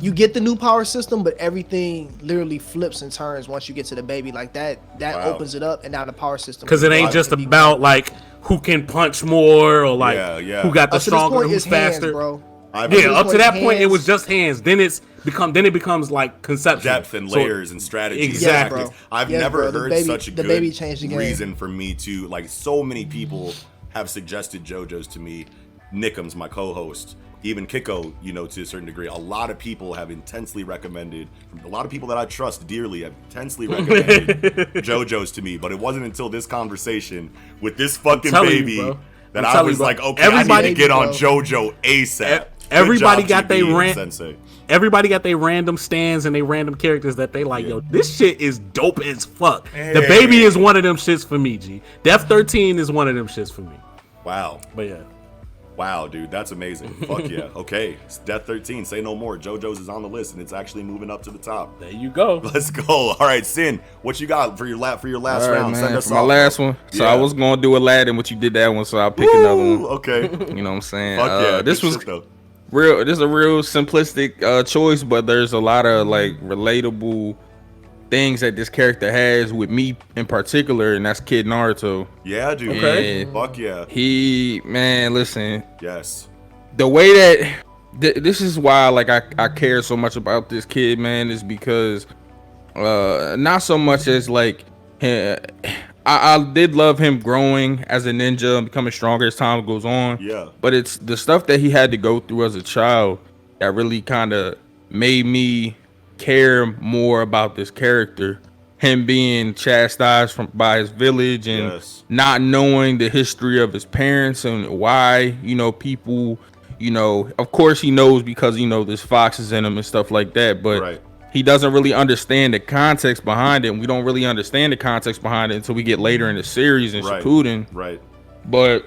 [SPEAKER 3] You get the new power system, but everything literally flips and turns once you get to the baby. Like that opens it up, and now the power system.
[SPEAKER 2] Because it ain't just about like who can punch more or like who got the stronger, who's faster.
[SPEAKER 3] Hands, bro.
[SPEAKER 2] Up to that point, it was just hands. Then it becomes like conception,
[SPEAKER 1] depth and layers and strategy.
[SPEAKER 2] Exactly.
[SPEAKER 1] Yes, I've never heard such a good
[SPEAKER 3] changed the
[SPEAKER 1] reason for me to like. So many people have suggested JoJo's to me. Nickums, my co-host, even Kiko, to a certain degree. A lot of people have intensely recommended. A lot of people that I trust dearly have intensely recommended JoJo's to me. But it wasn't until this conversation with this fucking baby that I was like, okay, I need to get on JoJo ASAP.
[SPEAKER 2] Everybody got their random stands and they random characters that they like. Yo, this shit is dope as fuck. Hey. The baby is one of them shits for me. G. Death 13 is one of them shits for me.
[SPEAKER 1] Wow.
[SPEAKER 2] But yeah.
[SPEAKER 1] Wow, dude, that's amazing. Fuck yeah. Okay, it's Death 13. Say no more. JoJo's is on the list and it's actually moving up to the top.
[SPEAKER 2] There you go.
[SPEAKER 1] Let's go. All right, Sin, what you got for your last round?
[SPEAKER 4] Man,
[SPEAKER 1] Send us
[SPEAKER 4] for my last one. So I was gonna do Aladdin, but you did that one, so I'll pick another one.
[SPEAKER 1] Okay.
[SPEAKER 4] You know what I'm saying?
[SPEAKER 1] Fuck yeah.
[SPEAKER 4] This was real. This is a real simplistic choice, but there's a lot of like relatable things that this character has with me in particular, and that's Kid Naruto.
[SPEAKER 1] Yeah, dude.
[SPEAKER 2] Okay.
[SPEAKER 1] Fuck yeah.
[SPEAKER 4] Listen.
[SPEAKER 1] Yes.
[SPEAKER 4] The way that this is why like I care so much about this kid, man, is because not so much as like I did love him growing as a ninja and becoming stronger as time goes on.
[SPEAKER 1] Yeah.
[SPEAKER 4] But it's the stuff that he had to go through as a child that really kind of made me care more about this character. Him being chastised by his village and not knowing the history of his parents and why, people, of course he knows because, there's foxes in him and stuff like that, but he doesn't really understand the context behind it. And we don't really understand the context behind it until we get later in the series in Shippuden.
[SPEAKER 1] Right.
[SPEAKER 4] But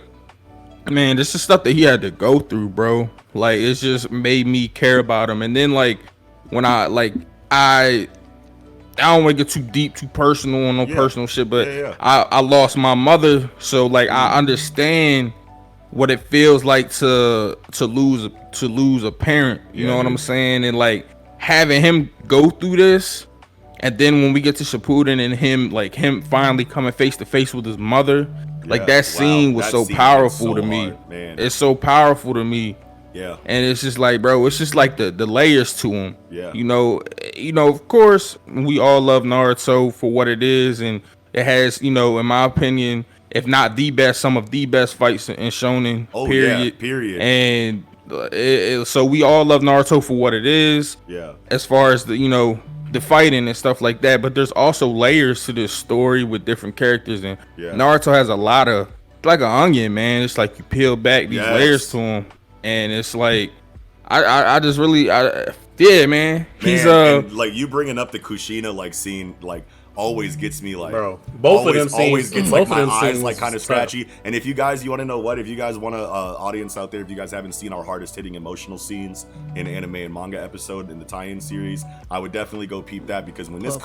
[SPEAKER 4] man, this is stuff that he had to go through, bro. Like, it's just made me care about him. And then like, when I don't want to get too deep, too personal on personal shit, but I lost my mother, so like I understand what it feels like to lose a parent. You know what I'm saying? And like having him go through this, and then when we get to Shippuden and him finally coming face to face with his mother, like that scene was so powerful to me.
[SPEAKER 1] Man.
[SPEAKER 4] It's so powerful to me.
[SPEAKER 1] Yeah. And
[SPEAKER 4] it's just like, bro, it's just like the layers to him.
[SPEAKER 1] Yeah.
[SPEAKER 4] Of course, we all love Naruto for what it is, and it has, in my opinion, if not the best, some of the best fights in Shonen.
[SPEAKER 1] Oh,
[SPEAKER 4] period.
[SPEAKER 1] Yeah, period.
[SPEAKER 4] And so we all love Naruto for what it is.
[SPEAKER 1] Yeah.
[SPEAKER 4] As far as the fighting and stuff like that, but there's also layers to this story with different characters, and Naruto has a lot of, like an onion, man. It's like you peel back these layers to him. And it's like, I just really, man. He's
[SPEAKER 1] like you bringing up the Kushina like scene, like always gets me like,
[SPEAKER 2] bro. Both of them
[SPEAKER 1] always
[SPEAKER 2] scenes,
[SPEAKER 1] gets like my eyes like kind of scratchy. And if you guys, you want to know what? If you guys want to, audience out there, if you guys haven't seen our hardest hitting emotional scenes in anime and manga episode in the tie-in series, I would definitely go peep that, because when this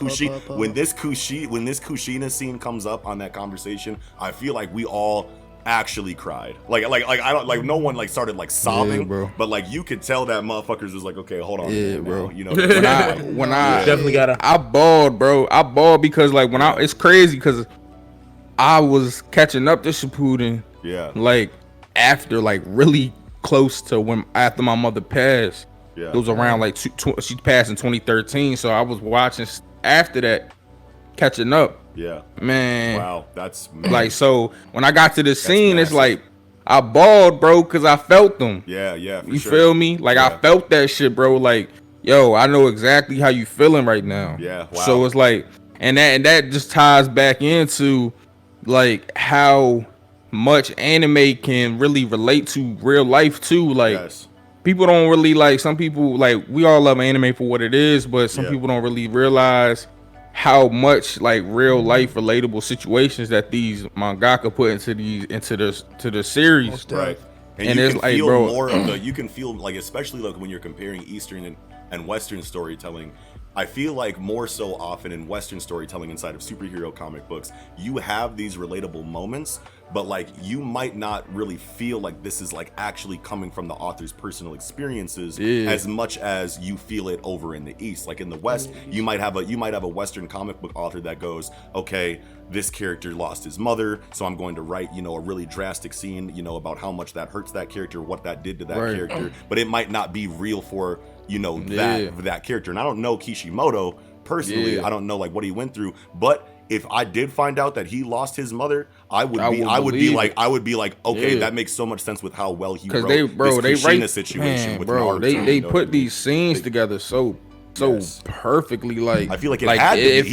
[SPEAKER 1] Kushina scene comes up on that conversation, I feel like we all actually cried. Like I don't, like no one like started like sobbing,
[SPEAKER 4] bro.
[SPEAKER 1] But like you could tell that motherfuckers was like, okay, hold on,
[SPEAKER 4] bro.
[SPEAKER 1] When
[SPEAKER 4] I
[SPEAKER 2] definitely gotta.
[SPEAKER 4] I balled, bro. I balled because like it's crazy because I was catching up to Shippuden.
[SPEAKER 1] Yeah.
[SPEAKER 4] Like after like really close to after my mother passed.
[SPEAKER 1] Yeah.
[SPEAKER 4] It was around like she passed in 2013, so I was watching after that, catching up.
[SPEAKER 1] Yeah.
[SPEAKER 4] Man.
[SPEAKER 1] Wow. That's
[SPEAKER 4] like, so when I got to this scene,
[SPEAKER 1] massive.
[SPEAKER 4] It's like I balled, bro, because I felt them.
[SPEAKER 1] Yeah.
[SPEAKER 4] You feel me? Like I felt that shit, bro. Like, yo, I know exactly how you feeling right now.
[SPEAKER 1] Yeah. Wow.
[SPEAKER 4] So it's like, and that just ties back into like how much anime can really relate to real life too. Like people don't really like, some people, like, we all love anime for what it is, but some people don't really realize how much like real life relatable situations that these mangaka put into the series.
[SPEAKER 1] Right. And you can like, feel more of the, you can feel like, especially like when you're comparing Eastern and Western storytelling, I feel like more so often in Western storytelling inside of superhero comic books, you have these relatable moments, but like you might not really feel like this is like actually coming from the author's personal experiences as much as you feel it over in the East. Like in the West, you might have a Western comic book author that goes, okay, this character lost his mother, so I'm going to write, you know, a really drastic scene, you know, about how much that hurts that character, what that did to that character, but it might not be real for, you know, that character. And I don't know Kishimoto personally. I don't know like what he went through, but if I did find out that he lost his mother, I would be like, okay, that makes so much sense with how well he wrote this Kushina situation with Naruto.
[SPEAKER 4] They put these scenes together so perfectly. Like
[SPEAKER 1] I feel like
[SPEAKER 4] it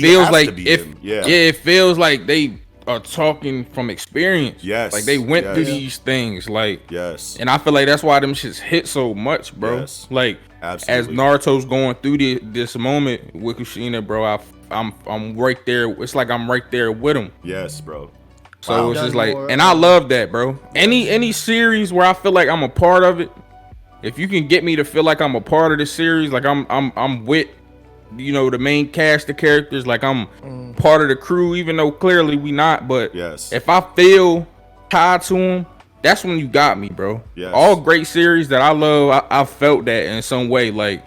[SPEAKER 4] feels like they are talking from experience. Like they went through these things. Like and I feel like that's why them shits hit so much, bro. Like as Naruto's going through this moment with Kushina, bro, I'm right there. It's like I'm right there with him.
[SPEAKER 1] Yes, bro.
[SPEAKER 4] So it's just like, and I love that, bro. Any series where I feel like I'm a part of it, if you can get me to feel like I'm a part of the series, like I'm with, you know, the main cast of characters, like I'm part of the crew, even though clearly we not. But if I feel tied to them, that's when you got me, bro. All great series that I love, I felt that in some way, like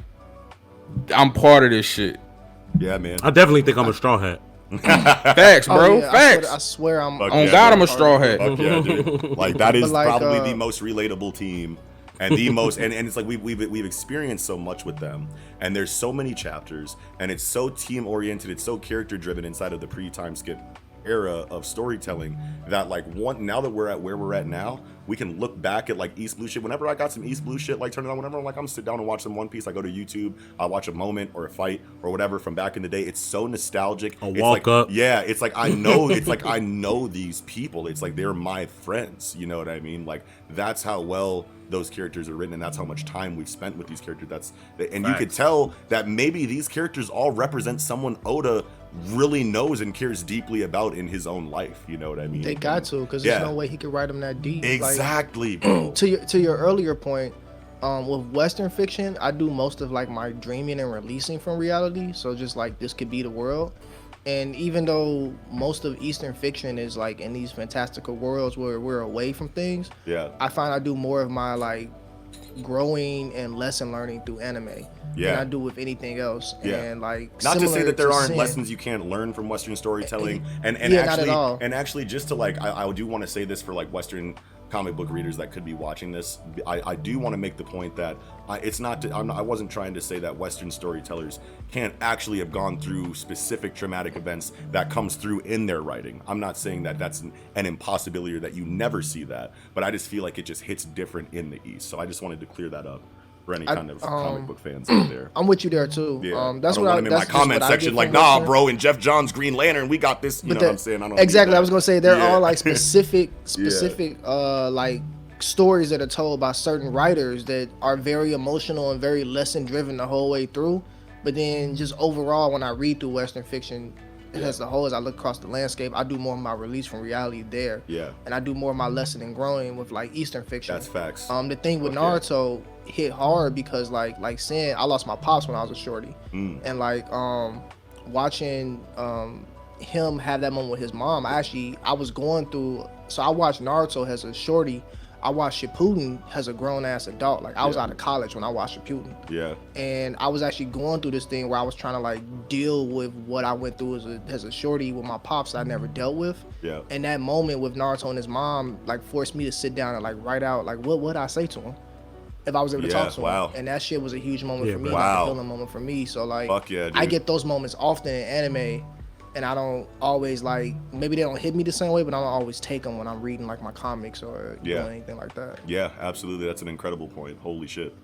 [SPEAKER 4] I'm part of this shit.
[SPEAKER 1] Yeah, man.
[SPEAKER 2] I definitely think I'm a Straw Hat.
[SPEAKER 4] Facts, bro. Facts.
[SPEAKER 3] I swear I'm
[SPEAKER 4] on God, I'm a Straw Hat.
[SPEAKER 1] Yeah, dude. Like that is probably the most relatable team. And the most, and it's like we've experienced so much with them, and there's so many chapters, and it's so team oriented, it's so character driven inside of the pre-time skip era of storytelling that like now that we're at where we're at now, we can look back at like East Blue shit. Whenever I got some East Blue shit like turning on, whenever I'm like I'm sit down and watch some One Piece, I go to YouTube, I watch a moment or a fight or whatever from back in the day. It's so nostalgic. Yeah, it's like I know it's like I know these people. It's like they're my friends. You know what I mean? Like that's how well those characters are written, and that's how much time we've spent with these characters. You could tell that maybe these characters all represent someone Oda really knows and cares deeply about in his own life. You know what I mean?
[SPEAKER 3] They got to, because there's no way he could write them that deep.
[SPEAKER 1] Exactly,
[SPEAKER 3] like, to your earlier point, with Western fiction, I do most of like my dreaming and releasing from reality. So just like this could be the world. And even though most of Eastern fiction is like in these fantastical worlds where we're away from things, I find I do more of my like growing and lesson learning through anime than I do with anything else. And like
[SPEAKER 1] not to say that there aren't lessons you can't learn from Western storytelling, and actually, not at all. And actually, just to like, I do want to say this for like Western comic book readers that could be watching this. I do want to make the point that I wasn't trying to say that Western storytellers can't actually have gone through specific traumatic events that comes through in their writing. I'm not saying that that's an impossibility or that you never see that, but I just feel like it just hits different in the East. So I just wanted to clear that up for any kind of comic book fans out there.
[SPEAKER 3] I'm with you there too. That's what I'm
[SPEAKER 1] in my comment section like, nah, bro, in Jeff John's Green Lantern, we got this. You know what I'm saying? I don't
[SPEAKER 3] exactly. I was gonna say they're all like specific like stories that are told by certain writers that are very emotional and very lesson driven the whole way through. But then just overall, when I read through Western fiction as a whole, as I look across the landscape, I do more of my release from reality there. And I do more of my lesson and growing with like Eastern fiction.
[SPEAKER 1] That's facts.
[SPEAKER 3] The thing with Naruto hit hard because like saying I lost my pops when I was a shorty, and like watching him have that moment with his mom. I was going through, so I watched Naruto as a shorty. I watched Shippuden as a grown-ass adult. Like, I was out of college when I watched Shippuden. And I was actually going through this thing where I was trying to, like, deal with what I went through as a shorty with my pops that I never dealt with. And that moment with Naruto and his mom, like, forced me to sit down and, like, write out, like, what would I say to him if I was able to talk to him? And that shit was a huge moment for me. Like, a healing moment for me. So, like, I get those moments often in anime. And I don't always like, maybe they don't hit me the same way, but I don't always take them when I'm reading like my comics or doing anything like that.
[SPEAKER 1] Yeah, absolutely. That's an incredible point. Holy shit.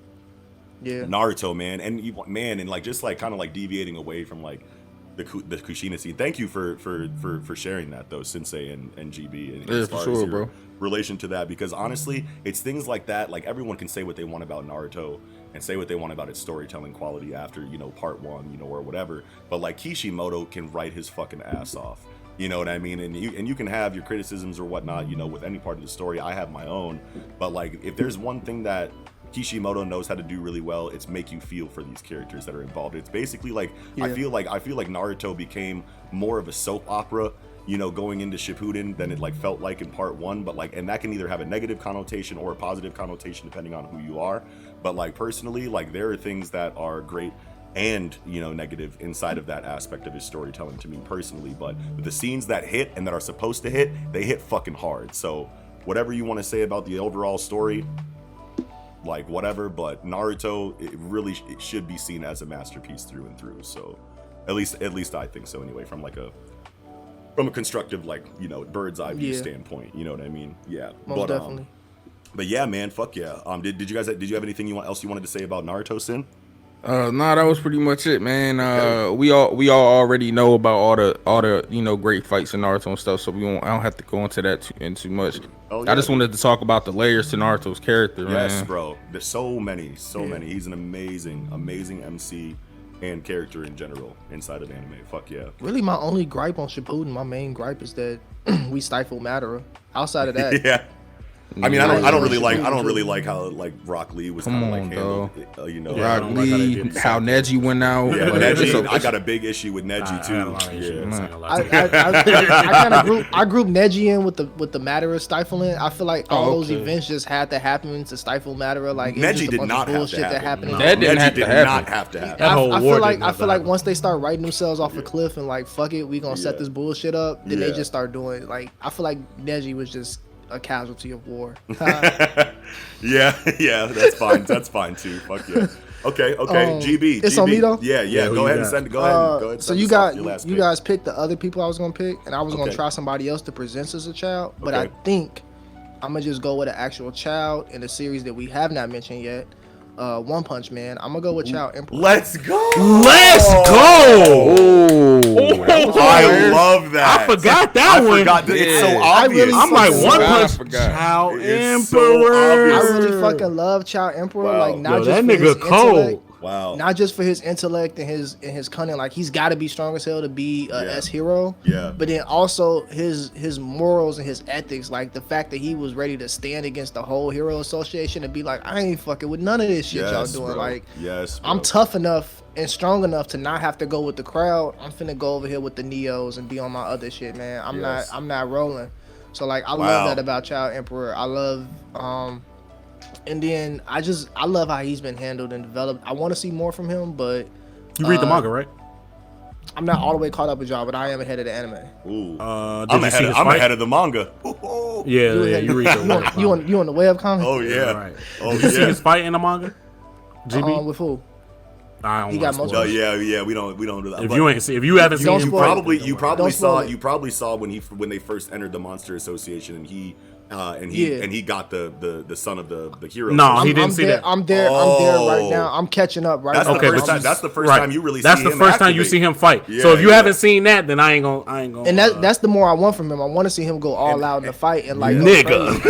[SPEAKER 1] Naruto, man. And like just like kind of like deviating away from like the Kushina scene. Thank you for sharing that though, Synsei and GB. And as far as your relation to that, because honestly, it's things like that. Like everyone can say what they want about Naruto and say what they want about its storytelling quality after, you know, part 1, you know, or whatever. But like Kishimoto can write his fucking ass off. You know what I mean? And you can have your criticisms or whatnot, you know, with any part of the story. I have my own. But like if there's one thing that Kishimoto knows how to do really well, it's make you feel for these characters that are involved. It's basically like I feel like Naruto became more of a soap opera, you know, going into Shippuden than it like felt like in part 1, but like, and that can either have a negative connotation or a positive connotation depending on who you are. But like personally, like there are things that are great and, you know, negative inside of that aspect of his storytelling to me personally, but the scenes that hit and that are supposed to hit, they hit fucking hard. So whatever you want to say about the overall story, like whatever, but Naruto, it should be seen as a masterpiece through and through. So at least I think so anyway, from a constructive, like, you know, bird's eye view standpoint, you know what I mean? Yeah.
[SPEAKER 3] Most definitely.
[SPEAKER 1] But yeah, man, fuck yeah. Did you have anything else you wanted to say about Naruto, Sin?
[SPEAKER 4] No, that was pretty much it, man. Okay. We all already know about all the you know, great fights in Naruto and stuff, so I don't have to go into that too much. Oh, yeah. I just wanted to talk about the layers to Naruto's character, man.
[SPEAKER 1] Yes, bro. There's so many. He's an amazing MC and character in general inside of anime. Fuck yeah.
[SPEAKER 3] Really, my only gripe on Shippuden, my main gripe is that we stifle Madara. Outside of that,
[SPEAKER 1] yeah. I mean, I don't really like how like Rock Lee was kind of like handled, you know.
[SPEAKER 4] Rock Lee, how Neji went out.
[SPEAKER 1] Yeah, like, Neji, I got a big issue with Neji too.
[SPEAKER 3] I grouped Neji in with the Madara stifling. I feel like all those events just had to happen to stifle Madara. Like
[SPEAKER 1] Neji did not have to happen.
[SPEAKER 4] That didn't have to happen.
[SPEAKER 3] I feel like once they start writing themselves off a cliff and like fuck it, we gonna set this bullshit up. Then they just start doing like I feel like Neji was just a casualty of war.
[SPEAKER 1] yeah, that's fine too. Fuck yeah. Okay, GB.
[SPEAKER 3] It's on me though.
[SPEAKER 1] Yeah. Go ahead and send. Go ahead.
[SPEAKER 3] So you guys picked the other people I was gonna pick, and I was gonna try somebody else to present as a child, but I think I'm gonna just go with an actual child in a series that we have not mentioned yet. One Punch Man. I'm gonna go with Child Emperor.
[SPEAKER 1] Let's go.
[SPEAKER 2] I
[SPEAKER 1] love that.
[SPEAKER 2] I forgot that one.
[SPEAKER 1] It's so obvious.
[SPEAKER 2] I'm like One Punch Child Emperor.
[SPEAKER 1] So
[SPEAKER 3] I really fucking love Child Emperor.
[SPEAKER 1] Wow.
[SPEAKER 3] Like not just
[SPEAKER 2] that
[SPEAKER 3] for
[SPEAKER 2] nigga
[SPEAKER 3] his
[SPEAKER 2] cold.
[SPEAKER 3] intellect.
[SPEAKER 1] Wow.
[SPEAKER 3] Not just for his intellect and his cunning, like he's got to be strong as hell to be a S hero.
[SPEAKER 1] Yeah.
[SPEAKER 3] But then also his morals and his ethics, like the fact that he was ready to stand against the whole Hero Association and be like, I ain't fucking with none of this shit y'all doing.
[SPEAKER 1] Bro.
[SPEAKER 3] Like,
[SPEAKER 1] bro.
[SPEAKER 3] I'm tough enough and strong enough to not have to go with the crowd. I'm finna go over here with the Neos and be on my other shit, man. I'm not rolling. So like I love that about Child Emperor. I love and then I love how he's been handled and developed. I want to see more from him, but
[SPEAKER 2] you read the manga, right?
[SPEAKER 3] I'm not all the way caught up with y'all, but I am ahead of the anime.
[SPEAKER 1] Ooh. I'm ahead of the manga.
[SPEAKER 2] Yeah, you read the manga.
[SPEAKER 3] You on the web comic?
[SPEAKER 1] Oh yeah.
[SPEAKER 2] Right. Did you see his fight in the manga? GB?
[SPEAKER 3] With who?
[SPEAKER 2] I don't
[SPEAKER 3] he got most.
[SPEAKER 1] Yeah. We don't do that.
[SPEAKER 2] If you haven't seen,
[SPEAKER 1] you probably saw when they first entered the Monster Association and he got the son of the hero.
[SPEAKER 2] No, he didn't see that.
[SPEAKER 3] I'm there right now. I'm catching up right now.
[SPEAKER 1] That's the first time you really see him.
[SPEAKER 2] That's the first time you see him fight.
[SPEAKER 1] Yeah,
[SPEAKER 2] so if you haven't seen that, then I ain't gonna.
[SPEAKER 3] And that's the more I want from him. I want to see him go all out in the fight and like
[SPEAKER 2] nigga.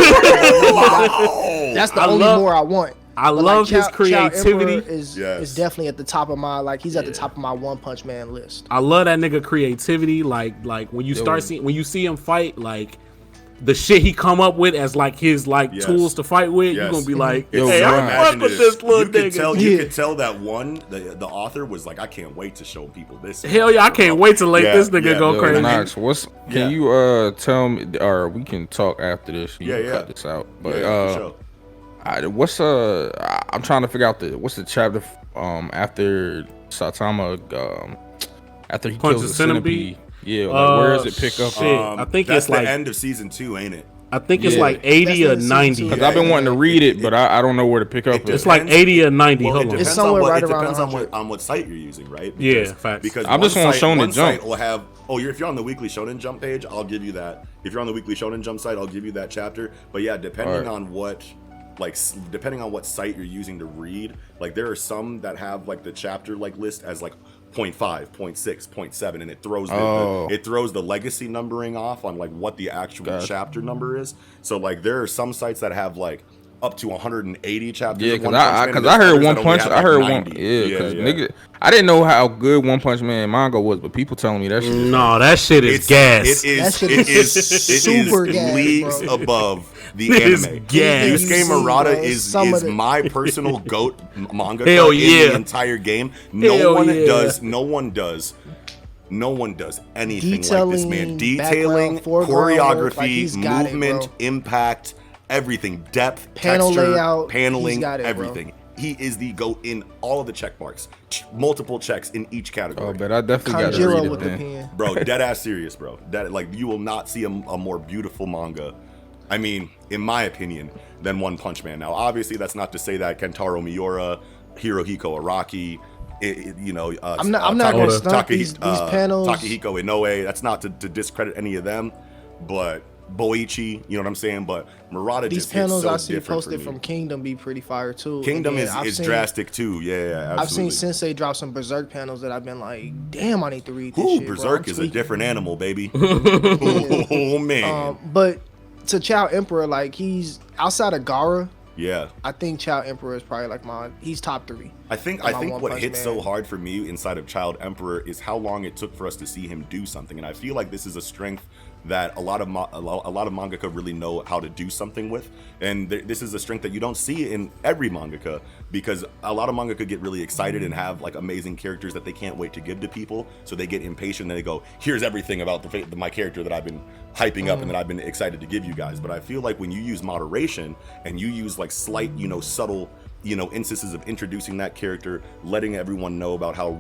[SPEAKER 3] That's the only more I want.
[SPEAKER 2] I love his creativity.
[SPEAKER 3] Is definitely at the top of my he's at the top of my One Punch Man list.
[SPEAKER 2] I love that nigga creativity. Like when you when you see him fight, like the shit he come up with as like his tools to fight with, you're gonna be like, hey, I fuck with this little nigga.
[SPEAKER 1] You could tell that the author was like, I can't wait to show people this.
[SPEAKER 2] Hell yeah, I can't wait to let this nigga go crazy.
[SPEAKER 4] Knox, can you tell me, or we can talk after this. Cut this out. But I'm trying to figure out what's the chapter after Saitama after he kills the centipede. Yeah, where does it pick up?
[SPEAKER 2] I think
[SPEAKER 1] that's
[SPEAKER 2] it's like
[SPEAKER 1] the end of season 2, ain't it?
[SPEAKER 2] I think it's like 80 or 90.
[SPEAKER 4] Because I've been wanting to read it, but I don't know where to pick up.
[SPEAKER 2] It's like 80 or 90.
[SPEAKER 1] Well,
[SPEAKER 2] Hold on.
[SPEAKER 3] It's somewhere right around.
[SPEAKER 1] It depends on what site you're using, right?
[SPEAKER 2] Because, facts.
[SPEAKER 1] Because
[SPEAKER 4] I'm just on Shonen Jump.
[SPEAKER 1] Will have. If you're on the Weekly Shonen Jump page, I'll give you that. If you're on the Weekly Shonen Jump site, I'll give you that chapter. But yeah, depending on what site you're using to read, like there are some that have like the chapter list as like 0.5, 0.6, 0.7, and it throws the legacy numbering off on like what the actual chapter number is. So like there are some sites that have like up to 180 chapters.
[SPEAKER 4] Yeah, because I heard One Punch. I heard 90. Because nigga, I didn't know how good One Punch Man manga was, but people telling me that shit.
[SPEAKER 2] That shit is gas.
[SPEAKER 3] It is super gas,
[SPEAKER 1] leagues
[SPEAKER 3] bro.
[SPEAKER 1] above the anime.
[SPEAKER 2] Gas.
[SPEAKER 1] Yusuke Murata is my personal goat manga
[SPEAKER 2] Hell
[SPEAKER 1] in the entire game. No one does anything like this man. Detailing, choreography, movement, impact, everything, depth,
[SPEAKER 3] panel
[SPEAKER 1] texture,
[SPEAKER 3] layout,
[SPEAKER 1] paneling, everything. Bro. He is the GOAT in all of the check marks. Multiple checks in each category.
[SPEAKER 4] Oh, but I definitely got to read it,
[SPEAKER 3] with the pen.
[SPEAKER 1] Bro, dead ass serious, bro. You will not see a more beautiful manga, I mean, in my opinion, than One Punch Man. Now, obviously, that's not to say that Kentaro Miura, Hirohiko Araki,
[SPEAKER 3] I'm not going to stunt these panels.
[SPEAKER 1] Takehiko Inoue, that's not to discredit any of them, but Boichi, you know what I'm saying? But Murata
[SPEAKER 3] these
[SPEAKER 1] just panels
[SPEAKER 3] I see posted from Kingdom be pretty fire too.
[SPEAKER 1] Kingdom is drastic too. Yeah, absolutely.
[SPEAKER 3] I've seen Sensei drop some Berserk panels that I've been like, damn, I need to read this shit.
[SPEAKER 1] Berserk is a different animal, baby. Oh man.
[SPEAKER 3] But to Child Emperor, like he's outside of Gaara.
[SPEAKER 1] Yeah,
[SPEAKER 3] I think Child Emperor is probably like he's top 3.
[SPEAKER 1] I think what hit so hard for me inside of Child Emperor is how long it took for us to see him do something, and I feel like this is a strength that a lot of mangaka really know how to do something with, and this is a strength that you don't see in every mangaka, because a lot of mangaka get really excited and have like amazing characters that they can't wait to give to people, so they get impatient and they go, here's everything about my character that I've been hyping up and that I've been excited to give you guys. But I feel like when you use moderation and you use like slight, subtle, instances of introducing that character, letting everyone know about how,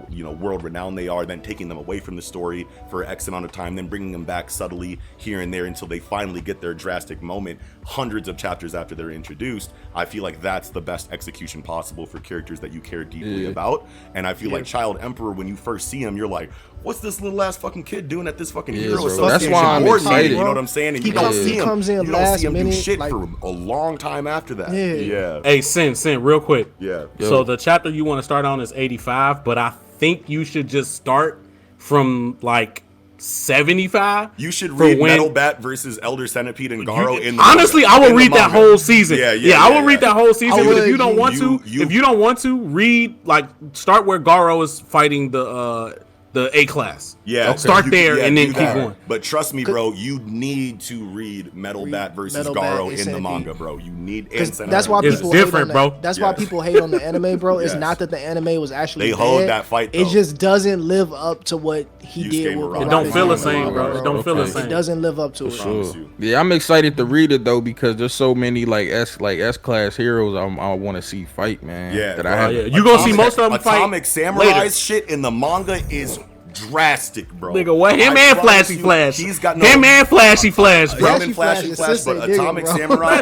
[SPEAKER 1] world renowned they are, then taking them away from the story for X amount of time, then bringing them back subtly here and there until they finally get their drastic moment hundreds of chapters after they're introduced. I feel like that's the best execution possible for characters that you care deeply about. And I feel like Child Emperor, when you first see him, you're like, what's this little ass fucking kid doing at this fucking hero?
[SPEAKER 4] That's why I'm excited.
[SPEAKER 1] You know what I'm saying? And you don't see him. You don't see him do shit for a long time after that. Yeah.
[SPEAKER 2] Hey, Sin, real quick.
[SPEAKER 1] Yeah.
[SPEAKER 2] So the chapter you want to start on is 85, but I think you should just start from like 75.
[SPEAKER 1] You should read Metal Bat versus Elder Centipede and Garo in the
[SPEAKER 2] honestly,
[SPEAKER 1] manga.
[SPEAKER 2] I will read that whole season. I will read that whole season. But if you don't want to, read like start where Garo is fighting the A class.
[SPEAKER 1] Yeah,
[SPEAKER 2] start there and then keep going.
[SPEAKER 1] But trust me, bro, you need to read Metal Bat versus Garo in the manga, bro. You need.
[SPEAKER 3] That's why people
[SPEAKER 2] different, bro.
[SPEAKER 3] That's why people hate on the anime, bro. It's not that the anime was actually
[SPEAKER 1] they hold that fight. Though.
[SPEAKER 3] It just doesn't live up to what he did.
[SPEAKER 2] It don't feel the same, bro. It don't feel the same.
[SPEAKER 3] It doesn't live up to it.
[SPEAKER 4] Sure. Yeah, I'm excited to read it though because there's so many like S class heroes I want to see fight, man.
[SPEAKER 1] Yeah,
[SPEAKER 4] that I have.
[SPEAKER 2] You gonna see most of them fight.
[SPEAKER 1] Atomic Samurai's shit in the manga is drastic, bro.
[SPEAKER 2] Nigga, what? Him and Flashy Flash.
[SPEAKER 1] He's got
[SPEAKER 2] him and Flashy Flash, bro.
[SPEAKER 1] Him and Flashy Flash, but Atomic Samurai.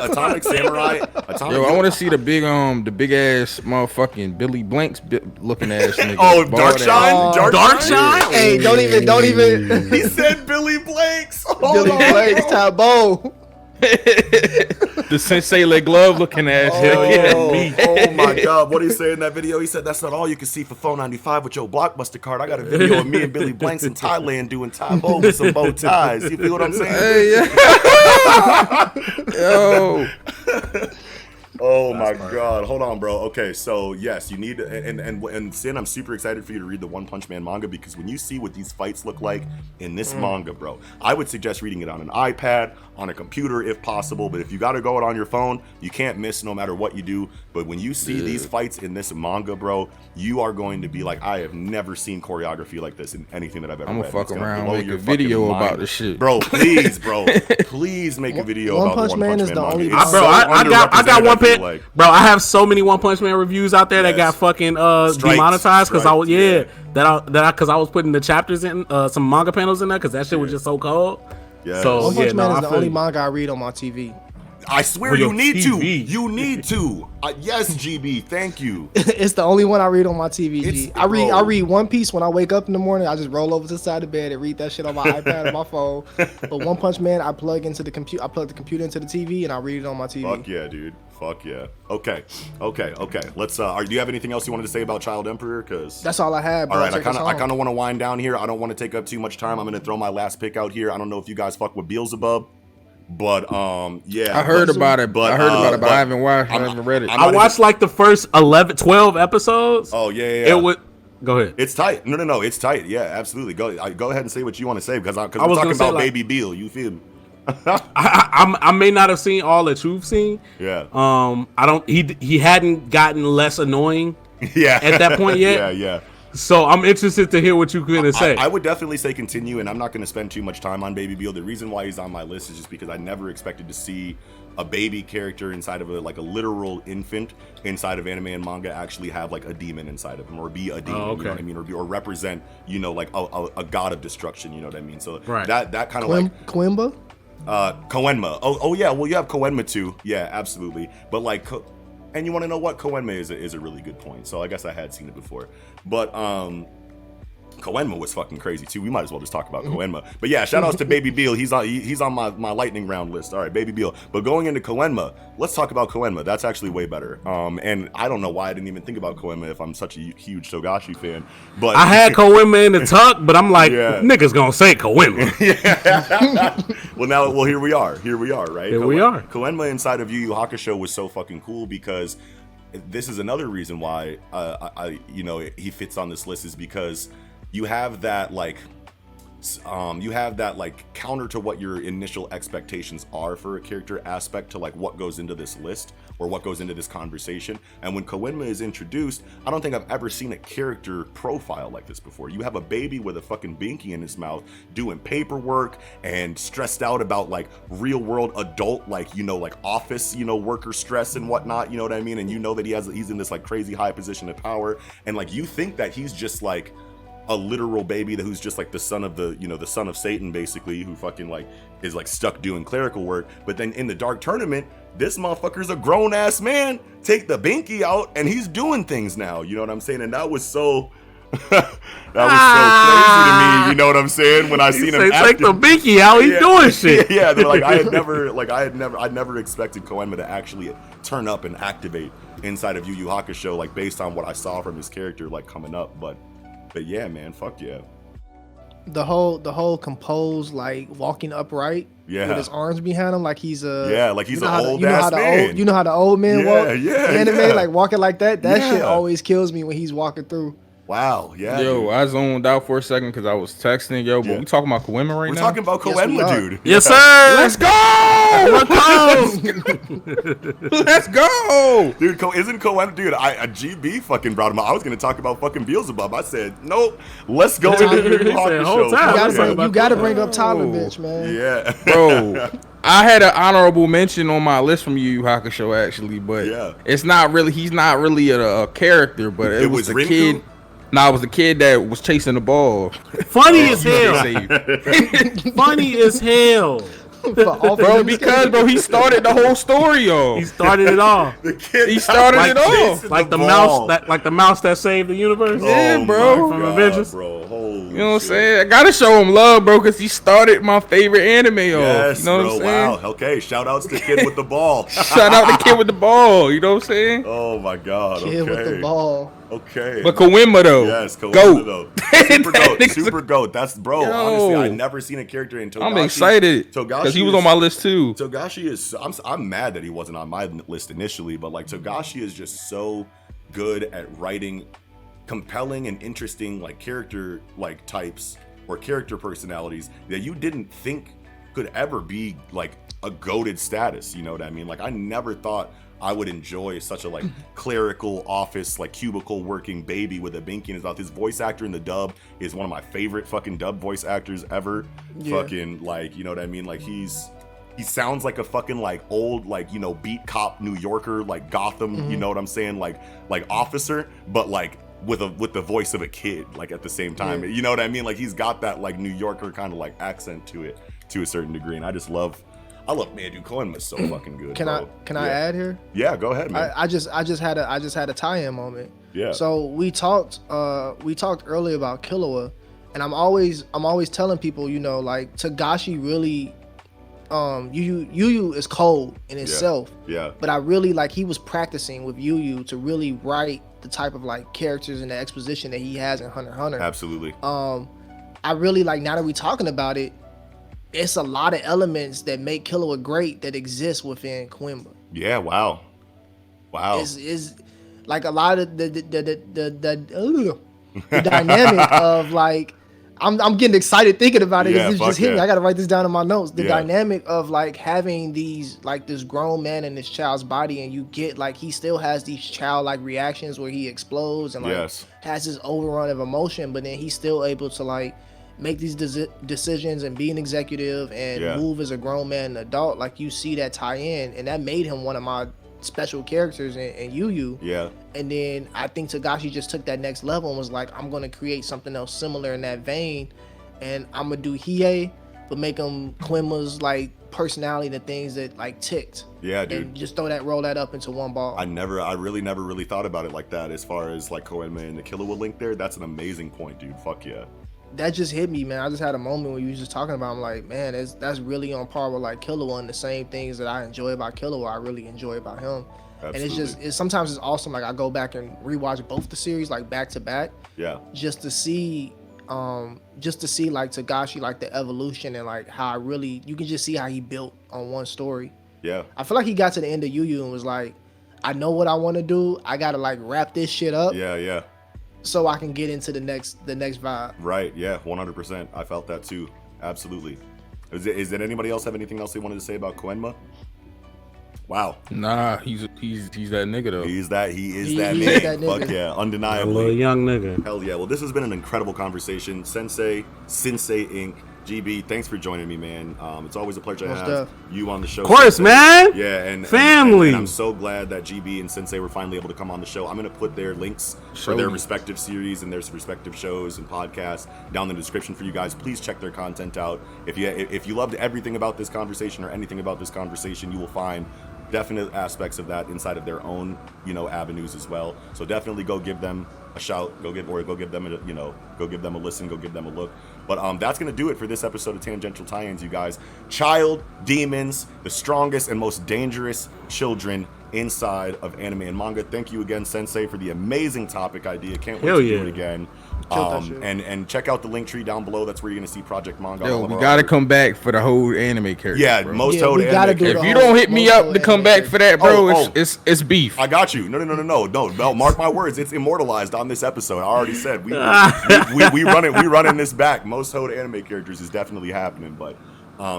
[SPEAKER 4] Yo, I want to see the big ass motherfucking Billy Blanks looking ass nigga.
[SPEAKER 1] Oh, Darkshine.
[SPEAKER 3] Hey, don't even.
[SPEAKER 1] He said Billy Blanks.
[SPEAKER 3] Billy Blanks, Tabo.
[SPEAKER 4] The Sensei leg glove looking ass.
[SPEAKER 1] Oh my god, what did he say in that video? He said that's not all you can see for $4.95 with your Blockbuster card. I got a video of me and Billy Blanks in Thailand doing Thai bow with some bow ties. You feel what I'm saying?
[SPEAKER 4] Hey, yo.
[SPEAKER 1] Oh my god, hold on, bro. Okay, so yes, you need to, and Sin, I'm super excited for you to read the One Punch Man manga, because when you see what these fights look like in this manga, bro, I would suggest reading it on an iPad, on a computer if possible, but if you gotta go it on your phone, you can't miss no matter what you do. But when you see these fights in this manga, bro, you are going to be like, I have never seen choreography like this in anything that I've ever read.
[SPEAKER 4] I'm gonna fuck around, make a video about this shit.
[SPEAKER 1] Bro, please make a video about
[SPEAKER 3] One Punch Man is the only
[SPEAKER 2] bro, I got one pit. Bro, I have so many One Punch Man reviews out there that got fucking demonetized because I was putting the chapters in some manga panels in there because that shit was just so cold.
[SPEAKER 1] Yeah.
[SPEAKER 3] So One Punch Man is the only manga I read on my TV.
[SPEAKER 1] I swear you need to. You need to. Yes, GB. Thank you.
[SPEAKER 3] It's the only one I read on my TV. I read One Piece when I wake up in the morning. I just roll over to the side of the bed and read that shit on my iPad or my phone. But One Punch Man, I plug into the computer. I plug the computer into the TV and I read it on my TV.
[SPEAKER 1] Fuck yeah, dude. Fuck yeah. Okay. Let's. Do you have anything else you wanted to say about Child Emperor? Because
[SPEAKER 3] that's all I had. Bro.
[SPEAKER 1] All right. I kind of want to wind down here. I don't want to take up too much time. I'm gonna throw my last pick out here. I don't know if you guys fuck with Beelzebub. But yeah,
[SPEAKER 4] I heard about it, but I haven't watched. I haven't read it.
[SPEAKER 2] I watched like the first 12 episodes.
[SPEAKER 1] Oh yeah.
[SPEAKER 2] It would. Go ahead.
[SPEAKER 1] It's tight. No, it's tight. Yeah, absolutely. Go ahead and say what you want to say because we're talking about Baby Beal. You feel me?
[SPEAKER 2] I may not have seen all that you've seen.
[SPEAKER 1] Yeah.
[SPEAKER 2] I don't. He hadn't gotten less annoying.
[SPEAKER 1] Yeah.
[SPEAKER 2] At that point yet.
[SPEAKER 1] Yeah.
[SPEAKER 2] So I'm interested to hear what you're gonna say.
[SPEAKER 1] I would definitely say continue, and I'm not going to spend too much time on Baby Beal. The reason why he's on my list is just because I never expected to see a baby character inside of a literal infant inside of anime and manga actually have like a demon inside of him or be a demon.
[SPEAKER 2] Oh, okay.
[SPEAKER 1] You know what I mean, or represent like a god of destruction. You know what I mean? So
[SPEAKER 2] right.
[SPEAKER 1] that kind of like
[SPEAKER 3] Koenma.
[SPEAKER 1] Koenma. Oh yeah. Well, you have Koenma too. Yeah, absolutely. But like. And you want to know what? Koenma is a really good point. So I guess I had seen it before. But Koenma was fucking crazy too. We might as well just talk about Koenma. But yeah, shout outs to Baby Beal. He's on my lightning round list. All right, Baby Beal. But going into Koenma, let's talk about Koenma. That's actually way better. And I don't know why I didn't even think about Koenma if I'm such a huge Togashi fan. But
[SPEAKER 2] I had Koenma in the tuck, but I'm like, niggas gonna say Koenma.
[SPEAKER 1] Yeah. Well, here we are, right?
[SPEAKER 2] Here we are.
[SPEAKER 1] Koenma inside of Yu Yu Hakusho was so fucking cool because this is another reason why he fits on this list is because you have that counter to what your initial expectations are for a character aspect to like what goes into this list or what goes into this conversation. And when Koenma is introduced, I don't think I've ever seen a character profile like this before. You have a baby with a fucking binky in his mouth doing paperwork and stressed out about like real world adult like office worker stress and whatnot, you know what I mean? And you know that he's in this like crazy high position of power, and like you think that he's just like a literal baby who's just like the son of the son of Satan basically, who fucking like is like stuck doing clerical work. But then in the Dark Tournament, this motherfucker's a grown ass man. Take the binky out and he's doing things now. You know what I'm saying? And that was so crazy to me. You know what I'm saying? When I seen him
[SPEAKER 2] take the binky out, he's doing shit.
[SPEAKER 1] Yeah, they're like I never expected Koenma to actually turn up and activate inside of Yu Yu Hakusho, like based on what I saw from his character like coming up. But yeah, man, fuck yeah.
[SPEAKER 3] The whole composed like walking upright with his arms behind him like he's a
[SPEAKER 1] like he's an old ass man.
[SPEAKER 3] You know how the old men walk? Anime like walking like that. That shit always kills me when he's walking through.
[SPEAKER 1] Wow, yeah.
[SPEAKER 4] Yo, dude. I zoned out for a second because I was texting. Yo, but we talking about Koenma right now?
[SPEAKER 1] We're talking about Koenma, dude.
[SPEAKER 2] Yes, sir.
[SPEAKER 4] Let's go. Let's go.
[SPEAKER 1] Dude, isn't Koenma, dude, GB fucking brought him up. I was going to talk about fucking Beelzebub. I said, nope, let's go into the show.
[SPEAKER 3] You got to bring up Tyler, bitch, man.
[SPEAKER 1] Yeah.
[SPEAKER 4] Bro. I had an honorable mention on my list from Yu Yu Hakusho actually, but it's not really. He's not really a character, but it was a
[SPEAKER 1] Rinku?
[SPEAKER 4] kid. Nah, it was a kid that was chasing the ball.
[SPEAKER 2] Funny as hell. Funny as hell.
[SPEAKER 4] Bro, because he started the whole story, yo.
[SPEAKER 2] He started it all.
[SPEAKER 4] He started it all.
[SPEAKER 2] Like the mouse that saved the universe.
[SPEAKER 4] Yeah, bro.
[SPEAKER 2] From Avengers.
[SPEAKER 1] Bro, holy
[SPEAKER 4] you know what I'm saying? I gotta show him love, bro, because he started my favorite anime, yo.
[SPEAKER 1] Yes,
[SPEAKER 4] you know what I'm saying?
[SPEAKER 1] Wow. Okay, shout outs to Kid with the Ball.
[SPEAKER 4] Shout out to Kid with the Ball. You know what I'm saying?
[SPEAKER 1] Oh my God.
[SPEAKER 3] Kid with the ball.
[SPEAKER 1] Okay.
[SPEAKER 4] But Koenma though.
[SPEAKER 1] Yes, Koenma though. Super goat. Super goat. That's bro.
[SPEAKER 4] Yo.
[SPEAKER 1] Honestly, I never seen a character in Togashi.
[SPEAKER 4] I'm excited because he was on my list too.
[SPEAKER 1] Togashi is. I'm mad that he wasn't on my list initially, but like Togashi is just so good at writing compelling and interesting like character like types or character personalities that you didn't think could ever be like a goated status. You know what I mean? Like I never thought I would enjoy such a like clerical office, like cubicle working baby with a binky in his mouth. His voice actor in the dub is one of my favorite fucking dub voice actors ever. Yeah. Fucking like, you know what I mean? Like he sounds like a fucking like old, like, you know, beat cop New Yorker, like Gotham, you know what I'm saying? Like officer, but like with the voice of a kid, like at the same time. You know what I mean? Like he's got that like New Yorker kind of like accent to it to a certain degree. And I love man, dude, Koenma's so fucking good.
[SPEAKER 3] Can I add here?
[SPEAKER 1] Yeah, go ahead, man.
[SPEAKER 3] I just had a tie-in moment.
[SPEAKER 1] Yeah.
[SPEAKER 3] So we talked earlier about Killua, and I'm always telling people, you know, like Togashi really, Yu Yu is cold in itself.
[SPEAKER 1] Yeah.
[SPEAKER 3] But I really like he was practicing with Yu Yu to really write the type of like characters and the exposition that he has in Hunter x Hunter.
[SPEAKER 1] Absolutely.
[SPEAKER 3] I really like, now that we're talking about it, it's a lot of elements that make Killua great that exist within Koenma.
[SPEAKER 1] Yeah, wow.
[SPEAKER 3] Is like a lot of the dynamic of like I'm getting excited thinking about it because it just hit me. I gotta write this down in my notes. The dynamic of like having these like this grown man in this child's body, and you get like he still has these childlike reactions where he explodes and like has this overrun of emotion, but then he's still able to like make these decisions and be an executive and move as a grown man and adult. Like you see that tie in, and that made him one of my special characters in Yu Yu.
[SPEAKER 1] Yeah.
[SPEAKER 3] And then I think Togashi just took that next level and was like, I'm gonna create something else similar in that vein, and I'm gonna do Hiei, but make him Koenma's like personality, the things that like ticked.
[SPEAKER 1] Yeah, dude.
[SPEAKER 3] And just roll that up into one ball.
[SPEAKER 1] I really never thought about it like that as far as like Koenma and the Killua link there. That's an amazing point, dude. Fuck yeah.
[SPEAKER 3] That just hit me, man. I just had a moment when you was just talking about, I'm like, man, that's really on par with like Killua, and the same things that I enjoy about Killua, I really enjoy about him. Absolutely. And it's sometimes it's awesome. Like I go back and rewatch both the series like back to back.
[SPEAKER 1] Yeah.
[SPEAKER 3] Just to see like Togashi, like the evolution and like how you can just see how he built on one story.
[SPEAKER 1] Yeah.
[SPEAKER 3] I feel like he got to the end of Yu Yu and was like, I know what I want to do. I gotta like wrap this shit up.
[SPEAKER 1] Yeah.
[SPEAKER 3] So I can get into the next vibe.
[SPEAKER 1] Right. Yeah. 100%. I felt that too. Absolutely. Is there anybody else have anything else they wanted to say about Koenma? Wow.
[SPEAKER 4] Nah, he's that nigga though.
[SPEAKER 1] He is that nigga. Fuck yeah, undeniably.
[SPEAKER 2] A little young nigga.
[SPEAKER 1] Hell yeah. Well, this has been an incredible conversation. Synsei Inc. GB, thanks for joining me, man. It's always a pleasure to have you on the show.
[SPEAKER 2] Of course,
[SPEAKER 1] Synsei.
[SPEAKER 2] man.
[SPEAKER 1] Yeah, and
[SPEAKER 2] family.
[SPEAKER 1] And I'm so glad that GB and Synsei were finally able to come on the show. I'm gonna put their links for their respective series and their respective shows and podcasts down in the description for you guys. Please check their content out. If you loved everything about this conversation or anything about this conversation, you will find definite aspects of that inside of their own, avenues as well. So definitely go give them a shout, go give them a listen, go give them a look. But that's gonna do it for this episode of Tangential Tie-Ins, you guys. Child demons, the strongest and most dangerous children inside of anime and manga. Thank you again, Sensei, for the amazing topic idea. Can't wait to do it again. And check out the link tree down below. That's where you're gonna see Project Manga.
[SPEAKER 4] Yo, we gotta come back for the whole anime character.
[SPEAKER 1] Yeah,
[SPEAKER 4] bro.
[SPEAKER 1] most whole anime.
[SPEAKER 4] If you don't hit me up to come back for that, bro, it's beef.
[SPEAKER 1] I got you. No. Mark my words. It's immortalized on this episode. I already said we running this back. Most whole anime characters is definitely happening, but.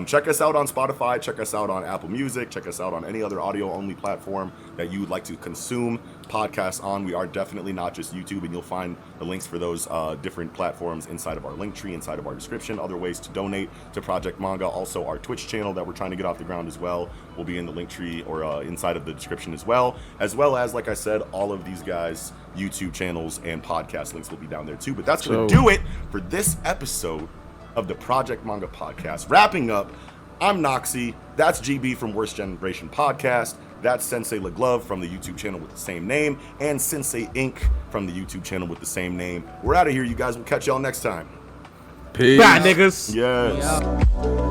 [SPEAKER 1] Check us out on Spotify, check us out on Apple Music, check us out on any other audio-only platform that you would like to consume podcasts on. We are definitely not just YouTube, and you'll find the links for those different platforms inside of our link tree, inside of our description. Other ways to donate to Project Manga, also our Twitch channel that we're trying to get off the ground as well, will be in the link tree or inside of the description as well as, like I said, all of these guys' YouTube channels and podcast links will be down there too. But that's going to do it for this episode of the Project Manga Podcast. Wrapping up, I'm M.A.N.G.A. That's GB from Worst Generation Podcast. That's Sensei LeGlove from the YouTube channel with the same name, and Synsei Inc. from the YouTube channel with the same name. We're out of here, you guys. We'll catch y'all next time.
[SPEAKER 2] Peace. Bye, niggas.
[SPEAKER 1] Yes. Yeah.